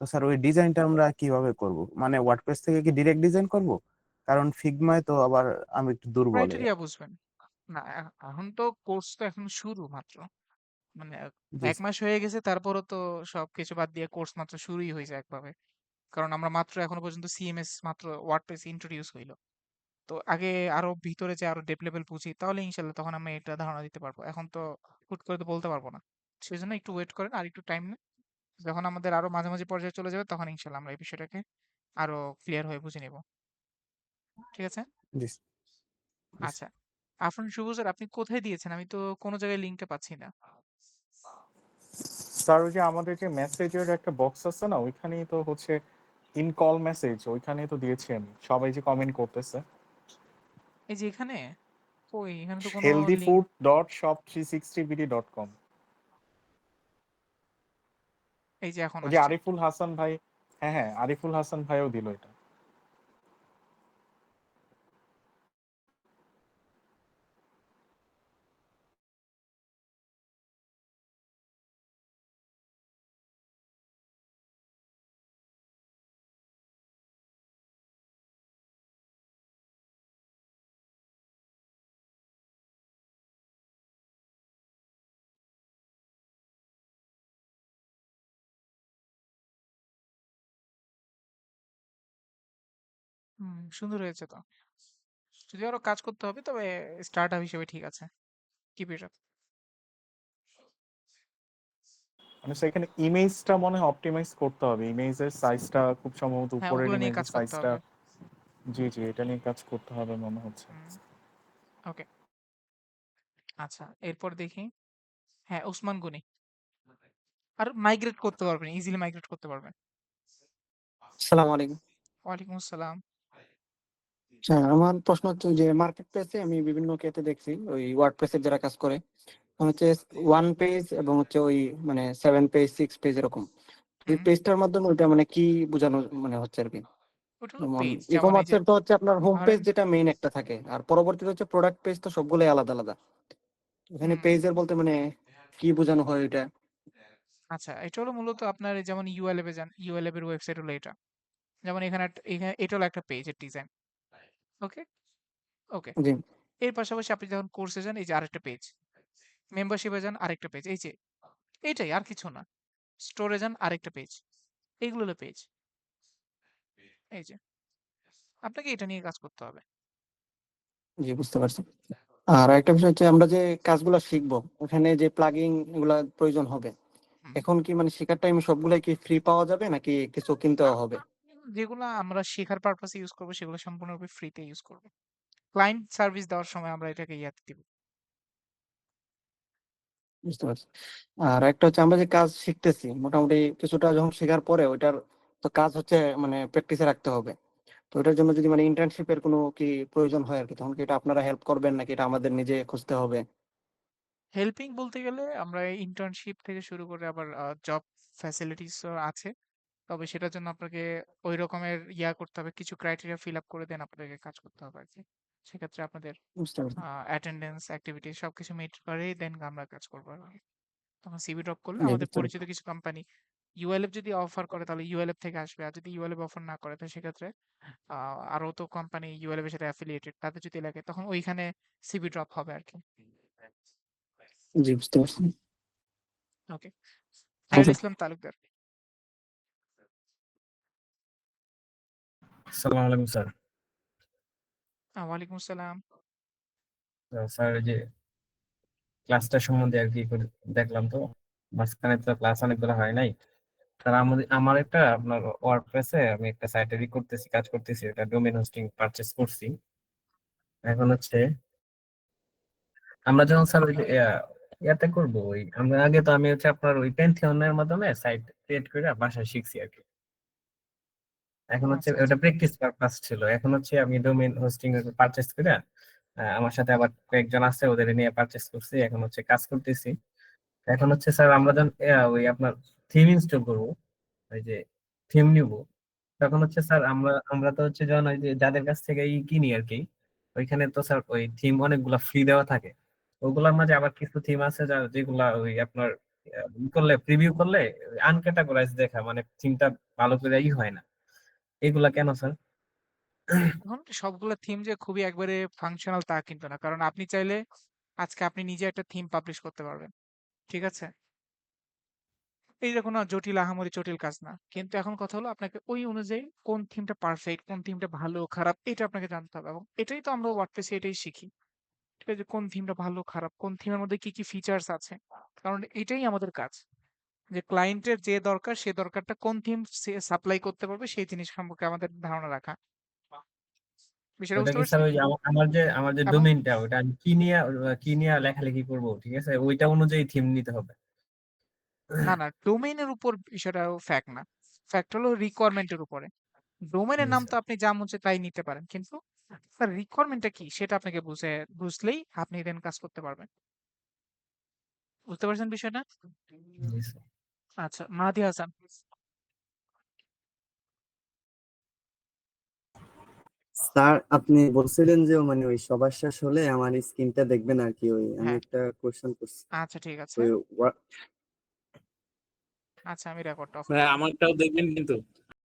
তো স্যার ওই ডিজাইনটা আমরা কিভাবে করব, মানে ওয়ার্ডপ্রেস থেকে কি ডিরেক্ট ডিজাইন করব? কারণ ফিগমায় তো আবার আমি একটু দুর্বল ক্রাইটেরিয়া বুঝবেন না। এখন তো কোর্স তো এখন শুরু মাত্র, মানে জি 1 মাস হয়ে গেছে, তারপরও তো সবকিছু বাদ দিয়ে কোর্স মাত্র শুরুই হয়েছে একভাবে। কারণ আমরা মাত্র এখনো পর্যন্ত সিএমএস মাত্র ওয়ার্ডপ্রেস ইন্ট্রোডিউস হইলো। তো আগে আরো ভিতরে যে আরো ডেপ লেভেল বুঝি, তাহলে ইনশাল্লাহ তখন আমি একটা ধারণা দিতে পারবো। এখন তো হুট করে তো বলতে পারবো না। সেই জন্য একটু ওয়েট করেন, আর একটু টাইম নেন। যখন আমাদের আরো মাঝামাঝি পর্যায়ে চলে যাবে, তখন ইনশাল্লাহ আমরা এই বিষয়টাকে আরো ক্লিয়ার হয়ে বুঝে নিব। ঠিক আছে? জি জি। আচ্ছা, আফরান শুভ স্যার, আপনি কোথায় দিয়েছেন? আমি তো কোনো জায়গায় লিঙ্কটা পাচ্ছি না। স্যার ওই যে আমাদের যে মেসেজের একটা বক্স আছে না, ওইখানেই তো হচ্ছে ইন কল মেসেজ, ওইখানেই তো দিয়েছি আমি, সবাই যে কমেন্ট করতেছে। এই যে এখানে, কই এখানে তো কোনো লিঙ্ক। healthyfood.shop360bd.com। এই যে এখন ওই যে আসছে। আরিফুল হাসান ভাই, হ্যাঁ হ্যাঁ আরিফুল হাসান ভাইও দিল এটা। সুন্দর হয়েছে তো। যদি আরো কাজ করতে হবে, তবে স্টার্ট আপ হিসেবে ঠিক আছে। Keep it up. মানে সেখানে ইমেজটা মনে হয় অপটিমাইজ করতে হবে, ইমেজের সাইজটা খুব সম্ভবত হ্যাঁ, উপরের ওগুলো নিয়ে কাজ ইমেজের করতে সাইজটা। হবে। জি জি, এটা নিয়ে কাজ করতে হবে মনে হচ্ছে। ওকে, আচ্ছা, এরপর দেখি। হ্যাঁ, ওসমান গনি। আর মাইগ্রেট করতে পারবেন, ইজিলি মাইগ্রেট করতে পারবেন। আসসালামু আলাইকুম। ওয়ালাইকুম আসসালাম। হ্যাঁ, আমার প্রশ্ন হচ্ছে যে মার্কেট প্লেসে আমি বিভিন্ন ক্ষেত্রে দেখছি ওই ওয়ার্ডপ্রেসের যারা কাজ করে হচ্ছে 1 পেজ এবং হচ্ছে ওই মানে 7 পেজ 6 পেজ এরকম। এই পেজটার মাধ্যমে ওইটা মানে কি বোঝানো মানে হচ্ছে আর কি। ওটা হলো যেমন পেজ, ই যেমন এই যে কমার্সের তো হচ্ছে আপনার হোম পেজ ধরেন। যেটা মেইন একটা থাকে, আর পরবর্তীতে হচ্ছে প্রোডাক্ট পেজ, তো সবগুলোই আলাদা আলাদা। এখানে পেজের বলতে মানে কি বোঝানো হয় এটা? আচ্ছা, এটা হলো মূলত আপনার এই যেমন ইউএলএফ এ যান, ইউএলএফ এর ওয়েবসাইট হলো এটা। যেমন এখানে এটা হলো একটা পেজের ডিজাইন। ওকে ওকে। জি এর পাশাপাশি আপনি যখন কোর্সে যান, এই যে আরেকটা পেজ। মেম্বারশিপে যান, আরেকটা পেজ। এই যে এইটাই, আর কিছু না। স্টোরে যান, আরেকটা পেজ। এইগুলো হলো পেজ। এই যে আপনাকে এটা নিয়ে কাজ করতে হবে। জি, বুঝতে পারছি। আর একটা বিষয় হচ্ছে আমরা যে কাজগুলো শিখবো ওখানে যে প্লাগইন এগুলা প্রয়োজন হবে, এখন কি মানে শেখার টাইমে সবগুলাই কি ফ্রি পাওয়া যাবে নাকি কিছু কিনতেও হবে? যেগুলো আমরা শেখার পারপাসে ইউজ করবো, সেগুলো সম্পূর্ণরূপে ফ্রিতে ইউজ করবো। ক্লায়েন্ট সার্ভিস দেওয়ার সময় আমরা এটাকে ইয়াতে দিব। বুঝতে পারছি। আর একটা হচ্ছে আমরা যে কাজ শিখতেছি মোটামুটি কিছুটা যখন শেখার পরে ওইটার তো কাজ হচ্ছে মানে প্র্যাকটিসে রাখতে হবে। তো ওটার জন্য যদি মানে ইন্টার্নশিপের কোনো কি প্রয়োজন হয় আর কি, তখন কি এটা আপনারা হেল্প করবেন নাকি এটা আমাদের নিজে খুঁজতে হবে? হেল্পিং বলতে গেলে আমরা ইন্টার্নশিপ থেকে শুরু করে আবার জব ফ্যাসিলিটিসও আছে। তবে সেটার জন্য আপনাকে ওই রকমের ইয়া করতে হবে, কিছু ক্রাইটেরিয়া ফিল আপ করে দেন আপনাদেরকে কাজ করতে হবে আর কি। সেক্ষেত্রে আপনাদের বুঝতে পারছি। অ্যাটেন্ডেন্স, অ্যাক্টিভিটি সবকিছু মিট করেই দেন আমরা কাজ করবো আর কি। তখন সিভি ড্রপ করলে জি, আমাদের বুঝতে পারছি। পরিচিত কিছু কোম্পানি, ইউএলএফ যদি অফার করে তাহলে ইউএলএফ থেকে আসবে, আর যদি ইউএলএফ অফার না করে, তো সেক্ষেত্রে আরো তো কোম্পানি ইউএলএফ এর সাথে অ্যাফিলিয়েটেড, তাদের যদি লাগে তখন ওইখানে সিভি ড্রপ হবে আর কি। জি, বুঝতে পারছি। ওকে, থ্যাংক খায়রুল ইউ। ইসলাম তালুকদার। আসসালামু আলাইকুম স্যার। ওয়ালাইকুম আসসালাম। স্যার এই যে ক্লাসটা সম্বন্ধে আর কি দেখলাম, তো মাঝখানে তো ক্লাস অনেকগুলো হয় নাই। স্যার আমার একটা আপনার ওয়ার্ডপ্রেসে আমি একটা সাইট রেডি করতেছি, কাজ করতেছি, এটা ডোমেইন হোস্টিং পারচেজ করছি। এখন হচ্ছে আমরা যখন স্যার ওই যে ইয়াতে করবো, ওই আমরা আগে তো আমি হচ্ছে আপনার ওই পেন্থিয়নের মাধ্যমে সাইট ক্রিয়েট করে বাসায় শিখছি আর কি। এখন হচ্ছে আচ্ছা ওটা আচ্ছা। প্র্যাকটিস পারপাস ছিল, এখন হচ্ছে আমি ডোমেইন হোস্টিং পারচেজ করে আমার সাথে আবার কয়েকজন আছে, ওদের নিয়ে পারচেজ করছি, এখন হচ্ছে কাজ করতেছি। এখন হচ্ছে স্যার আমরা যখন ওই আপনার থিম ইনস্টল করবো, ওই যে থিম নিব, তখন হচ্ছে স্যার আমরা তো হচ্ছে যখন ওই যে যাদের কাছ থেকে কিনি আর কি, ওইখানে তো স্যার ওই থিম অনেকগুলা ফ্রি দেওয়া থাকে। ওগুলোর মাঝে আবার কিছু থিম আছে যেগুলা ওই আপনার করলে প্রিভিউ করলে আনক্যাটাগরাইজ দেখা, মানে থিমটা ভালো করে হয় না। এগুলা কেন স্যার? এখন সবগুলো থিম যে খুবই একবারে ফাংশনাল তা কিন্তু না, কারণ আপনি চাইলে আজকে আপনি নিজে একটা থিম পাবলিশ করতে পারবেন, ঠিক আছে? এইটা কোনো জটিল আহামরি জটিল কাজ না, কিন্তু এখন কথা হলো আপনাকে ওই অনুযায়ী কোন থিমটা পারফেক্ট, কোন থিমটা ভালো খারাপ এটা আপনাকে জানতে হবে, এবং এটাই তো আমরা ওয়ার্ডপ্রেসে এটাই শিখি, ঠিক আছে? কোন থিমটা ভালো খারাপ, কোন থিমের মধ্যে কি কি ফিচার্স আছে, কারণ এটাই আমাদের কাজ, যে ক্লায়েন্টের যে দরকার সে দরকারটা কোন থিম সাপ্লাই করতে পারবে সেই জিনিস সম্পর্কে আমাদের ধারণা রাখা। বিষয়টা ওটা বুঝতে কি স্যার পারছেন? ওই যে আমার যে এবং ডোমেইনটা, ওটা আমি কি নিয়ে লেখালেখি করব, ঠিক আছে, ওইটা অনুযায়ী থিম নিতে হবে। না না, ডোমেইনের উপর বিষয়টা ফ্যাক্ট না, ফ্যাক্ট হলো রিকোয়ারমেন্টের উপরে। ডোমেইনের জি নাম তো স্যার। আপনি যা মন চায় তাই নিতে পারেন, কিন্তু তার রিকোয়ারমেন্টটা কি সেটা আপনাকে বুঝলেই আপনি দেন কাজ করতে পারবেন। বুঝতে পারছেন বিষয়টা? জি স্যার। আচ্ছা, মাহাদি হাসান। স্যার আপনি বলছিলেন যে মানে ওই সবার শেষ হলে আমার স্ক্রিনটা দেখবেন আর কি, ওই আমি হ্যাঁ, একটা কোশ্চেন করছি আচ্ছা ঠিক আছে। ওই আচ্ছা, আমি রেকর্ডটা অফ ভাই করলাম। আমারটাও দেখবেন কিন্তু।